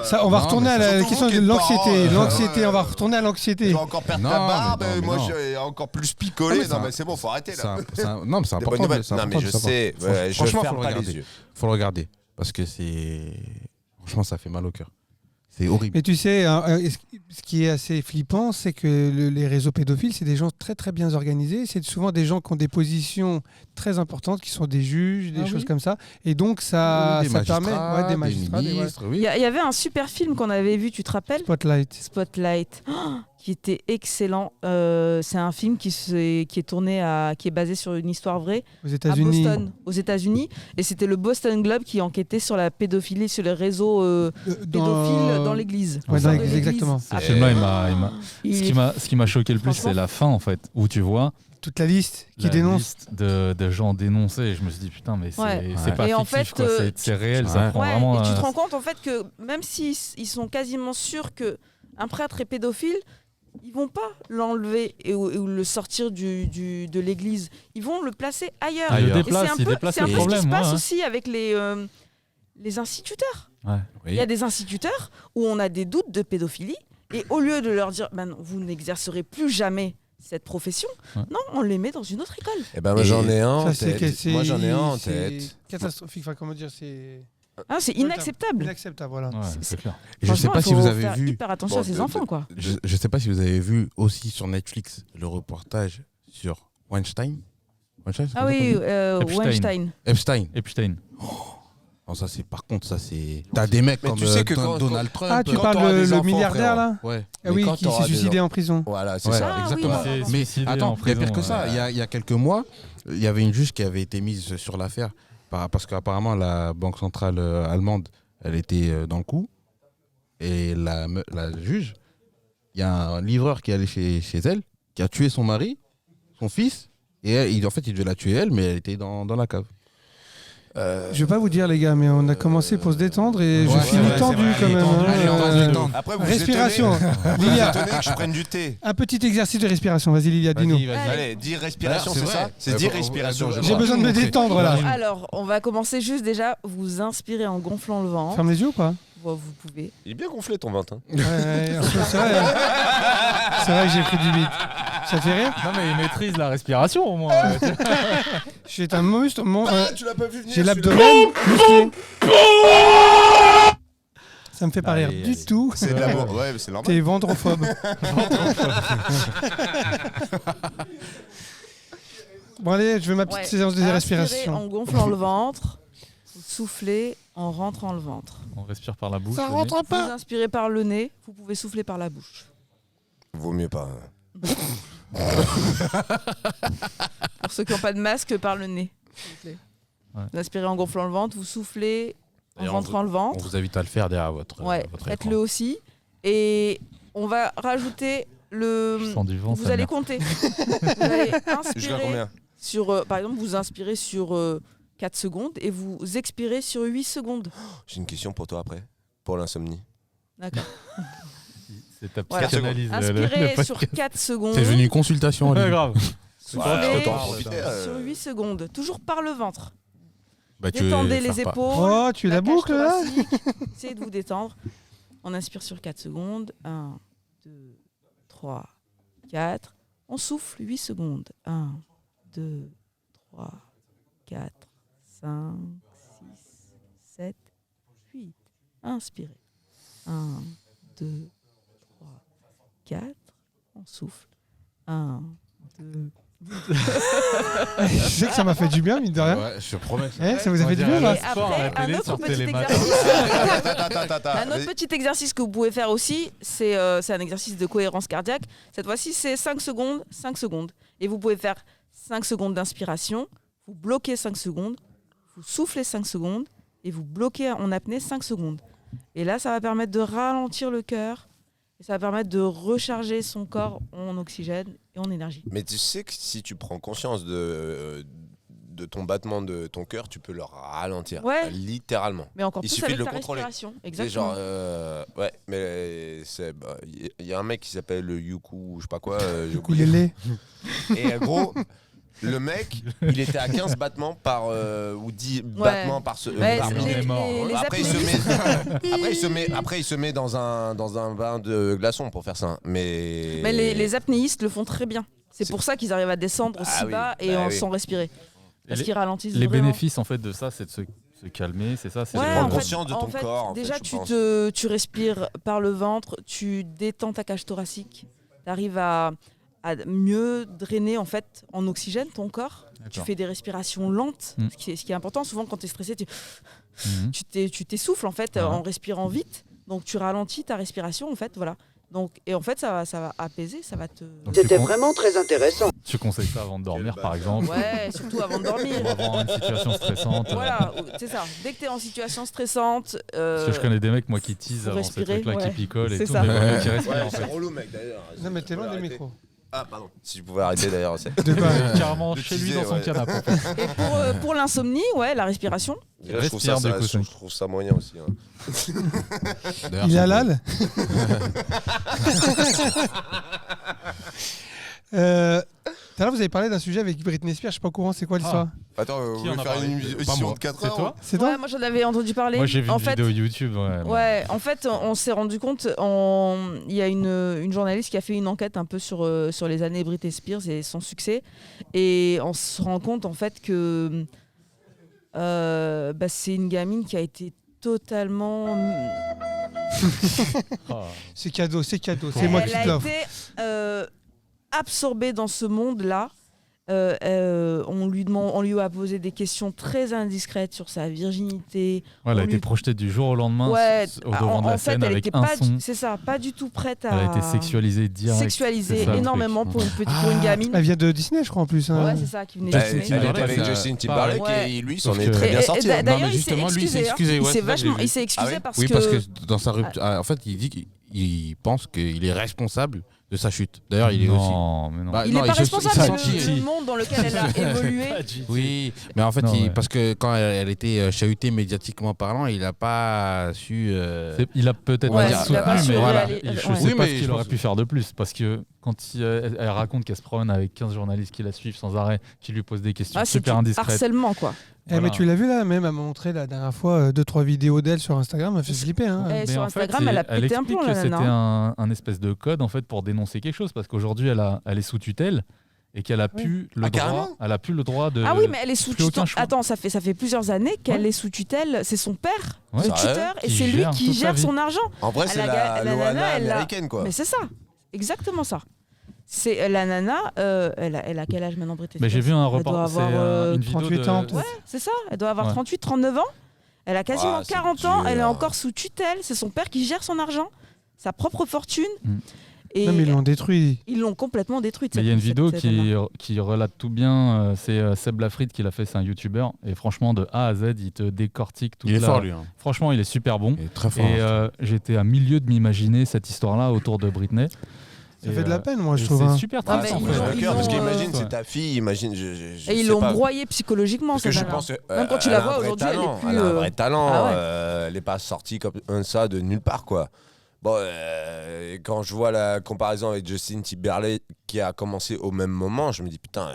Ça, on va Non, retourner mais à la surtout question vous qui de êtes l'anxiété. parents, L'anxiété, on va retourner à Tu l'anxiété. vas encore perdre Non, ta mais barbe, non, mais moi non. j'ai encore plus Ah, picolé. mais Non, ça- mais c'est bon, faut arrêter là. Non, mais c'est Des important. bonnes nouvelles. c'est Non, mais important je de savoir. sais. Ouais, je Franchement, ferme faut pas le les regarder. yeux. Faut le regarder. Parce que c'est. Franchement, ça fait mal au cœur. C'est horrible. Mais tu sais, ce qui est assez flippant, c'est que les réseaux pédophiles, c'est des gens très très bien organisés. C'est souvent des gens qui ont des positions très importantes, qui sont des juges, des Ah choses oui. comme ça. Et donc ça, Des ça permet magistrats, des magistrats, des des- ministres, Il oui. y avait un super film qu'on avait vu, tu te rappelles? Spotlight. Spotlight, qui était excellent. C'est un film qui est tourné qui est basé sur une histoire vraie Aux à États-Unis. Boston, aux États-Unis, et c'était le Boston Globe qui enquêtait sur la pédophilie, sur les réseaux pédophiles dans l'Église. Ouais, Au sein dans de l'Église, exactement. Ce film-là, Il ce est- qui m'a choqué le plus, Franchement. c'est la fin, en fait, où tu vois Toute la liste qui la dénonce. liste de gens dénoncés. Et je me suis dit, putain, mais Ouais. c'est pas Et en fictif, fait, quoi. C'est réel. Ça ouais. prend Ouais, vraiment. et tu te rends compte en fait que même s'ils ils sont quasiment sûrs que un prêtre est pédophile, ils vont pas l'enlever ou le sortir de l'église. Ils vont le placer ailleurs. Ah, il le Et déplace, c'est il un peu, déplace c'est un le peu ce qui se problème. passe ouais. aussi avec les instituteurs. Ouais. Il y a des instituteurs où on a des doutes de pédophilie et au lieu de leur dire ben non, vous n'exercerez plus jamais cette profession, Ouais. non, on les met dans une autre école. Eh ben, moi j'en ai un en Ça, c'est tête. Moi j'en ai un en c'est tête. catastrophique. Enfin, comment dire, c'est Ah, c'est inacceptable. inacceptable. Voilà. Ouais, c'est clair. Et je sais Franchement, pas il si faut vous avez faire vu. hyper attention Bon, à ses de- enfants quoi. Je sais pas si vous avez vu aussi sur Netflix le reportage sur Weinstein. Weinstein, c'est Ah comme ça qu'on oui, dit Weinstein. Epstein. Epstein. Non, ça c'est par contre ça c'est. T'as des mecs Mais comme tu sais que quand- Donald Trump. Ah, tu Quand parles t'auras des le enfants, milliardaire frérot. là Ouais. Ah Mais oui, quand qui t'auras s'est des suicidé en prison. Voilà, c'est Ouais, ça. Ah, exactement. oui, C'est Mais suicidé attends, en il y a pire prison, que ça. ouais. Il y a quelques mois, il y avait une juge qui avait été mise sur l'affaire parce qu'apparemment la banque centrale allemande, elle était dans le coup. Et la juge, il y a un livreur qui est allé chez elle, qui a tué son mari, son fils, et en fait il devait la tuer elle, mais elle était dans la cave. Je vais pas vous dire les gars, mais on a commencé pour se détendre et je Ouais, finis c'est tendu vrai, quand même. hein. Allez, détendre. Après, vous Respiration. Vous Lilia, étonnez que je prenne du thé. un petit exercice de respiration. Vas-y Lilia, dis-nous. Vas-y, vas-y. Allez, 10 respirations, D'ailleurs, c'est c'est ça vrai. C'est 10 respirations, je J'ai crois. besoin de me détendre là. Alors, on va commencer juste déjà, vous inspirez en gonflant le ventre. Ferme les yeux ou pas? Vous pouvez. Il est bien gonflé ton ventre. Ouais, c'est vrai. C'est vrai que j'ai pris du vide. Ça te fait rire? Non, mais il maîtrise la respiration au moins. Je suis un monstre. Tu l'as pas vu venir. J'ai l'abdomen musclé. Ça me fait pas rire Allez, du allez. tout. C'est de l'amour. Ouais, mais c'est normal. T'es vendrophobe. Bon allez, je veux ma petite Ouais. séance de Inspirez respiration. en gonflant le ventre. Vous soufflez en rentrant le ventre. On respire par la bouche. Ça le nez. rentre Vous pas. inspirez par le nez, vous pouvez souffler par la bouche. Vaut mieux pas. Pour ceux qui n'ont pas de masque, par le nez. s'il vous plaît. Ouais. Vous inspirez en gonflant le ventre, vous soufflez en D'ailleurs, rentrant le On ventre. vous invite à le faire derrière votre Faites-le écran. aussi. Et on va rajouter Je le. sens du vent. Vous ça allez merde. compter. Vous allez Jusqu'à inspirer combien sur. Par exemple, vous inspirez sur 4 secondes et vous expirez sur 8 secondes. J'ai une question pour toi après. Pour l'insomnie. D'accord. C'est ta Voilà. psychanalyse. Inspirez sur 4 secondes. C'est devenu une consultation. Ouais, lui. grave. Soufflez autant en profiter, sur 8 secondes. Toujours par le ventre. Bah, tu Détendez veux les faire pas. épaules. Oh, tu la cage boucles là? thoracique. Essayez de vous détendre. On inspire sur 4 secondes. 1, 2, 3, 4. On souffle 8 secondes. 1, 2, 3, 4, 5, 6, 7, 8. inspirez. 1, 2, 3, 4. On souffle. 1, 2. Je sais que ça m'a fait du bien, mine de rien. Ouais, je promets. Ça vous a fait du bien, là? Et après, un autre petit exercice. Un autre petit exercice que vous pouvez faire aussi, c'est un exercice de cohérence cardiaque. Cette fois-ci, c'est 5 secondes, 5 secondes. Et vous pouvez faire 5 secondes d'inspiration, vous bloquez 5 secondes, vous soufflez 5 secondes et vous bloquez en apnée 5 secondes. Et là, ça va permettre de ralentir le cœur et ça va permettre de recharger son corps en oxygène et en énergie. Mais tu sais que si tu prends conscience de ton battement de ton cœur, tu peux le ralentir, Ouais. littéralement. Mais encore Il plus suffit avec de le ta contrôler. respiration. C'est Exactement. genre, ouais, mais il y a un mec qui s'appelle le Yuku, ou je sais pas quoi. j'ai oublié. Ukulélé. Et gros, le mec, il était à 15 battements par ou 10 battements par Ouais, par minute. il est mort. Après, il se met dans un bain de glaçons pour faire ça. Mais les apnéistes le font très bien. C'est pour ça qu'ils arrivent à descendre aussi oui, bas et bah oui. sans respirer. Parce qu'ils ralentissent Les vraiment. bénéfices en fait de ça, c'est de se calmer, c'est ça, c'est Ouais, de prendre en fait- conscience de ton en fait, corps, en déjà, fait, je pense. tu respires par le ventre, tu détends ta cage thoracique, tu arrives à mieux drainer en fait en oxygène ton corps. Tu D'accord. fais des respirations lentes, Mm. ce qui est important. Souvent, quand tu es stressé, Mhm. tu t'essouffles en fait Ouais. en respirant vite. Donc, tu ralentis ta respiration en fait, voilà. Donc, et en fait, ça va apaiser, ça va te. Donc, C'était vraiment très intéressant. tu conseilles ça avant de dormir par exemple, Ouais, surtout avant de dormir. ou avant une situation stressante. Voilà, c'est ça. Dès que tu es en situation stressante. Parce que je connais des mecs moi qui teasent faut avant ces respirer, trucs-là, ouais. qui picolent et C'est tout, ça. mais vraiment qui respirent Ouais, en c'est fait. relou, mec, d'ailleurs. Non, mais t'es loin des Arrêtez. micros. Ah, pardon. Si je pouvais arrêter, d'ailleurs. c'est- De quoi Carrément De chez lui teaser, dans son ouais. canapé. En fait. Et pour l'insomnie, ouais, la respiration. Déjà, je trouve ça, Respire, du coup, je trouve ça moyen aussi. Hein. D'ailleurs, Il est c'est halal Tout à l'heure, vous avez parlé d'un sujet avec Britney Spears, je suis pas au courant, c'est quoi l'histoire? Attends, vous Qui en voulez a faire parlé une Pas émission moi. de 4 C'est heures toi C'est toi? Ouais, moi j'en avais entendu parler. Moi j'ai vu en une fait, vidéo YouTube. Ouais. Ouais, en fait, on s'est rendu compte, il y a une journaliste qui a fait une enquête un peu sur les années Britney Spears et son succès. Et on se rend compte en fait que c'est une gamine qui a été totalement. Ah. C'est cadeau, c'est moi qui te Elle a l'offre. été absorbée dans ce monde-là. On lui a posé des questions très indiscrètes sur sa virginité. Ouais, elle a On été lui- projetée du jour au lendemain Ouais, au devant de la en fait, scène elle avec était un pas, son. c'est ça, pas du tout prête à. Elle a été sexualisée direct. Sexualisée C'est ça, le énormément truc. pour une gamine. Elle vient de Disney, je crois, en plus. hein. Ouais, c'est ça, qui venait Elle de Disney. était Timberlake, avec ça- Justin Timberlake Ouais. et lui, Sauf s'en est que- très bien Et- sorti. et hein. d'ailleurs, Non, mais il s'est justement, lui, il s'est excusé, excusé, hein. ouais, Il s'est c'est ça, je l'ai vachement, vu. il s'est excusé Ah oui parce Oui, que. parce que dans sa rupture, en fait, il dit qu'il pense qu'il est responsable de sa chute. D'ailleurs, il est aussi. Non, mais non. Bah, Il non, n'est pas il responsable, s'est c'est senti- le monde dans lequel elle a évolué. Oui, mais en fait, Non, ouais. parce que quand elle était chahutée médiatiquement parlant, il n'a pas su. Il a peut-être Ouais, pas il a pas soutenu, su mais voilà. aller- je ouais. sais Oui, pas mais ce je qu'il aurait pense- pu faire de plus. Parce que quand elle raconte qu'elle se promène avec 15 journalistes qui la suivent sans arrêt, qui lui posent des questions Ah, c'est super du indiscrètes. harcèlement, quoi. Mais Voilà. tu l'as vu là, même, elle m'a montré la dernière fois 2-3 vidéos d'elle sur Instagram, elle m'a fait flipper. Hein. Et Mais sur en fait, Instagram, elle a elle pété un explique plomb, que la c'était nana. un espèce de code en fait pour dénoncer quelque chose parce qu'aujourd'hui elle est sous tutelle et qu'elle a plus le droit, carrément elle a plus le droit de. Ah oui, mais elle est sous plus aucun tutelle. choix. Attends, ça fait plusieurs années qu'elle Ouais. est sous tutelle. C'est son père, Ouais. le Sérieux tuteur, et Qui c'est lui gère qui toute sa gère vie. son argent. En vrai, c'est La la nana, Loana elle a- américaine, quoi. Mais c'est ça, exactement ça. C'est la nana, elle a quel âge maintenant, Britney Mais j'ai Spears vu un Elle doit reportage, c'est avoir, une vidéo 38 de. ans, peut-être. Ouais, c'est ça. Elle doit avoir Ouais. 38, 39 ans. Elle a quasiment Ah, c'est 40 ans. dur. Elle est encore sous tutelle. C'est son père qui gère son argent, sa propre fortune. Mm. Et Non, mais ils l'ont détruit. ils l'ont complètement détruite. Mais il y a une cette- vidéo cette nana. qui relate tout bien, c'est Seb Lafrite qui l'a fait, c'est un youtubeur, et franchement de A à Z, il te décortique tout. Il est fort, lui. Hein. Franchement, il est super bon. Il est très fort. Et j'étais à milieu de m'imaginer cette histoire-là autour de Britney. Ça Et, fait de la peine, moi, je et trouve. C'est hein. super Ah, triste mais en ils fait. l'ont- Le cœur, parce l'ont, qu'imagine, euh, c'est ta fille, imagine. Je Et sais ils l'ont pas. broyée psychologiquement. Parce que cette je nana. pense que, Même quand tu la elle a vois un vrai aujourd'hui, elle est talent, plus, elle a un vrai talent. ah ouais. Elle n'est pas sortie comme ça de nulle part, quoi. Bon, quand je vois la comparaison avec Justin Timberlake qui a commencé au même moment, je me dis putain,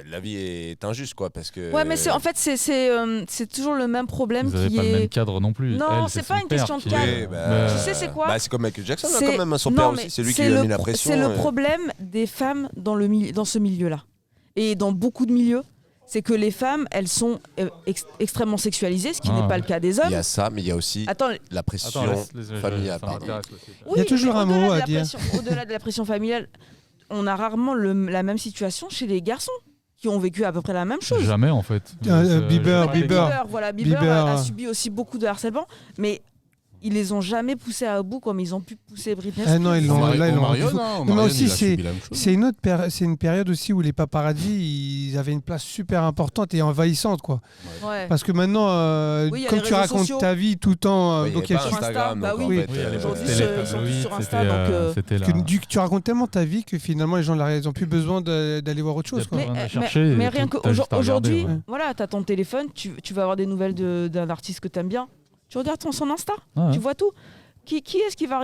la vie est injuste, quoi, parce que. Ouais, mais en fait, c'est toujours le même problème Vous n'avez qui pas le même est. cadre non plus. Non, Elle, c'est son pas une père question de qui- cadre. Oui, bah, Tu sais, c'est quoi bah, c'est comme Michael Jackson, hein, C'est- quand même, son non, père mais aussi. C'est lui qui c'est lui a le mis la pro- pression. C'est le problème des femmes dans ce milieu-là. Et dans beaucoup de milieux, c'est que les femmes, elles sont extrêmement sexualisées, ce qui n'est pas le cas des hommes. Il y a ça, mais il y a aussi la pression familiale. Oui, il y a toujours un mot à dire. Au-delà de la pression familiale, on a rarement la même situation chez les garçons qui ont vécu à peu près la même chose. Jamais en fait. Bieber a subi aussi beaucoup de harcèlement, mais ils les ont jamais poussés à bout comme ils ont pu pousser Britney Spears. Non, ils l'ont rendu fou. Mais aussi, c'est une période aussi où les paparazzis, ils avaient une place super importante et envahissante, quoi. Ouais. Parce que maintenant, comme tu racontes ta vie tout le temps, donc il y a sur Instagram, bah oui. Aujourd'hui, ils sont tous sur Insta, donc tu racontes tellement ta vie que finalement les gens ils ont plus besoin d'aller voir autre chose, quoi. Mais rien qu'aujourd'hui, voilà, t'as ton téléphone, tu vas avoir des nouvelles d'un artiste que t'aimes bien. Tu regardes son Insta, tu vois tout. Qui est-ce qui va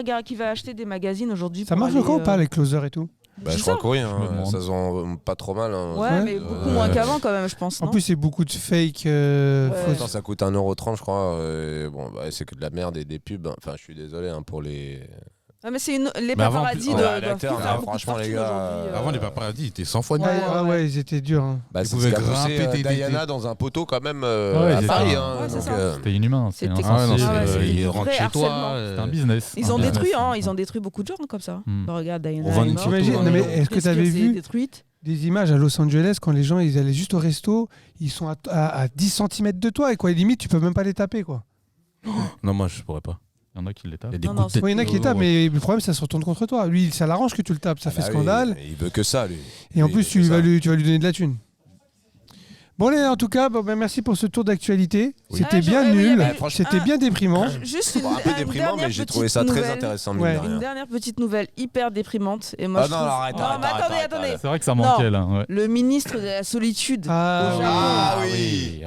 acheter des magazines aujourd'hui? Ça marche encore ou pas, les closers et tout? Je crois que oui, ça se vend pas trop mal. Ouais, mais beaucoup moins qu'avant quand même, je pense. En plus, c'est beaucoup de fake. Ça coûte 1,30 €, je crois. C'est que de la merde et des pubs. Enfin, je suis désolé pour les... mais c'est les paparazzis franchement les gars, avant les paparazzis ils étaient 100 fois mieux. Ouais, ils étaient durs. Ils pouvaient grimper Diana dans un poteau quand même à Paris. C'était inhumain. C'était ils rentrent chez toi. C'était un business. Ils ont détruit beaucoup de gens comme ça. Regarde Diana. Est-ce que tu avais vu des images à Los Angeles quand les gens ils allaient juste au resto, ils sont à 10 cm de toi et quoi, limite tu peux même pas les taper, quoi. Non, moi je pourrais pas. Il y en a qui les tapent. Il y en a qui les tapent, mais le problème, ça se retourne contre toi. Lui, ça l'arrange que tu le tapes, ça fait scandale. Il veut que ça, lui. Et en plus, tu vas lui donner de la thune. Bon, allez, en tout cas, merci pour ce tour d'actualité. C'était bien nul, c'était bien déprimant. Juste un peu déprimant, mais j'ai trouvé ça très intéressant. Une dernière petite nouvelle hyper déprimante. Et moi, attendez. C'est vrai que ça manquait là. Le ministre de la solitude.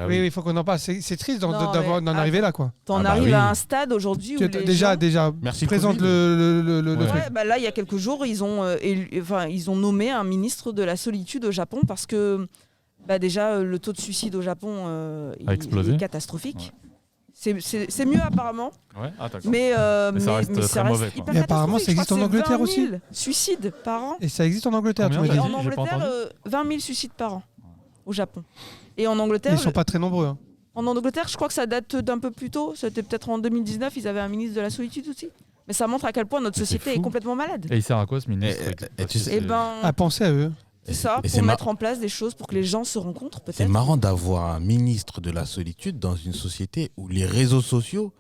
Oui, il faut qu'on en parle. C'est triste d'en arriver là, quoi. T'en arrives à un stade aujourd'hui où déjà, présente le truc. Là, il y a quelques jours, ils ont nommé un ministre de la solitude au Japon parce que déjà, le taux de suicide au Japon est catastrophique. Ouais. C'est mieux apparemment. Ouais. Mais ça reste très mauvais. Mais apparemment, ça existe en Angleterre aussi. 20 000 suicides par an. Et ça existe en Angleterre, tu m'as dit. En Angleterre, 20 000 suicides par an au Japon. Et en Angleterre, ils sont pas très nombreux. En Angleterre, je crois que ça date d'un peu plus tôt. C'était peut-être en 2019. Ils avaient un ministre de la solitude aussi. Mais ça montre à quel point notre société est complètement malade. Et il sert à quoi ce ministre? À penser à eux. C'est ça, pour mettre en place des choses pour que les gens se rencontrent peut-être. C'est marrant d'avoir un ministre de la solitude dans une société où les réseaux sociaux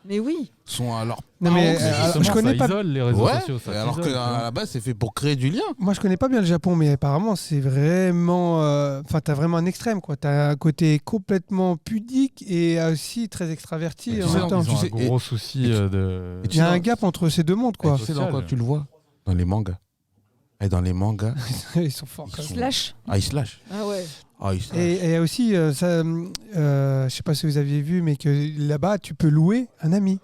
sont alors... je connais pas les réseaux sociaux. Alors qu'à la base, c'est fait pour créer du lien. Moi, je connais pas bien le Japon, mais apparemment, c'est vraiment... t'as vraiment un extrême, quoi. T'as un côté complètement pudique et aussi très extraverti en même temps. Ils ont un gros souci de... Il y a un gap entre ces deux mondes, quoi. Tu sais dans quoi tu le vois? Dans les mangas. Et dans les mangas, ils sont forts. Ils slashent. Ils slashent. Ah ouais. Et aussi, je sais pas si vous aviez vu, mais que là-bas, tu peux louer un ami.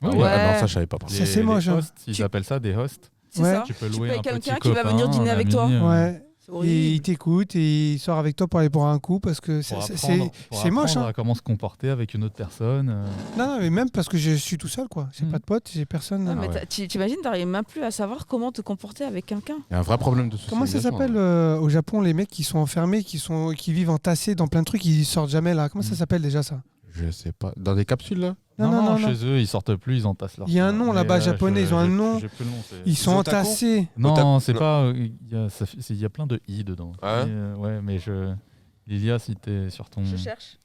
Non, ça, je savais pas. Ça, c'est moche. Ils appellent ça des hosts. C'est ça. Tu peux louer quelqu'un qui va venir dîner avec toi. Ouais. Et il t'écoute et il sort avec toi pour aller boire un coup parce que c'est moche. À comment se comporter avec une autre personne. Non, mais même parce que je suis tout seul, quoi. J'ai pas de potes, j'ai personne. T'imagines, t'arrives même plus à savoir comment te comporter avec quelqu'un. Il y a un vrai problème de socialisation. Comment ça s'appelle au Japon, les mecs qui sont enfermés, qui vivent entassés dans plein de trucs, ils sortent jamais là. Comment ça s'appelle déjà ça? Je sais pas. Dans des capsules là? Non, chez eux, ils sortent plus, ils entassent leur. Il y a un nom là-bas japonais, ils ont un nom. Ils sont entassés. Non, c'est pas. Il y a plein de i dedans. Ouais, mais Lilia, si t'es sur ton. Je cherche.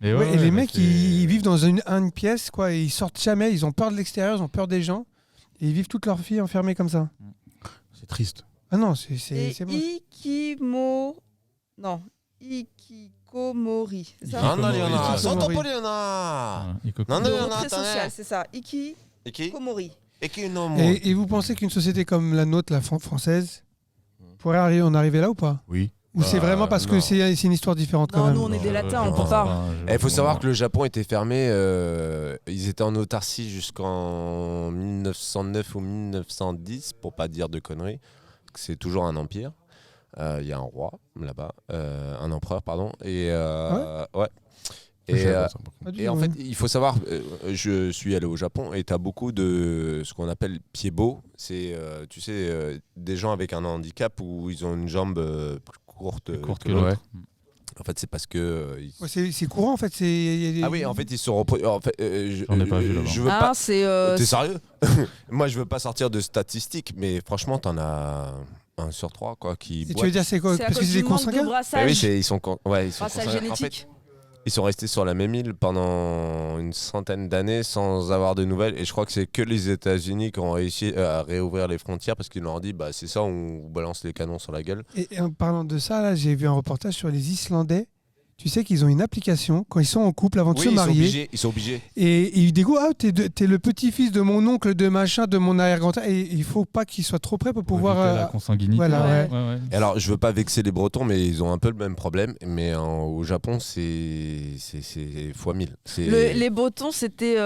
Et les mecs, ils vivent dans une pièce, quoi, et ils sortent jamais. Ils ont peur de l'extérieur, ils ont peur des gens, et ils vivent toute leur vie enfermés comme ça. C'est triste. Ah non, c'est Ikikomori. C'est ça? C'est ça. Ikikomori. Et vous pensez qu'une société comme la nôtre, la française, pourrait en arriver là ou pas? Oui. Ou c'est vraiment parce que c'est une histoire différente quand même? Non, nous on est des latins, on peut pas. Il faut savoir que le Japon était fermé, ils étaient en autarcie jusqu'en 1909 ou 1910, pour pas dire de conneries. C'est toujours un empire. Il y a un roi là-bas, un empereur, pardon. Et en fait, il faut savoir, je suis allé au Japon et tu as beaucoup de ce qu'on appelle pieds-beaux. C'est, tu sais, des gens avec un handicap où ils ont une jambe plus courte que l'autre. En fait, c'est parce que. Ouais, c'est courant en fait. Ah oui, en fait, ils sont reproduits. En fait, J'en ai pas vu là-bas. Je veux Ah, pas. c'est. T'es sérieux? Moi, je veux pas sortir de statistiques, mais franchement, t'en as 1 sur 3 quoi, qui. Tu veux dire c'est quoi? C'est à Parce que cause c'est des du manque de consanguins? Ah brassage. oui, ils sont Brassage consanguins. En fait, génétique. ils sont restés sur la même île pendant une centaine d'années sans avoir de nouvelles. Et je crois que c'est que les États-Unis qui ont réussi à réouvrir les frontières parce qu'ils leur ont dit bah, c'est ça, on vous balance les canons sur la gueule. Et en parlant de ça, là, j'ai vu un reportage sur les Islandais. Tu sais qu'ils ont une application quand ils sont en couple avant de Oui, se marier. ils sont obligés. Et ils disent ah, t'es le petit-fils de mon oncle, de machin, de mon arrière-grand-père. Et il faut pas qu'il soit trop près pour pouvoir. Éviter la consanguinité. voilà, ouais. Ouais. Et alors, je veux pas vexer les Bretons, mais ils ont un peu le même problème. Mais au Japon, c'est fois 1000. Les botons, c'était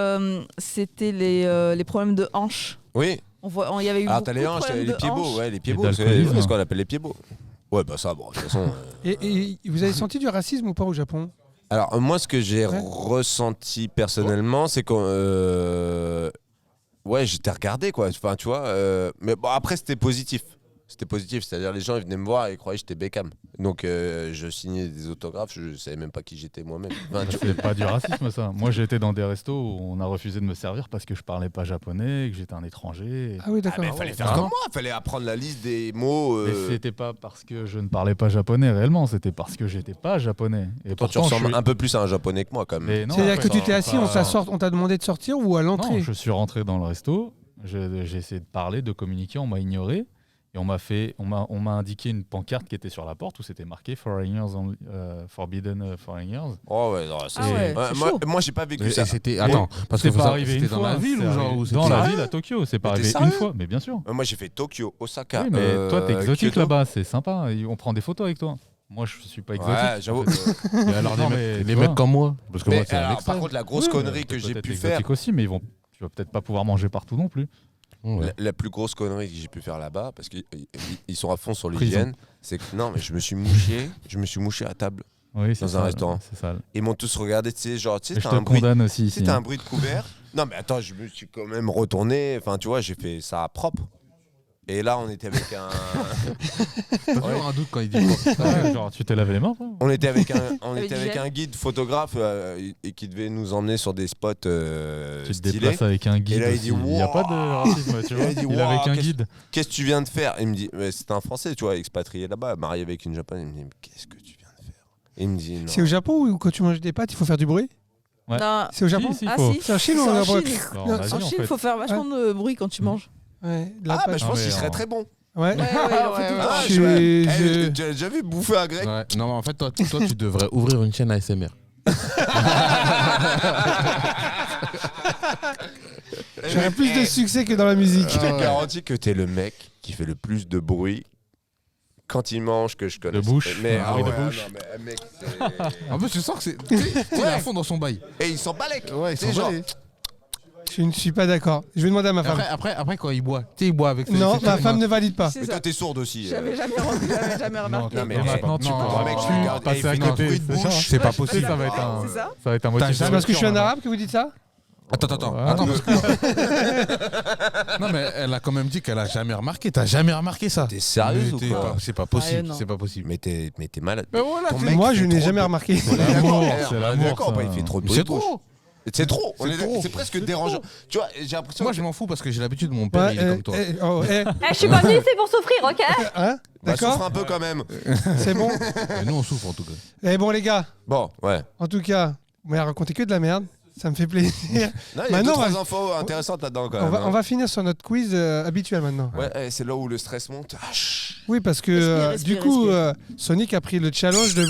les problèmes de hanches. Oui. Il y avait eu Ah, beaucoup t'as de les hanches, problèmes les de pieds beaux. hanches. Ouais, les pieds Et beaux. d'alcoolisme. C'est ce qu'on appelle les pieds beaux. Ouais, bah ça, bon, de toute façon. Et vous avez senti du racisme ou pas au Japon? Alors, moi, ce que j'ai Ouais. ressenti personnellement, c'est que. Ouais, j'étais regardé, quoi. Enfin, tu vois. Mais bon, après, c'était positif. C'était positif, c'est-à-dire les gens ils venaient me voir et ils croyaient que j'étais Beckham. Donc je signais des autographes, je savais même pas qui j'étais moi-même. Enfin, tu- C'est pas du racisme ça. Moi j'ai été dans des restos où on a refusé de me servir parce que je parlais pas japonais, que j'étais un étranger. Ah oui, d'accord. mais fallait faire comme moi, fallait apprendre la liste des mots. Mais c'était pas parce que je ne parlais pas japonais réellement, c'était parce que j'étais pas japonais. Et Toi, tu pourtant, ressembles je suis- un peu plus à un japonais que moi quand même. Mais non, C'est-à-dire que enfin, tu t'es assis, enfin, on t'a demandé de sortir ou à Non, l'entrée? je suis rentré dans le resto, j'ai essayé de parler, de communiquer, on m'a ignoré. Et on m'a indiqué une pancarte qui était sur la porte où c'était marqué Foreigners only, Forbidden Foreigners. Oh ouais, non, ça, Ah ouais, ouais, c'est moi, chaud. moi, j'ai pas vécu Et ça. c'était attends parce que C'est pas arrivé une c'était dans fois. la ville c'est ou genre arrivé où dans c'était- la sérieux ville à Tokyo, c'est pas Mais t'es arrivé sérieux une fois, mais bien sûr. Moi j'ai fait Tokyo, Osaka. Oui, mais toi t'es exotique Kyoto. là-bas, c'est sympa. On prend des photos avec toi. Moi je suis pas exotique. Ouais, j'avoue. Et alors Non, les mais mecs, tu vois. comme moi parce que Mais moi c'est un alors, extrait. par contre, la grosse Oui, connerie mais que t'es j'ai peut-être pu faire, exotique aussi, mais tu vas peut-être pas pouvoir manger partout non plus. Ouais. la plus grosse connerie que j'ai pu faire là-bas, parce qu'ils sont à fond sur Prison. l'hygiène, c'est que non, mais je me suis mouché à table. Oui, c'est Dans un ça, restaurant. C'est ça. Ils m'ont tous regardé, tu sais, genre, tu Et sais, je t'as te un bruit. condamne aussi Tu ici. sais, t'as hein. un bruit de couvert. Non, mais attends, je me suis quand même retourné. Enfin, tu vois, j'ai fait ça propre. Et là, on était avec un. T'as toujours un doute quand il dit Ouais, genre tu t'es lavé les mains toi On était avec Avec du gel. un guide photographe et qui devait nous emmener sur des spots Tu te stylés. déplaces avec un guide. Et là, il aussi. dit, Il n'y a pas de Wouah racisme, tu Et vois. là, il dit, Il est avec Wouah, un qu'est-ce- guide. Qu'est-ce que tu viens de faire? Il me dit, mais c'est un Français, tu vois, expatrié là-bas, marié avec une japonaise. Il me dit, mais qu'est-ce que tu viens de faire? Et il me dit, non. C'est au Japon où quand tu manges des pâtes, il faut faire du bruit? Ouais. Non. C'est au Japon? Si, Ah faut. si. C'est en Chine ou C'est en en Japon? Chine. Alors, Non, en Asie, En en Chine, il fait. faut faire vachement de bruit quand tu manges. Ouais, de la Ah, bah pâte. je pense mais qu'il serait en- très bon. Ouais. Ouais, on fait tout le Ah, temps. Je- Eh, je- tu as déjà vu bouffer un grec? Ouais. Non mais en fait toi tu devrais ouvrir une chaîne ASMR. J'aurais plus de succès que dans la musique. Je te garantis que t'es le mec qui fait le plus de bruit quand il mange que je connais. De bouche. Mais, Un ah bruit de ouais, bouche. non, mais, mec, c'est- En plus tu sens que c'est tu sais, il est à fond dans son bail. Et il s'en balèque. Ouais, ils C'est sont genre- balais. Je ne suis pas d'accord. Je vais demander à ma femme. Après quand il boit, tu sais il boit avec ses Non, ses ma trucs, femme non. ne valide pas. C'est Mais ça. toi, t'es sourde aussi. J'avais jamais remarqué. Non, mais maintenant, tu non, pourras mec, plus je regarde- passer il à fait côté. un bruit de c'est ça. bouche. C'est pas Tu sais, possible. ça va être un, C'est ça. ça va être un motif. C'est parce que je suis un arabe que vous dites ça? Attends, Ouais. attends parce que non mais elle a quand même dit qu'elle a jamais remarqué. T'as jamais remarqué ça? T'es sérieuse ou Mais quoi? C'est pas Ah, possible, non. c'est pas possible. Mais t'es malade. Mais voilà, Ton c'est- mec Moi, fait je n'ai trop jamais de- remarqué. On est L'amour, d'accord, c'est on est l'amour, d'accord, ça. bah, il fait trop de Mais bruit c'est de bouche. trop. C'est trop. C'est trop. C'est presque C'est dérangeant. Tu vois, j'ai l'impression. Moi que- je m'en fous parce que j'ai l'habitude de mon père, Ouais, il est comme toi. Je suis pas venue ici pour souffrir, ok? Hein? Bah, souffre D'accord? un peu quand même. C'est bon? Mais nous on souffre en tout cas. Eh bon, les gars, Bon, ouais. en tout cas, vous m'avez raconté que de la merde. Ça me fait plaisir. Non, il y a Maintenant, 2-3 on va- infos intéressantes là-dedans quand On même. va, hein. on va finir sur notre quiz habituel maintenant. Ouais, c'est là où le stress monte. Ah, chut. Oui, parce que Respire, respire, du coup, respire. Sonic a pris le challenge de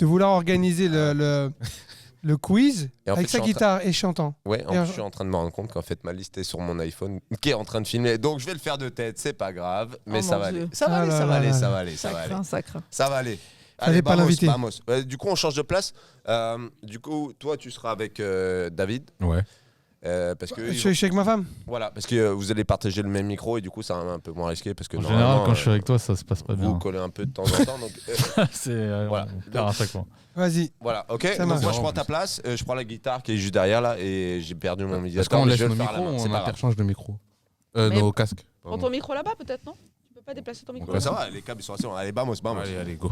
vouloir organiser le quiz Et en avec fait, sa je suis en guitare et chantant. Ouais, en Et plus, je suis en train de me rendre compte qu'en fait, ma liste est sur mon iPhone qui est en train de filmer. Donc, je vais le faire de tête, c'est pas grave. Mais Oh, ça mon va Dieu. aller. Ça va Ah aller, là ça va là aller, là ça là. va aller, ça va aller. Sacre. Ça va aller. Fallait pas l'inviter. Vamos. Du coup, on change de place. Du coup, toi, tu seras avec David. Ouais. Parce que Je suis avec ma femme. voilà, parce que vous allez partager le même micro et du coup, c'est un peu moins risqué parce que En normalement, général, quand je suis avec toi, ça se passe pas vous bien. collez un peu de temps en temps. Donc, C'est Voilà. on perd à chaque fois. Vas-y. voilà, ok. Ça Donc, marche. moi, je prends ta place. Je prends la guitare qui est juste derrière là et j'ai perdu mon Parce médiateur. qu'on mais laisse je vais nos le faire à la micros, main, c'est on pas grave. interchange de micros. Mais- Nos casques. Prends pardon. ton micro là-bas peut-être, non? Tu peux pas déplacer ton micro Ouais, ça va, les câbles ils sont assez longs. Allez, vamos. Allez, go.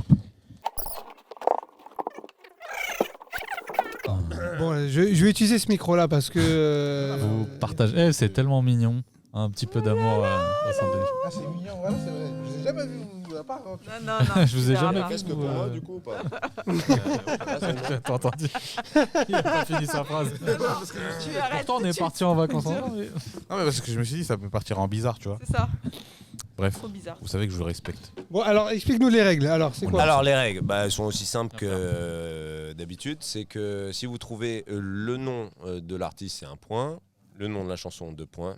Bon, je vais utiliser ce micro-là parce que. Vous partagez. C'est tellement mignon. Un petit peu d'amour au sein de Ah, c'est mignon, voilà, c'est vrai. Je vous ai jamais vu à part. Non, non. Je vous ai jamais Qu'est-ce que pour moi, du coup, ou pas? T'as entendu? Il a pas fini sa phrase. Tu arrêtes. Pourtant, on est parti en vacances ensemble. Non, mais parce que je me suis dit, ça peut partir en bizarre, tu vois. C'est ça. Bref, Trop bizarre. vous savez que je le respecte. Bon, alors explique-nous les règles. Alors, c'est quoi? Alors les règles, elles sont aussi simples que d'habitude. C'est que si vous trouvez le nom de l'artiste, c'est 1 point. Le nom de la chanson, 2 points.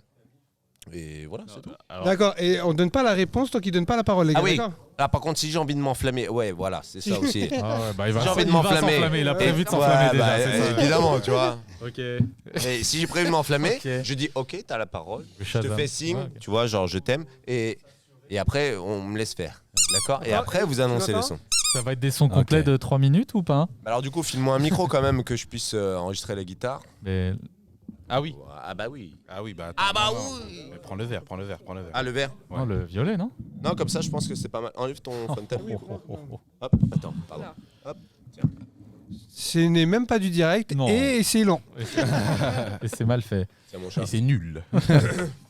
Et voilà, c'est tout. D'accord, et on donne pas la réponse tant qu'il donne pas la parole, les gars. Ah oui. D'accord. Ah, par contre, si j'ai envie de m'enflammer, ouais, voilà, c'est ça aussi. Ah ouais, bah, il va J'ai envie de il va m'enflammer. s'enflammer, il a prévu de Ouais, s'enflammer déjà. bah, c'est ça. évidemment, tu vois. Ok. Et si j'ai prévu de m'enflammer, Ok. je dis ok, t'as la parole. Le Je te Shazam. fais signe, Ouais, ok. tu vois, genre je t'aime. Et après, on me laisse faire. D'accord? Et après, vous annoncez le son. Ça va être des sons complets de 3 minutes ou pas? Alors, du coup, file-moi un micro quand même que je puisse enregistrer la guitare. Mais Ah oui. Ah bah oui. Ah oui, bah. Ah bah non, non. oui. Mais prends le verre. Ah, le verre? Ouais. non, le violet, non? Non, comme ça, je pense que c'est pas mal. Enlève ton Fontaine. Hop, attends, pardon. Hop. Ce n'est même pas du direct Non. et c'est long. Et c'est mal fait. C'est mon chat. Et c'est nul.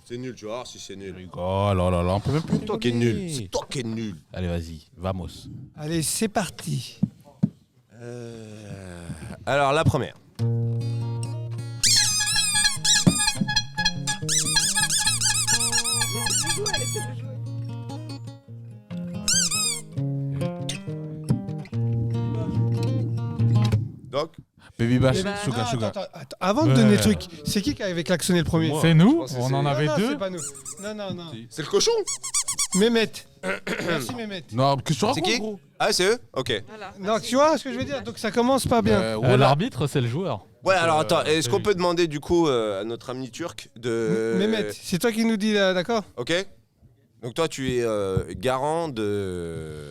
C'est nul, tu vas voir si c'est nul. Oh là là là, on peut même plus. C'est toi qui es nul. C'est toi qui es nul. Allez, vas-y, vamos. Allez, c'est parti. Alors, la première. Donc, Baby Bash, Bah, Sugar Ah, Sugar. attends, avant de donner le truc, c'est qui avait klaxonné le premier? C'est nous, pense que on c'est- en avait Non, deux. c'est pas nous. Non. c'est le cochon. Mehmet. Merci Mehmet. Non, que tu C'est racontes, qui? gros. Ah, c'est eux? Ok. Voilà. Non, tu vois ce que je veux dire? Donc ça commence pas bien. Voilà. L'arbitre, c'est le joueur. Ouais, alors attends, est-ce c'est qu'on lui. peut demander du coup à notre ami turc de. Mehmet, c'est toi qui nous dis là, d'accord? Ok. Donc toi, tu es garant de.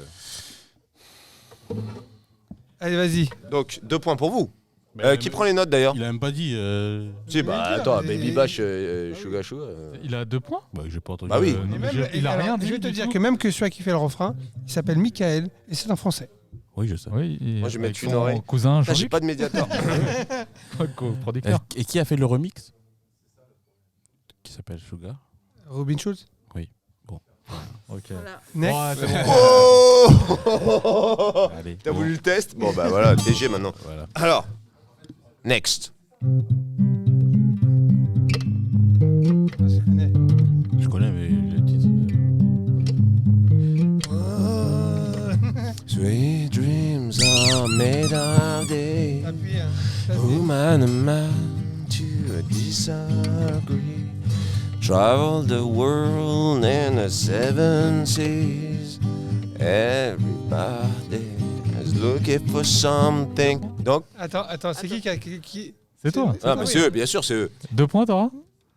Allez, vas-y. Donc 2 points pour vous. Mais- Qui prend les notes d'ailleurs? Il a même pas dit. Si, bah Mais attends, mais- Baby Bash, Suga Suga. Il a 2 points. Bah, j'ai pas entendu. Bah oui. Et même- Il a alors, rien dit. Je vais te du dire tout. que même que celui qui fait le refrain, il s'appelle Michael et c'est en français. Oui, je sais. Oui, Moi, je vais avec mettre une son oreille. cousin Putain, j'ai Jean-Luc, pas de médiateur. producteur. Et qui a fait le remix? Qui s'appelle Sugar? Robin Schulz. Ok. Voilà. Next. Ouais, c'est bon. Oh Allez. T'as bon, voulu le test? Bon bah voilà, DG maintenant. Voilà. Alors, next. Je connais. Je connais, mais le titre. Sweet dreams are made of day. Appuie, hein. Vas-y. Woman and man to disagree. Travel the world in the 7 seas. Everybody is looking for something. Donc, Attends, c'est qui qui... C'est toi. ah, bah, c'est eux, bien sûr, c'est eux. 2 points, t'auras?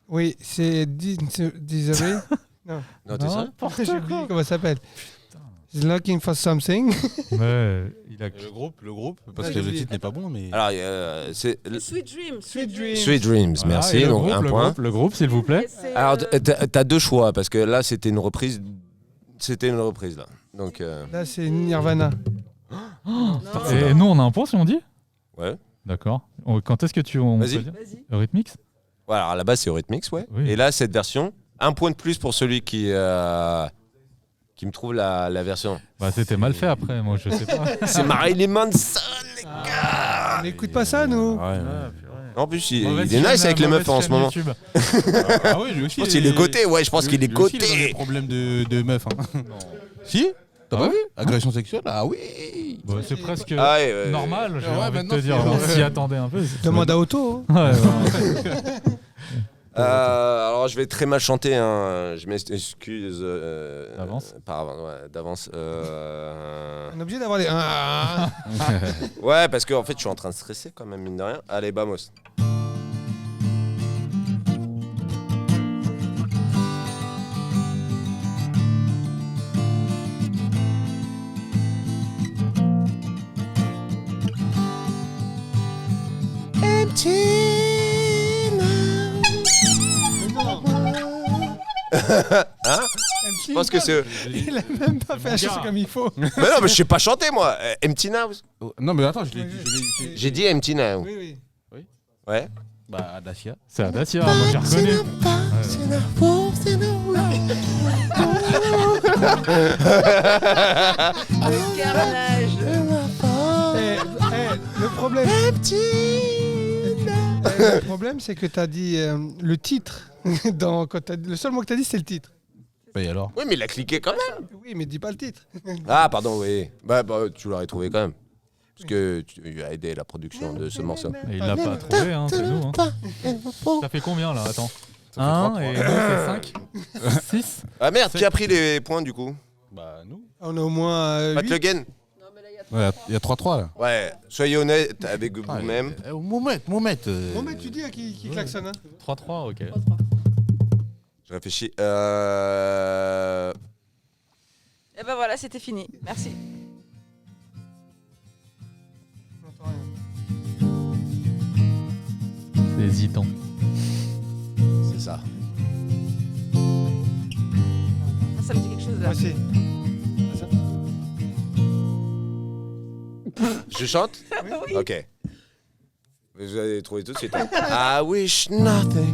Oui, c'est Disabri. Non, t'es sérieux? J'ai oublié comment ça s'appelle. He's looking for something. Ouais, il a. Le groupe, parce Ouais, que j'ai le oublié. titre n'est pas bon, mais. Alors, c'est Sweet Dreams. Sweet Dreams. Sweet Dreams, Voilà, merci, et le donc groupe, 1 le point. groupe, le groupe, s'il vous plaît. Alors, t'as 2 choix, parce que là, c'était une reprise. C'était une reprise, là. Donc, Là, c'est Nirvana. Et nous, on a un point si on dit? ouais. D'accord. Quand est-ce que on Vas-y. peut dire Vas-y. Eurythmics? Ouais, alors à la base, c'est Eurythmics, ouais. Oui. Et là, cette version, 1 point de plus pour celui qui me trouve la version. Bah, c'était mal fait après, moi, je sais pas. C'est Marilyn Manson, les gars. On n'écoute pas ça, nous. Ouais, ouais. En plus, il Mauvaise est nice chaîne, avec les mauvaise meufs en ce chaîne moment. YouTube. Ah oui, lui aussi. Je pense qu'il est coté, ouais, je pense qu'il est Lui aussi, il a coté. des problèmes de meufs. Hein. Si? T'as Ah pas ouais vu? Agression sexuelle? Ah oui. Bon, c'est presque Ah ouais, normal, j'ai Ouais, envie de maintenant, te dire. c'est- On s'y attendait un peu. Demande à Otto. hein. Ouais, ouais. Alors, je vais très mal chanter, hein. Je m'excuse. D'avance. D'avance. On est obligé d'avoir les. Ouais, parce qu'en fait, je suis en train de stresser quand même, mine de rien. Allez, vamos. Hein? Je pense que c'est eux. Il a même pas fait la chanson comme il faut. Mais non, mais je sais pas chanter, moi. Empty Now. Non, mais attends, je l'ai dit. J'ai dit Empty Now. Oui, oui. Ouais. Bah, Dacia. C'est à Dacia, moi j'ai reconnu. Carnage. Le problème, c'est que tu as dit le titre. Le seul mot que tu as dit, c'est le titre. Bah, et alors Oui, mais il a cliqué quand même. Oui, mais dis pas le titre. Ah, pardon, oui. Bah, tu l'aurais trouvé quand même. Parce que tu as aidé la production de ce morceau. Et il l'a pas trouvé, hein, c'est nous. Hein. Ça fait combien là? Attends. Ça fait 1 3 et 2 fait 5 6. Ah merde, qui a pris les points du coup? Bah, nous. On a au moins Pat 8. Le Guen. Ouais, il y a 3-3 là. Ouais, soyez honnête avec vous-même. Moumet. Bon, mais tu dis à qui klaxonne. Hein. 3-3, ok. Je réfléchis. Et ben voilà, c'était fini. Merci. J'entends rien. C'est hésitant. C'est ça. Ça me dit quelque chose là. Moi aussi. Je chante? Oui. Ok. Vous allez trouver tout de suite. Hein. I wish nothing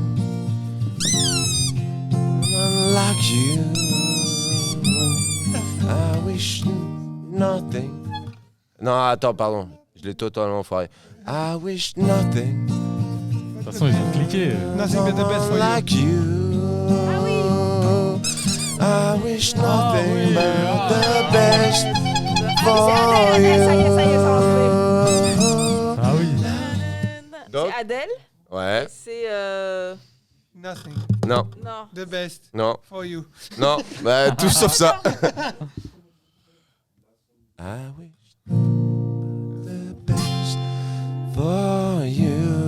like you. I wish nothing. Non, attends, pardon. Je l'ai totalement foiré. I wish nothing De toute façon, ils ont cliqué. Nothing but the best for you. like you. I wish nothing but the best for you. Ça y est, ça va trouver. Ah oui. Donc, C'est Adèle. ouais. C'est Nothing. Non, non. The best non, for you. non. Bah, tout sauf ça. I wish the best for you.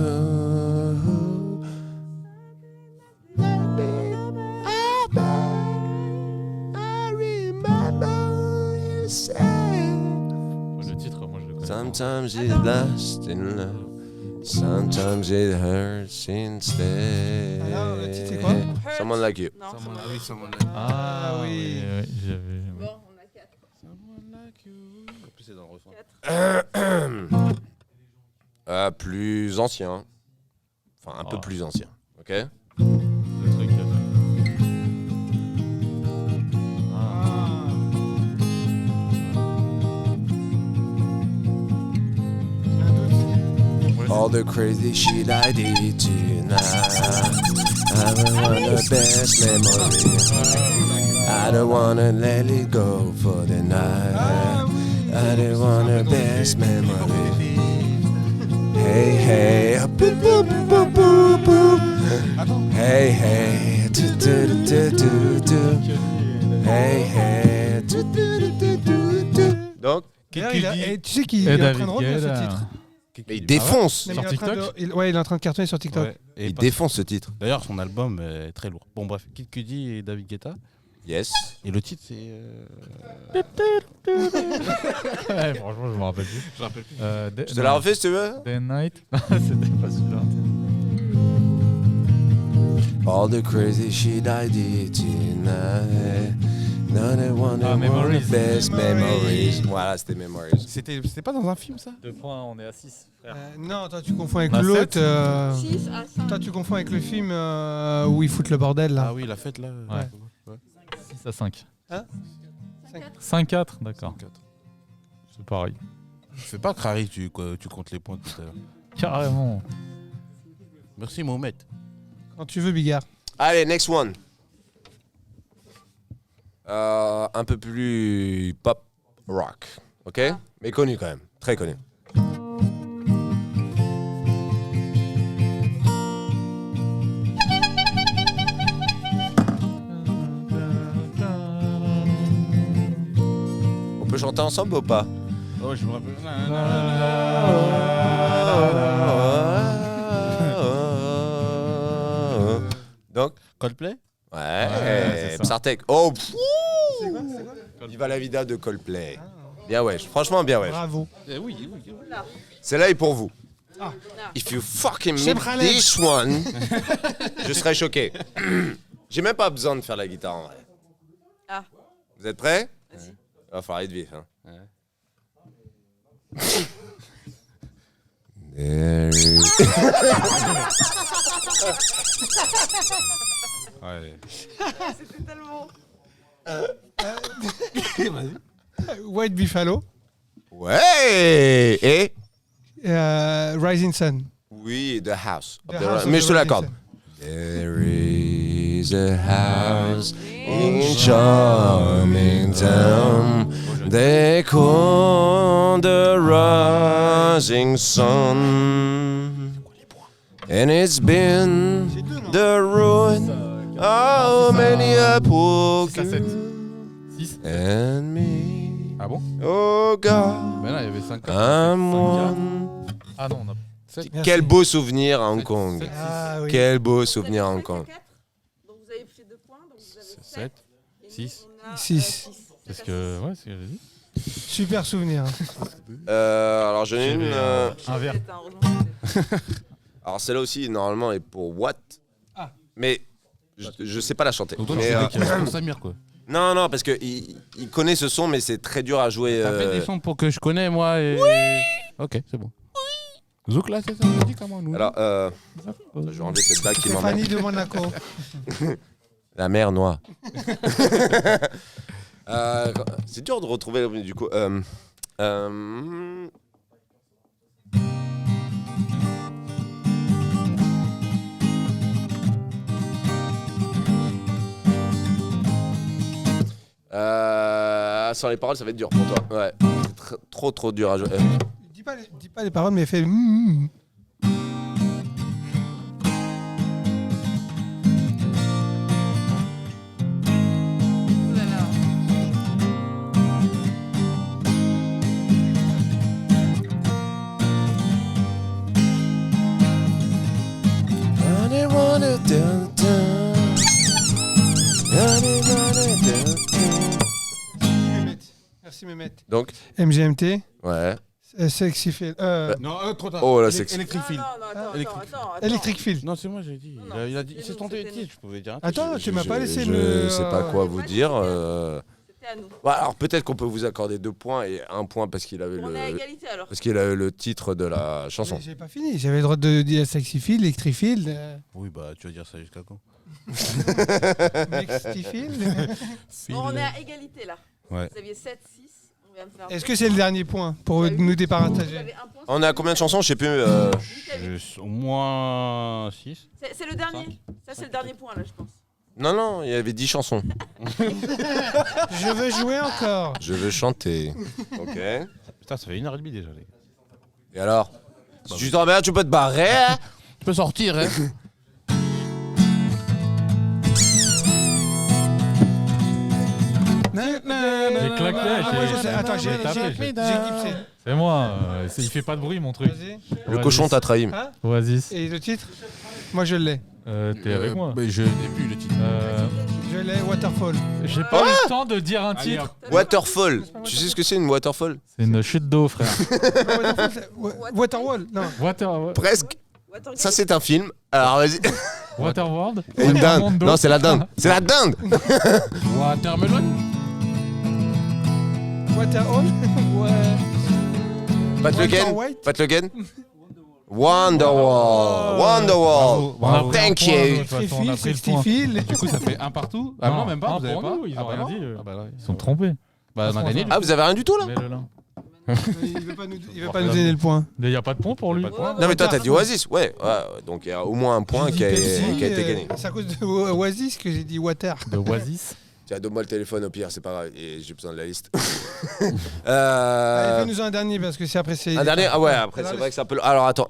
I remember you said Le titre, moi je le connais. sometimes it's lost in love. Sometimes it hurts instead. Alors, le titre, c'est quoi? Someone like you. Non. Ah oui. oui, j'avais. Bon, on a 4. En plus, c'est dans le refrain. Plus ancien. Enfin, un peu Ah. plus ancien. Ok. Le truc. All the crazy shit I did tonight. I don't want the best memory. I don't wanna let it go for the night. I don't want the best memory. Hey hey, boop boop boop boop boop. Hey hey, do do do do do. Hey hey, do do do do do. Donc, Et tu sais qu'il Et est en David train de revenir ce Guetta. titre. mais il défonce. Non, mais Sur il est en train TikTok ouais, il est en train de cartonner sur TikTok. Ouais. Et Il pas- défonce ce titre. D'ailleurs, son album est très lourd. Bon, bref, Kid Cudi et David Guetta. Yes. Et le titre, c'est. Ouais, franchement, je me rappelle plus. Je rappelle plus. Je te la refais si tu veux. Day and Night. C'était pas celui-là. All the crazy shit I did tonight. None of one Ah, of Memories. the best memories. Voilà, c'était Memories. C'était pas dans un film, ça 2 points, on est à 6, frère. Non, toi tu confonds avec On a l'autre. 6 à 5. Toi tu confonds avec le film où ils foutent le bordel là. Ah oui, la fête là. Ouais. 6 à 5. Hein 5-4, d'accord. 4. C'est pareil. Fais pas Crary, tu comptes les points tout à l'heure. Carrément. Merci, Mohamed. Quand tu veux, Bigard. Allez, next one. Un peu plus pop rock, ok? Mais connu quand même, très connu. On peut chanter ensemble ou pas? Oh, je me rappelle. Donc, Coldplay ouais, c'est ça. Psartek. Oh, pfff. Viva la vida de Coldplay. Bien wesh, franchement bien wesh. Bravo. Oui. Celle-là est pour vous. Ah. If you fucking Chez make Khaled. this one, je serais choqué. J'ai même pas besoin de faire la guitare en vrai. Ah. Vous êtes prêts? Vas-y. Il va falloir être vif. Hein. Ouais. There is Ouais. C'était tellement. White Buffalo. Ouais. Et Rising Sun. oui, The House. The of the House of Mais the je te l'accorde. Rising There is a house in charming town. They call the rising sun. And it's been the ruin of many a poor 6 à 7. girl 6. and me. Ah bon? Oh God, Mais là, il y avait 5 I'm 5 one. Ah non, on a. Merci. Quel beau souvenir à Hong Kong. Ah oui. Quel beau souvenir à Hong Kong. Donc vous avez fait 2 points, donc vous avez 7. 6. 6. Parce que. Ouais, c'est ce que j'ai dit. Super souvenir. Alors j'en ai une. Un verre. Alors celle-là aussi normalement est pour What. Ah. Mais je sais pas la chanter. Donc toi, tu Mais, sais qu'il y a pour Samir, quoi. non parce que il connaît ce son mais c'est très dur à jouer. T'as fait des sons pour que je connais, moi. Et... Oui. Ok, c'est bon. Zouk, là, c'est ça, on dit comment nous. Alors je vais enlever cette bague qui m'emmerde. Stéphanie de Monaco. La mer noire. C'est dur de retrouver du coup. Sans les paroles, ça va être dur pour toi. Ouais, c'est trop dur à jouer. Dis pas les paroles, mais fais. Merci Mehmet. Donc, MGMT. ouais. Sexy Feel. Non, trop tard. Oh là, c'est Electric Field. Electric Feel. Non, c'est moi, j'ai dit. Non, Il a dit, il c'est s'est nous, tenté c'était les titres, je pouvais dire. Attends, tu m'as pas laissé je me. sais pas quoi vous dire. C'était à nous. Bah, alors peut-être qu'on peut vous accorder 2 points et 1 point parce qu'il avait On est à le égalité alors. parce qu'il a le titre de la chanson. Mais j'ai pas fini. J'avais le droit de dire Sexy Feel, Electric Feel. Oui, bah, tu vas dire ça jusqu'à quand? Sexy Feel. Bon, on est à égalité là. Ouais. Vous aviez 7, 6. On vient de faire. Est-ce que c'est le dernier point pour nous Vous départager? avez un point. On a combien de chansons? Je sais plus. Au moins 6. C'est le dernier. Ça, c'est le dernier point là, je pense. Non, il y avait 10 chansons. Je veux jouer encore. Je veux chanter. Ok. Putain, ça fait 1h30 déjà, les gars. Et alors? Si tu t'en vas, tu peux te barrer. Hein. Tu peux sortir, hein? J'ai claqué. Moi, je sais. Attends, j'ai tapé. gipsé. C'est moi. Il fait pas de bruit, mon truc. Vas-y. Le cochon t'a trahi. Hein? Oasis. Et le titre? Moi, je l'ai. T'es avec moi. Mais je n'ai plus le titre. Je l'ai, Waterfall. J'ai pas eu le temps de dire un Allez, titre. Waterfall. Tu sais ce que c'est une waterfall? C'est une chute d'eau, frère. Waterfall, Waterwall. Non. Presque. Ça c'est un film. Alors vas-y. Waterworld. Une dinde. Watermondo. Non, c'est la dinde. C'est la dinde. Watermelon? Waterhall. Pat Le Guen. Walter White. Pat Le Guen. Wonderwall. Wonderwall. On a pris un Thank point, you. de toute façon, on a pris le Sexy point. Feel. Du coup, ça fait 1 partout? Ah non, même pas, un vous avez pour pas? nous, ils ont Ah bah rien non. dit. Ah bah là, Ils sont trompés. Bah, on a gagné. Ah, vous avez rien du tout là? Mais le lin. Il veut pas nous donner le point. Il n'y a pas de point pour lui. Pas de point. Non mais toi t'as dit Oasis. Ouais. Donc il y a au moins un point qui a été gagné. C'est à cause de Oasis que j'ai dit Water. De Oasis. Tiens, donne-moi le téléphone au pire, c'est pas grave. Et j'ai besoin de la liste. Allez, fais-nous un dernier parce que c'est après c'est. Un dernier? Ah ouais, après c'est vrai que c'est un peu... Alors attends.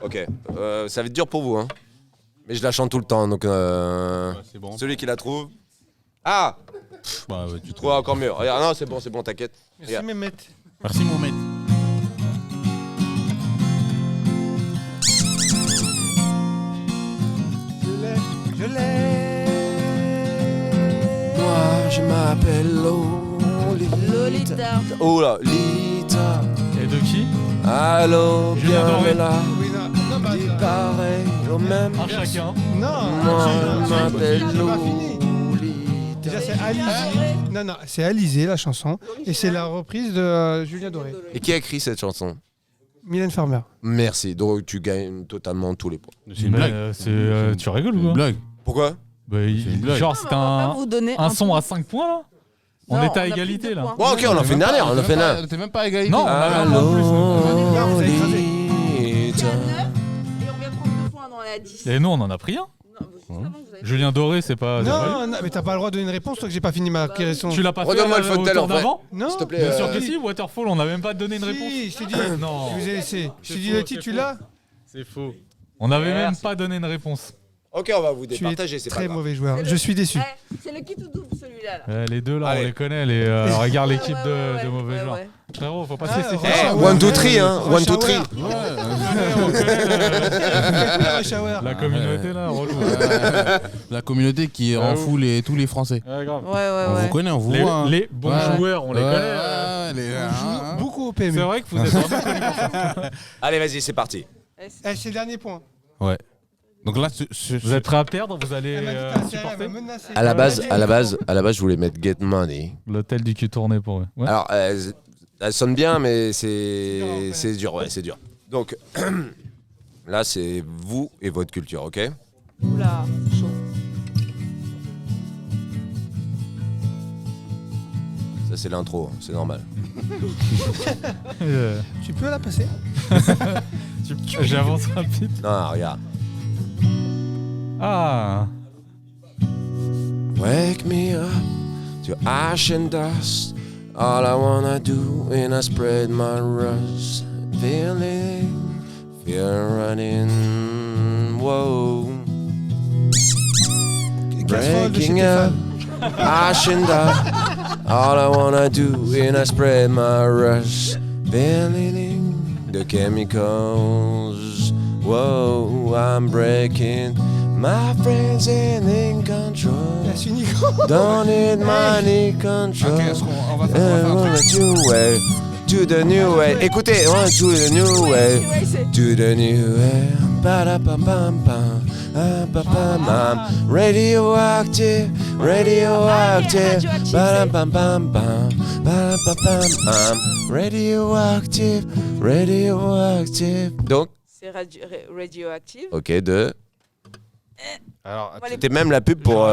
Ok. Ça va être dur pour vous, hein. Mais je la chante tout le temps, donc... C'est bon. Celui qui la trouve... Ah! Bah, ouais, tu Tu trouves encore mieux. Regarde, non, c'est bon, t'inquiète. Merci Mehmet. Merci, Mohamed. Je l'ai. Moi, je m'appelle Lolita. Oh là, Lita. Et de qui? Allô, Julien bien Doré. là. Oui, non, bah, Dis pareil, au même. Un chacun. non, Moi, je m'appelle j'ai pas fini. Lolita. Déjà, c'est Alizé. Non, c'est Alizé la chanson. Et c'est la reprise de Julien Doré. Et qui a écrit cette chanson? Mylène Farmer. Merci. Donc tu gagnes totalement tous les points. C'est une blague. Tu rigoles ou C'est quoi une blague. Pourquoi? Bah, C'est une blague. genre, c'est On va pas un vous donner son point. à 5 points là. On Non, était à a pris égalité 2 là. points. Ouais, ok, on en fait une dernière. On en fait une dernière. T'es même pas à égalité. Non, on avait un point en plus. Non, vous avez écrasé. Et on vient prendre 2 points dans la 10. Et nous, on en a pris un. Non, juste avant, vous avez- Julien Doré, c'est pas. Non, non, mais t'as pas le droit de donner une réponse tant que j'ai pas fini ma question. Tu l'as pas fait Redonne-moi le au faute tel, tour en vrai. d'avant. Non, S'il te plaît. Bien sûr que si, Waterfall, on n'a même pas donné une réponse. Si, je t'ai dit. Non. Je vous ai laissé. Je C'est t'ai dit faux, le titre, c'est tu faux. l'as. C'est faux. On n'avait même Merci. pas donné une réponse. Ok, on va vous Tu es départager, c'est pas très grave. mauvais joueur. C'est le- Je suis déçu. C'est le kit ou double celui-là. Là. Les deux là, Allez. on les connaît. Regarde l'équipe de mauvais joueurs. Frérot, faut pas se laisser Ah, faire. Eh, 1, 2, 3, hein. 1, 2, 3. On connaît Rush Hour. la communauté là, relou. La communauté qui Ah, rend ouf. fou tous les Français. Ouais, grave. On vous connaît, on vous Les, voit. hein. les bons Ouais. joueurs, on les Ouais, connaît. ouais, les- On joue beaucoup au PMU. C'est vrai que vous êtes vraiment connus pour ça. Allez, vas-y, c'est parti. Eh, c'est le dernier point. Ouais. Donc là, Vous êtes prêts à perdre, vous allez Elle m'a dit t'as intérêt à supporter me menacer. À la base, je voulais mettre Get Money. l'hôtel du cul tourné pour eux. Ouais. Alors, elle sonne bien, mais c'est dur, ouais, c'est dur. Donc, là, c'est vous et votre culture, ok? Oula, c'est chaud. Ça, c'est l'intro, hein, c'est normal. Tu peux la passer? J'avance rapide. Non, regarde. Ah, Wake me up to ash and dust. All I wanna do when I spread my rust. Feeling, fear running, whoa. Casserole de chez Breaking up, ash and dust. All I wanna do when I spread my rust. Feeling the chemicals, whoa. I'm breaking. My friends ain't in control. La suite Nico. Don't need money control. Ok, on va faire un truc. New way, to the new way. Écoutez, on to the new way, to the new way. Ba-da-pam-pam-pam, pam-pam-pam. Radioactive, radioactive. Ba-da-pam-pam-pam, ba-da-pam-pam-pam. Radioactive, radioactive. Donc, C'est radioactive. ok, de. alors, On va les- C'était même la pub pour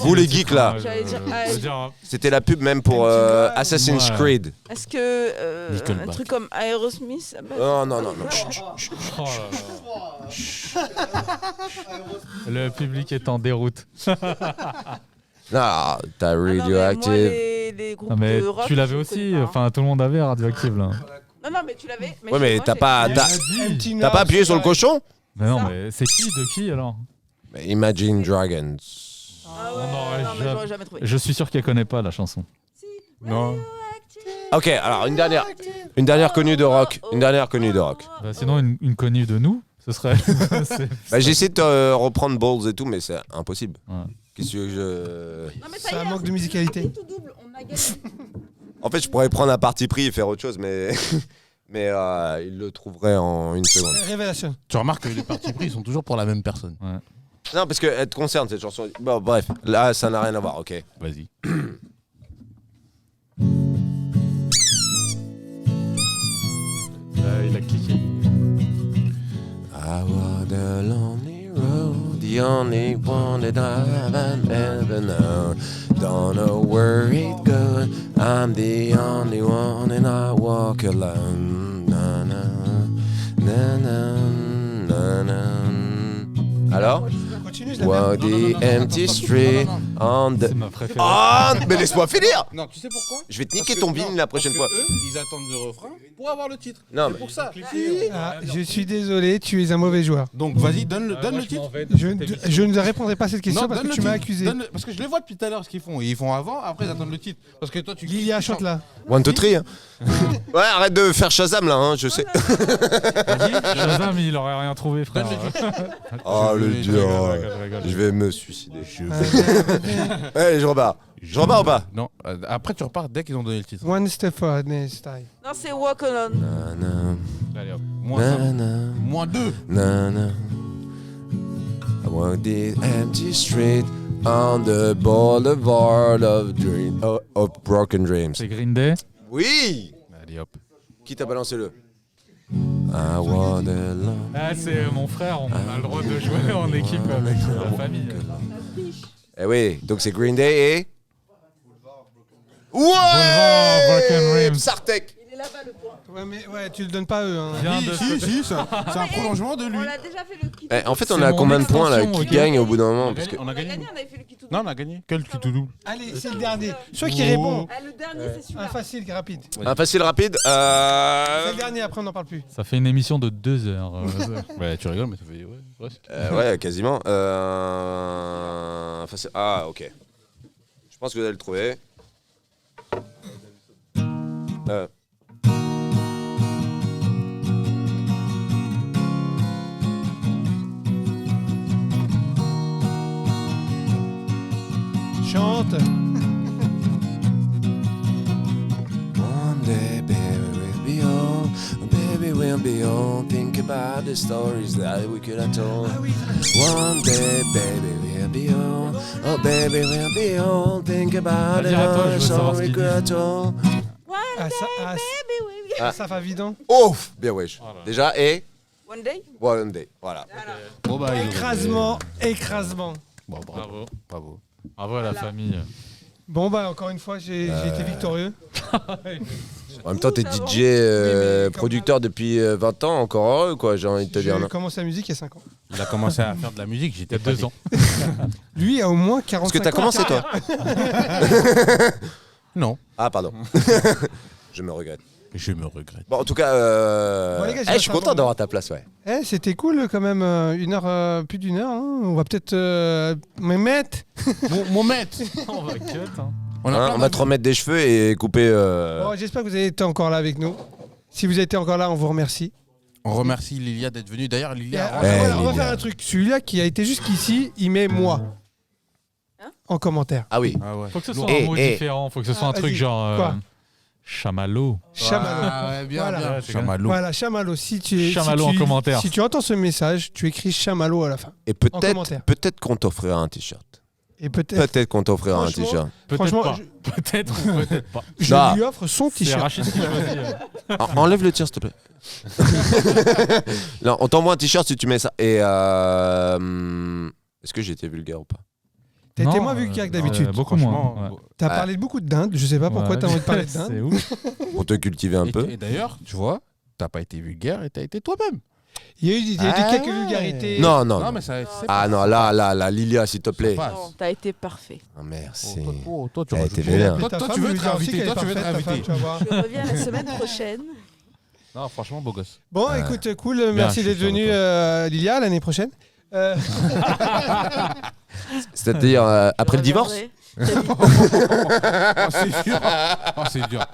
vous les geeks là. J'allais dire, C'était la pub même pour Assassin's Ouais. Creed. Est-ce que un Nickelback. truc comme Aerosmith ça passe? Non, non, non, non. Chut, chut, chut. Oh là là. Le public est en déroute. Non, t'as Ah non, mais moi, Radioactive. les groupes Non, mais de rock, tu l'avais je aussi. connais pas, hein. Enfin, tout le monde avait Radioactive là. Non, non, mais tu l'avais. Ouais, mais chez moi, t'as j'ai- pas, t'as pas appuyé sur le cochon? Mais non, mais c'est qui de qui alors? Imagine Dragons. Ah ouais, On aurait non, mais jamais- j'aurais jamais trouvé. Je suis sûr qu'elle connaît pas la chanson. Non. Ok, alors une dernière connue de rock. Une dernière connue de rock. Bah, sinon, une connue de nous, ce serait. c'est- Bah, j'essaie de reprendre Balls et tout, mais c'est impossible. Ouais. Qu'est-ce que je. Non, mais Ça y est, manque de c'est musicalité. tout double, on a gagné. En fait, je pourrais prendre un parti pris et faire autre chose, mais. Mais il le trouverait en une seconde. Révélation. Tu remarques que les partis pris, ils sont toujours pour la même personne. Non, parce qu'elle te concerne cette chanson. Bon, bref, là, ça n'a rien à voir, ok. Vas-y. Il a cliqué. I walk the lonely road, the only one that I haven't ever known. Don't know where it goes, I'm the only one and I walk alone. Na, na, na, na, na, na. Alors? Continue, je la Walk the empty street on the... C'est ma préférée. Ah, mais laisse-moi finir! Non, tu sais pourquoi? Je vais te niquer ton vinyle la prochaine fois. Eux, ils attendent le refrain pour avoir le titre. Non, C'est mais- pour ça. Ah, je suis désolé, tu es un mauvais joueur. Donc vas-y, donne le titre. Je ne répondrai pas à cette question Non, parce que donne tu le m'as titre. accusé. Donne-le- Parce que je les vois depuis tout à l'heure ce qu'ils font. Ils font avant, après ils attendent le titre. Parce que toi tu. Lilia, chante là. 1, 2, 3. Ouais, arrête de faire Shazam là, hein, je sais. Shazam, il aurait rien trouvé, frère. Oh, le Je dieu. rigole. Je vais me suicider. Allez, je repars. Je repars ou pas? Non, après tu repars dès qu'ils ont donné le titre. One step forward, next time. Non, c'est Walk Alone. Na, Allez hop. na, na, na, Moins 2. na, na. I walk the empty street on the boulevard of broken dreams. C'est Green Day. Oui! Allez hop. Qui t'a balancé le? I wanna love. Ah, c'est mon frère, on a le droit de jouer en équipe avec la famille. Eh oui, donc c'est Green Day et... Boulevard Broken Rims. Sartek. Il est là-bas le point. Ouais, tu le donnes pas à eux. Hein. Si, c'est un prolongement de lui. On a déjà fait le kit. En fait, on C'est a mon combien de points là extension, qui ok. gagne au bout d'un moment parce que... On a gagné. On avait fait le kit tout Non, on a gagné. Quel qui tout double? Allez, c'est le dernier. Soit qui répond. Le dernier, c'est celui-là. Un facile, rapide. Un facile rapide. C'est le dernier, après on n'en parle plus. Ça fait une émission de 2 heures. Ouais, tu rigoles, mais ça fait. Ouais. Ouais, quasiment. Facile. Ah, ok. Je pense que vous allez le trouver. Chante. One day, baby, we'll be old. Baby, we'll be old. Think about the stories that we could have told. One day, baby, we'll be old. Oh, baby, we'll be old. Think about Vas-y, à toi, je the veux savoir stories ce we qu'ils could have told. Ça va vidant. Ouf, bien wesh. Déjà, et One day. One day. Voilà. Bon, bah, Écrasement. Bon, Bravo. Bravo. Bravo à la famille. Bon bah encore une fois j'ai été victorieux. En même temps, t'es ça va. DJ mais producteur depuis 20 ans, encore heureux, quoi, j'ai envie de te dire. J'ai non commencé la musique il y a 5 ans. Il a commencé à faire de la musique, j'étais Il y a 2 ans. Lui a au moins 45 ans. Est-ce que t'as commencé, toi Non, Ah, pardon. Je me regrette. je me regrette. Bon, en tout cas, Bon, les gars, j'ai je suis passé un content bon d'avoir ta place, ouais. C'était cool quand même, plus d'une heure. Hein. On va peut-être me mettre. Mon maître. On va cut. Hein. On a Hein, plein on va te remettre des cheveux et couper. Bon, j'espère que vous avez été encore là avec nous. Si vous avez été encore là, on vous remercie. On remercie Lilia d'être venue. D'ailleurs, Lilia. Voilà, on va Lilia. faire un truc. Celui-là qui a été jusqu'ici, il met moi en commentaire. Ah oui. Ah ouais. Faut que ce soit Et- un mot et- différent. Faut que ce soit un vas-y. truc genre. Quoi Chamallow. Chamallow. Ah ouais, bien, Voilà. bien. Ouais, c'est Chamallow. Voilà, chamallow. Chamallow en commentaire. Si tu entends ce message, tu écris chamallow à la fin. Et commentaire. peut-être qu'on t'offrira un t-shirt. Et peut-être. Peut-être qu'on t'offrira un Franchement, t-shirt. Peut-être Franchement, pas. Peut-être ou peut-être pas. Je Bah. lui offre son C'est t-shirt. Rachid qui choisit. Enlève le tir, s'il te plaît. Non, on t'envoie un t-shirt si tu mets ça. Et est-ce que j'ai été vulgaire ou pas? T'as été Non, moins vulgaire que d'habitude. Beaucoup moins. Franchement, Ouais. T'as Ouais. parlé de beaucoup de dinde. Je sais pas pourquoi Ouais. t'as envie de parler de dinde. C'est ouf. Pour te cultiver un peu. Et d'ailleurs, tu vois, t'as pas été vulgaire et t'as été toi-même. Il y a eu Ah quelques ouais. vulgarités. Non, non. Non, non. mais ça. Ah non, là, Lilia, s'il te plaît. passe. Non, t'as été parfait. Ah, merci. Toi, tu Elle rajoutes- était vénère. Toi, Ta toi, femme tu veux veut être dire aussi invité. qu'elle est Toi, tu veux être parfaite, ta invité. femme, tu vas voir. Je reviens la semaine prochaine. Non, franchement, beau gosse. Bon, écoute, cool. Merci je suis d'être fier de venu, toi. Lilia, l'année prochaine. C'est-à-dire après le divorce? Oh, c'est dur. Oh, c'est dur.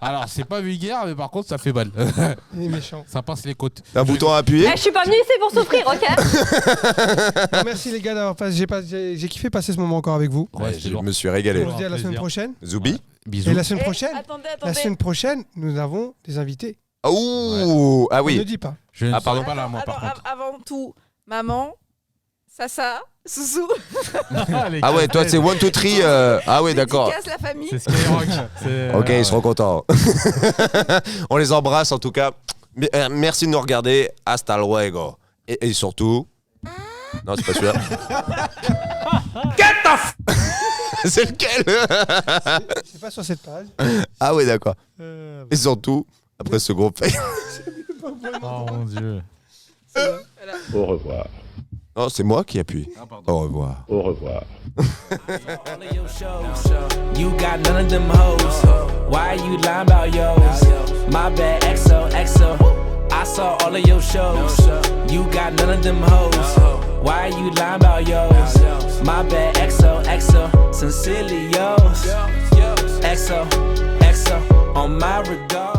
Alors, c'est pas vulgaire, mais par contre, ça fait mal. Il est méchant. Ça passe les côtes. Un bouton à appuyer? Je suis pas venue ici pour souffrir, ok? Bon, merci les gars d'avoir passé. J'ai kiffé passer ce moment encore avec vous. Ouais, c'était je lourd. me suis régalé. On se dit à la semaine plaisir. prochaine. Zoubi? Bisous. Et la semaine prochaine, Attendez. la semaine prochaine, nous avons des invités. Ouh! Ah On ne oui. dit pas. Je ne Ah, pardon. serai pas là, moi, par contre. Avant tout, maman, Sasa, Sousou, Ah ouais, toi c'est 1, 2, 3. Ah ouais, d'accord. dédicace la famille. C'est Skyrock. C'est- Ok, ils seront contents. On les embrasse en tout cas. Merci de nous regarder. Hasta luego. Et surtout. Non, c'est pas celui-là. Get off. C'est lequel? C'est pas sur cette page. Ah ouais, d'accord. Euh, Et surtout, après ce gros fait. Oh mon dieu. Au revoir. Non, c'est moi qui appuie. Au revoir. Au revoir. You got none of them hoes. Why you lying about yours? My bad, XO, XO. I saw all of your shows. You got none of them hoes. Why you lying about yours? My bad, XO, XO. Sincerely yours. XO, XO. On my regard.